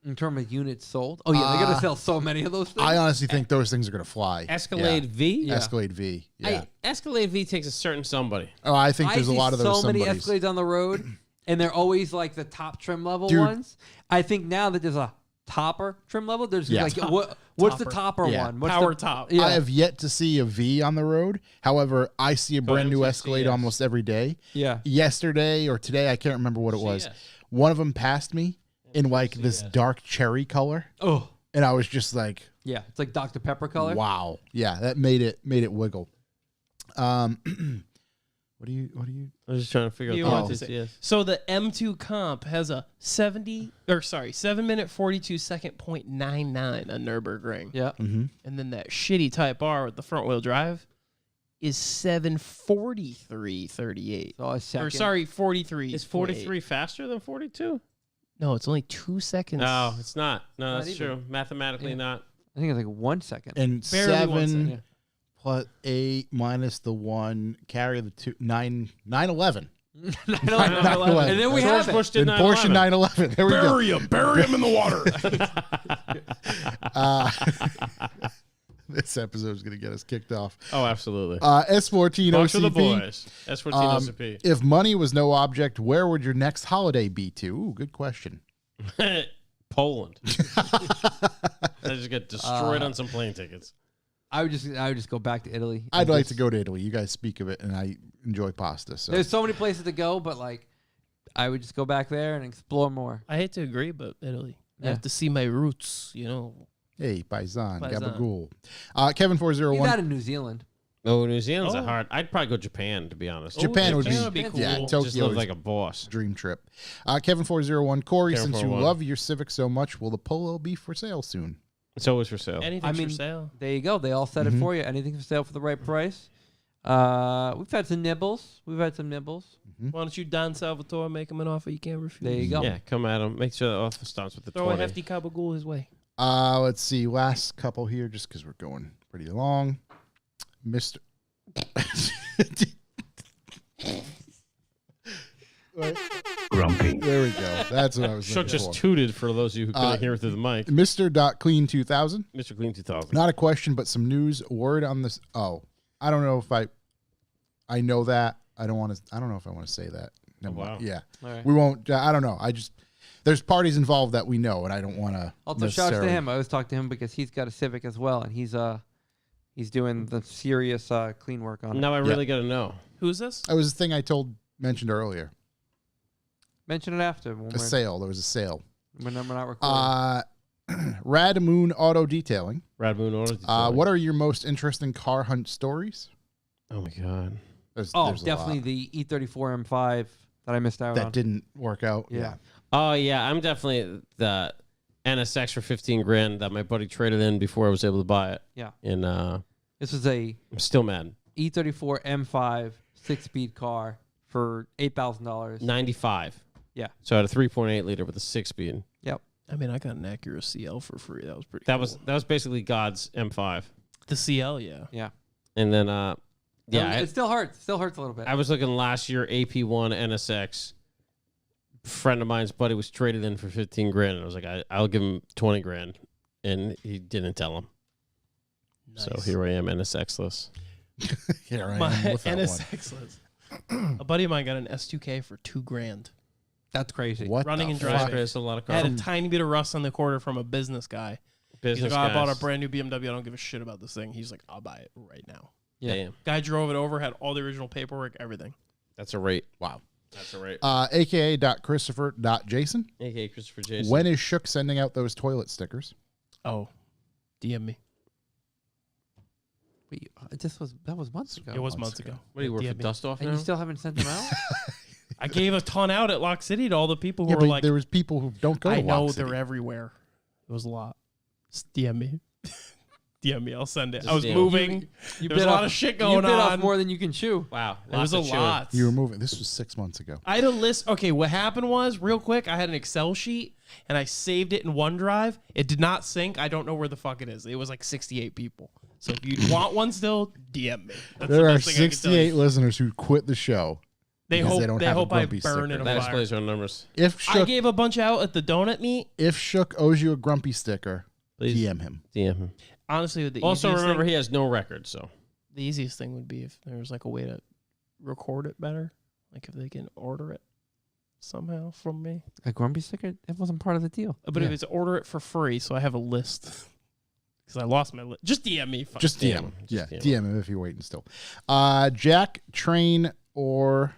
S6: In terms of units sold? Oh, yeah, they're going to sell so many of those things.
S1: I honestly think those things are going to fly.
S2: Escalade V.
S6: Yeah.
S1: Escalade V. Yeah.
S2: Escalade V takes a certain somebody.
S1: Oh, I think there's a
S6: see
S1: lot of those
S6: so many
S1: somebodies.
S6: Escalades on the road, and they're always like the top trim level
S1: Dude.
S6: ones. I think now that there's a topper trim level, there's
S1: Yeah.
S6: like, what's the
S4: Topper.
S6: topper
S1: Yeah.
S6: one? What's
S4: Power
S6: the,
S4: top.
S6: Yeah.
S1: I have yet to see a V on the road. However, I see a brand new
S2: MTCS.
S1: Escalade almost every day.
S6: yeah.
S1: Yesterday or today, I can't remember what it was.
S2: CS.
S1: One of them passed me in like this dark cherry color,
S6: Oh,
S1: and I was just like,
S6: yeah. It's like Dr. Pepper color.
S1: "Wow, yeah, that made it wiggle." What do you?
S2: I was just trying to figure
S4: You
S2: out
S4: want
S2: the
S4: to say-
S2: MTCS.
S4: So the M2 comp has a 7-minute 42-second .99 on Nürburgring.
S6: Yeah.
S4: And then that shitty Type R with the front wheel drive is 7:43:38.
S6: So a second.
S4: Or sorry, 43.
S2: Is 43 faster than 42?
S4: No, it's only 2 seconds.
S2: No, it's not. No,
S6: Not
S2: that's
S6: even.
S2: true. Mathematically
S6: Yeah.
S2: not.
S6: I think it's like 1 second.
S1: And
S4: Barely 1
S1: 7
S4: second.
S1: plus 8 minus the 1, carry the 2, 9/11.
S6: 9/11. And then we
S2: George
S6: have it.
S2: Bush did
S1: And Porsche
S2: 9/11.
S1: 9/11. There we go.
S4: Bury him in the water.
S1: This episode is going to get us kicked off.
S2: Oh, absolutely.
S1: S14
S2: Bucks for the
S1: OCP.
S2: boys. S14 OCP.
S1: If money was no object, where would your next holiday be to? Ooh, good question.
S2: Poland. I just get destroyed on some plane tickets.
S6: I would just go back to Italy.
S1: I'd
S6: and
S1: like
S6: just-
S1: to go to Italy. You guys speak of it, and I enjoy pasta. So
S6: There's so many places to go, but like, I would just go back there and explore more.
S4: I hate to agree, but Italy. I
S6: Yeah.
S4: have to see my roots, you know.
S1: hey, paisan,
S4: Paisan.
S1: gabagool.
S6: You're
S1: Kevin401.
S6: not in New Zealand.
S2: Oh, New Zealand's a
S4: Oh.
S2: hard. I'd probably go Japan, to be honest.
S1: Japan would
S4: Japan would
S1: be,
S4: be cool.
S1: yeah,
S4: Just
S1: Tokyo
S2: Just live
S1: is
S2: like a boss.
S1: dream trip. Kevin401. Corey,
S2: Kevin
S1: since you
S2: 401.
S1: love your Civic so much, will the Polo be for sale soon?
S2: It's always for sale.
S4: Anything's
S6: mean,
S4: for sale.
S6: There you go. They all set it for you. Anything for sale for the right price. We've had some nibbles.
S4: Why don't you, Don Salvatore, make him an offer you can't refuse?
S6: There you go.
S2: Yeah, come at him. Make sure the offer starts with the
S4: Throw
S2: 20.
S4: a hefty gabagool his way.
S1: Let's see. Last couple here, just because we're going pretty long. Mr.
S5: Grumpy.
S1: There we go. That's what I was
S2: Shook
S1: looking
S2: just
S1: for.
S2: tooted for those of you who couldn't hear it through the mic.
S1: Mr. Clean 2000.
S2: Mr. Clean 2000.
S1: Not a question, but some news. Word on this. Oh, I don't know if I know that. I don't know if I want to say that. No,
S2: wow.
S1: Yeah.
S6: All right.
S1: We won't. I don't know. There's parties involved that we know, and I don't want to.
S6: Also, shouts to him. I always talk to him because he's got a Civic as well, and he's doing the serious clean work on it.
S2: Now I really got to know.
S4: Who's this?
S1: That was the thing I mentioned earlier.
S6: Mention it after when
S1: A sale. There was a sale.
S6: we're not recording.
S1: Rad Moon Auto Detailing.
S2: Rad Moon Auto.
S1: What are your most interesting car hunt stories?
S2: Oh my god.
S1: There's a
S6: Definitely
S1: lot
S6: the E34 M5 that I missed out
S1: that
S6: on.
S1: didn't work out.
S6: Yeah.
S2: Oh yeah, I'm definitely the NSX for 15 grand that my buddy traded in before I was able to buy it.
S6: Yeah.
S2: And
S6: This was a
S2: I'm still mad.
S6: E34 M5 6-speed car for $8,000.
S2: 95.
S6: Yeah.
S2: So I had a 3.8 liter with a 6-speed.
S6: Yep.
S4: I mean, I got an Acura CL for free. That was pretty
S2: That
S4: cool.
S2: was basically God's M5.
S4: The CL, yeah.
S6: Yeah.
S2: And then yeah,
S6: It still hurts. Still hurts a little bit.
S2: I was looking last year AP1 NSX. Friend of mine's buddy was traded in for 15 grand, and I was like, I'll give him 20 grand, and he didn't tell him. So
S4: Nice.
S2: here I am, NSX-less.
S1: Here I
S4: My
S1: am with that one.
S4: NSX list. A buddy of mine got an S2K for $2,000.
S6: That's crazy.
S1: What
S4: Running
S1: the
S4: and
S1: fuck?
S4: driving.
S2: There's a lot of
S4: I had
S2: cars.
S4: a tiny bit of rust on the quarter from a business guy. He's
S2: Business
S4: like, oh, I bought a
S2: guys.
S4: brand new BMW. I don't give a shit about this thing. He's like, I'll buy it right now.
S6: Yeah.
S2: Damn,
S4: Guy drove it over, had all the original paperwork, everything.
S2: that's a rate.
S1: Wow.
S2: That's a rate.
S1: AKA.Christopher.Jason.
S2: AKA Christopher Jason.
S1: When is Shook sending out those toilet stickers?
S4: Oh, DM me.
S6: Wait, that was months ago.
S4: It was months ago.
S2: What do you work for
S4: DM me.
S2: Dust Off
S6: And
S2: now?
S6: you still haven't sent them out?
S4: I gave a ton out at Lock City to all the people who
S1: Yeah,
S4: were
S1: but
S4: like,
S1: there was people who don't go to
S4: I know
S1: Lock
S4: they're
S1: City.
S4: everywhere. It was a lot. Just DM me. DM me. I'll send it.
S2: Just
S4: I was
S2: DM.
S4: moving. There was a lot of shit going
S6: you bit off
S4: on.
S6: more than you can chew.
S2: Wow,
S4: It was a
S2: lots of chewing.
S4: lot.
S1: You were moving. This was 6 months ago.
S4: I had a list. Okay, what happened was, real quick, I had an Excel sheet and I saved it in OneDrive. It did not sync. I don't know where the fuck it is. It was like 68 people. So if you want one still, DM me. That's the
S1: There are
S4: best thing I can tell you.
S1: 68 listeners who quit the show
S4: They
S1: because
S4: hope
S1: they don't
S4: they
S1: have a
S4: hope I
S1: grumpy
S4: burn
S1: sticker.
S4: in a
S2: That
S4: fire.
S2: explains our numbers.
S1: If
S4: I
S1: Shook,
S4: gave a bunch out at the donut meet.
S1: if Shook owes you a grumpy sticker,
S2: Please
S1: DM him.
S2: DM him.
S4: Honestly, the
S2: Also,
S4: easiest
S2: remember
S4: thing,
S2: he has no record, so
S4: the easiest thing would be if there was like a way to record it better, like if they can order it somehow from me.
S6: A grumpy sticker? It wasn't part of the deal.
S4: But if
S1: Yeah.
S4: it's order it for free, so I have a list. Because I lost my list. Just DM me. Fuck.
S1: Just DM him.
S2: Just
S1: Yeah,
S2: DM
S1: DM him if you're waiting still. Jack, Train, or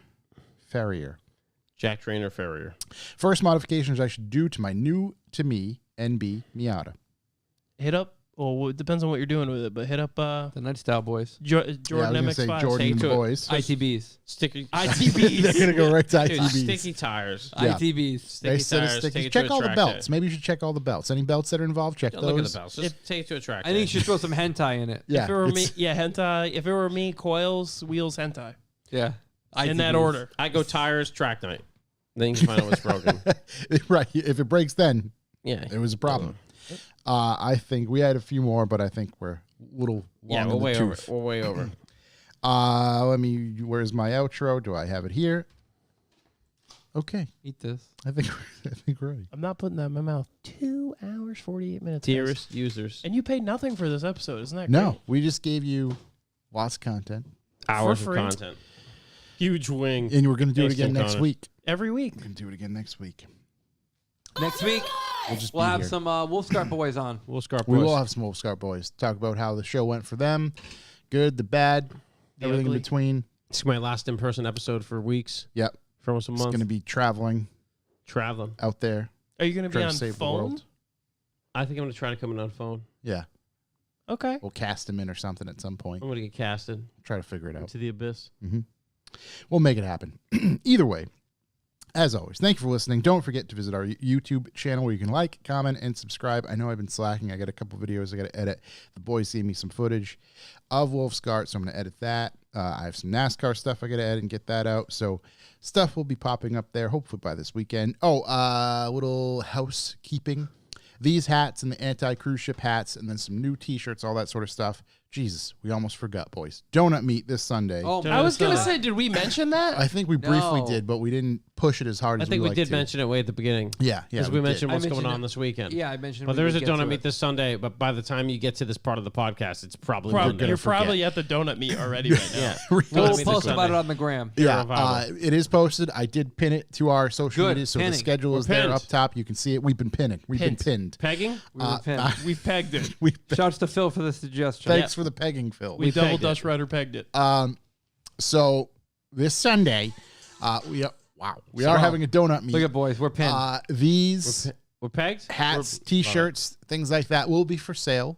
S1: Farrier.
S2: Jack Trainer Farrier.
S1: First modifications I should do to my new to me NB Miata.
S4: Hit up. Well, it depends on what you're doing with it, but hit up
S6: The Night Style Boys.
S4: Jordan
S1: Yeah, I was gonna say
S4: MX5.
S1: Jordan
S2: Take
S1: and the
S2: to it.
S1: boys.
S6: ITBs.
S2: Sticky
S1: They're gonna go right to
S2: Dude,
S1: ITBs.
S2: sticky tires.
S1: Yeah.
S6: ITBs.
S2: Sticky
S1: They said
S2: tires.
S1: sticky.
S2: Take it to
S1: Check
S2: a
S1: all the
S2: track
S1: belts.
S2: day.
S1: Maybe you should check all the belts. Any belts that are involved, check
S2: Yeah,
S1: those.
S2: look at the belts. Just take it to a track.
S6: I think
S2: day.
S6: you should throw some hentai in it.
S1: Yeah,
S4: If it were me,
S1: it's-
S4: yeah, hentai. If it were me, coils, wheels, hentai.
S6: Yeah.
S4: In that
S6: ITBs.
S4: order.
S2: I go tires, track night. Then you can find out what's broken.
S1: right. If it breaks, then
S2: Yeah.
S1: it was a problem. I think we had a few more, but I think we're a little long
S2: Yeah,
S1: in
S2: we're
S1: the
S2: way over.
S1: tooth.
S2: We're way over.
S1: Let me. Where's my outro? Do I have it here? Okay,
S6: Eat this.
S1: I think we're ready.
S4: I'm not putting that in my mouth. 2 hours, 48 minutes. guys.
S2: Dearest users.
S4: And you paid nothing for this episode. Isn't that
S1: No,
S4: great?
S1: we just gave you lots of content,
S2: Hours of
S4: free.
S2: content. Huge wing.
S1: and we're going to do it
S2: Thanks,
S1: again
S2: Tim
S1: next
S2: Connor.
S1: week.
S4: Every week.
S1: We're going to do it again next week.
S6: Next week,
S1: We'll just
S6: we'll
S1: be
S6: have
S1: here.
S6: some Wolfscart Boys on.
S2: We'll scarp
S1: We
S2: boys.
S1: will have some Wolf Scout boys talk about how the show went for them, good, the bad,
S4: The
S1: everything
S4: ugly.
S1: in between.
S2: It's my last in-person episode for weeks.
S1: Yep,
S2: For almost a
S1: it's
S2: month.
S1: going to be traveling
S2: Traveling.
S1: out there,
S4: Are you going to be
S1: trying
S4: on
S1: to save the
S4: phone?
S1: world.
S2: I think I'm going to try to come in on phone.
S1: Yeah,
S4: Okay.
S1: we'll cast him in or something at some point.
S2: I'm going to get casted
S1: Try to figure it out.
S2: into the abyss.
S1: We'll make it happen. Either way, as always, thank you for listening. Don't forget to visit our YouTube channel where you can like, comment, and subscribe. I know I've been slacking. I got a couple videos I got to edit. The boys gave me some footage of Wolfscart, so I'm going to edit that. I have some NASCAR stuff I got to edit and get that out. So stuff will be popping up there, hopefully by this weekend. Oh, little housekeeping. These hats and the anti-cruise ship hats, and then some new T-shirts, all that sort of stuff. Jesus, we almost forgot, boys. Donut meet this Sunday.
S6: Oh,
S4: I was going to
S6: God.
S4: say, did we mention that?
S1: I think we briefly
S6: No.
S1: did, but we didn't push it as hard
S2: I
S1: as
S2: think we
S1: like
S2: did
S1: to.
S2: mention it way at the beginning.
S1: Yeah, yeah.
S2: As we mentioned
S6: I
S2: what's
S6: mentioned
S2: going on
S6: it.
S2: this weekend.
S6: Yeah, I mentioned.
S2: But
S6: we
S2: there is a
S6: would get to
S2: donut meet
S6: it.
S2: this Sunday, but by the time you get to this part of the podcast, it's probably
S4: Prob-
S2: Monday.
S4: you're
S1: forget.
S4: probably at the donut meet already right now.
S2: Yeah.
S6: We'll
S2: Donut meet
S6: post
S2: this
S6: about
S2: Sunday.
S6: it on the gram.
S1: Yeah,
S2: Revival.
S1: it is posted. I did pin it to our social
S6: Good,
S1: media, so the
S6: pinning.
S1: schedule
S2: We're
S1: is there
S2: pinned.
S1: up top. You can see it. We've been pinning. We've
S4: Pinned.
S1: been pinned.
S2: Pegging?
S6: We were pinned.
S4: We've pegged it.
S1: We
S6: Shouts to Phil for the suggestion.
S1: thanks for the pegging, Phil.
S4: We double
S2: pegged it.
S4: Dutch Rudder pegged it.
S1: So this Sunday, we are we are
S6: Wow.
S1: having a donut meet.
S6: Look at boys, we're pinned.
S1: These
S2: We're pegged?
S1: hats,
S2: We're-
S1: T-shirts, things like that will be for sale.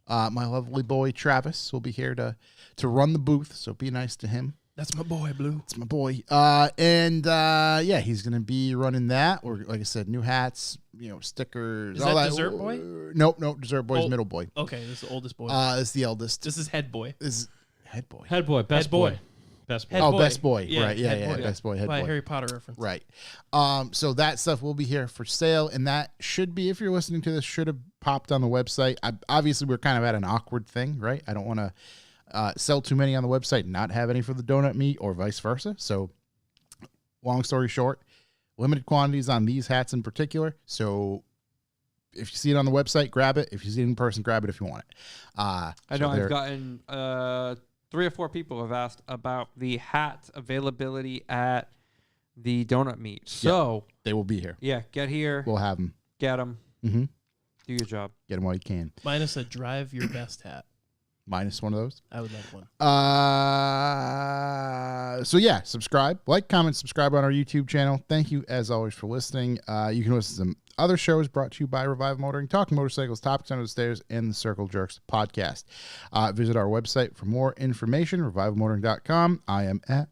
S1: My lovely boy Travis will be here to run the booth, so be nice to him.
S4: That's my boy, Blue.
S1: It's my boy. Yeah, he's gonna be running that. Or like I said, new hats, stickers.
S4: Is
S1: all
S4: that
S1: that.
S4: Dessert Boy?
S1: Nope. Dessert Boy's
S4: Oh.
S1: middle boy.
S4: Okay, this is the oldest boy.
S1: It's the eldest.
S4: This is head boy.
S1: This is head boy.
S2: Head boy, best
S4: Head boy.
S2: boy. Best boy.
S4: Head
S1: Oh,
S4: boy.
S1: best boy.
S4: Yeah,
S1: Right. Yeah,
S4: head
S1: yeah.
S4: boy.
S1: Best boy. Head
S4: By a
S1: boy.
S4: Harry Potter reference.
S1: Right. So that stuff will be here for sale, and that should be, if you're listening to this, should have popped on the website. Obviously, we're kind of at an awkward thing, right? I don't want to sell too many on the website and not have any for the donut meet, or vice versa. So, long story short, limited quantities on these hats in particular. So, if you see it on the website, grab it. If you see it in person, grab it if you want it.
S6: I know I've gotten 3 or 4 people have asked about the hat availability at the donut meet. So
S1: They will be here.
S6: yeah, get here,
S1: We'll have them.
S6: get them,
S1: Mm-hmm.
S6: do your job.
S1: Get them while you can.
S4: Minus a drive your best hat.
S1: Minus one of those.
S4: I would like one.
S1: So yeah, subscribe, like, comment, subscribe on our YouTube channel. Thank you as always for listening. You can listen to some other shows brought to you by Revive Motoring, Talking Motorcycles, Topics Under the Stairs, and the Circle Jerks podcast. Visit our website for more information, revivalmotoring.com. I am at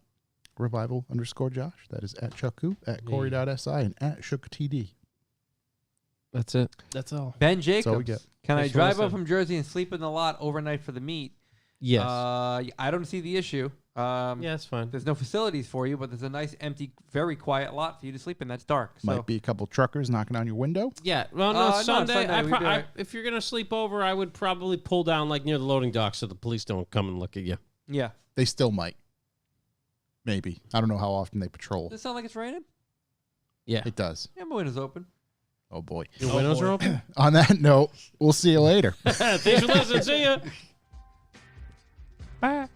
S1: revival_Josh. That is at Chucku, at Corey.si, and at ShookTD.
S2: That's it.
S4: That's all.
S6: Ben Jacobs,
S1: all we get.
S6: can I
S2: Thanks for
S6: drive up
S2: listening.
S6: from Jersey and sleep in the lot overnight for the meet?
S2: Yes.
S6: I don't see the issue.
S2: Yeah, that's fine.
S6: There's no facilities for you, but there's a nice, empty, very quiet lot for you to sleep in. That's dark. So
S1: Might be a couple truckers knocking on your window.
S2: Yeah. Well,
S6: no,
S2: no, Sunday.
S6: Sunday we'd be all right.
S2: If you're gonna sleep over, I would probably pull down like near the loading dock so the police don't come and look at you.
S6: yeah,
S1: They still might. Maybe. I don't know how often they patrol.
S6: Does it sound like it's raining?
S4: Yeah.
S1: It does.
S6: Yeah, my window's open.
S1: Oh, boy.
S2: Your windows are open.
S1: On that note, we'll see you later.
S2: Thanks for listening. See ya.
S3: Bye.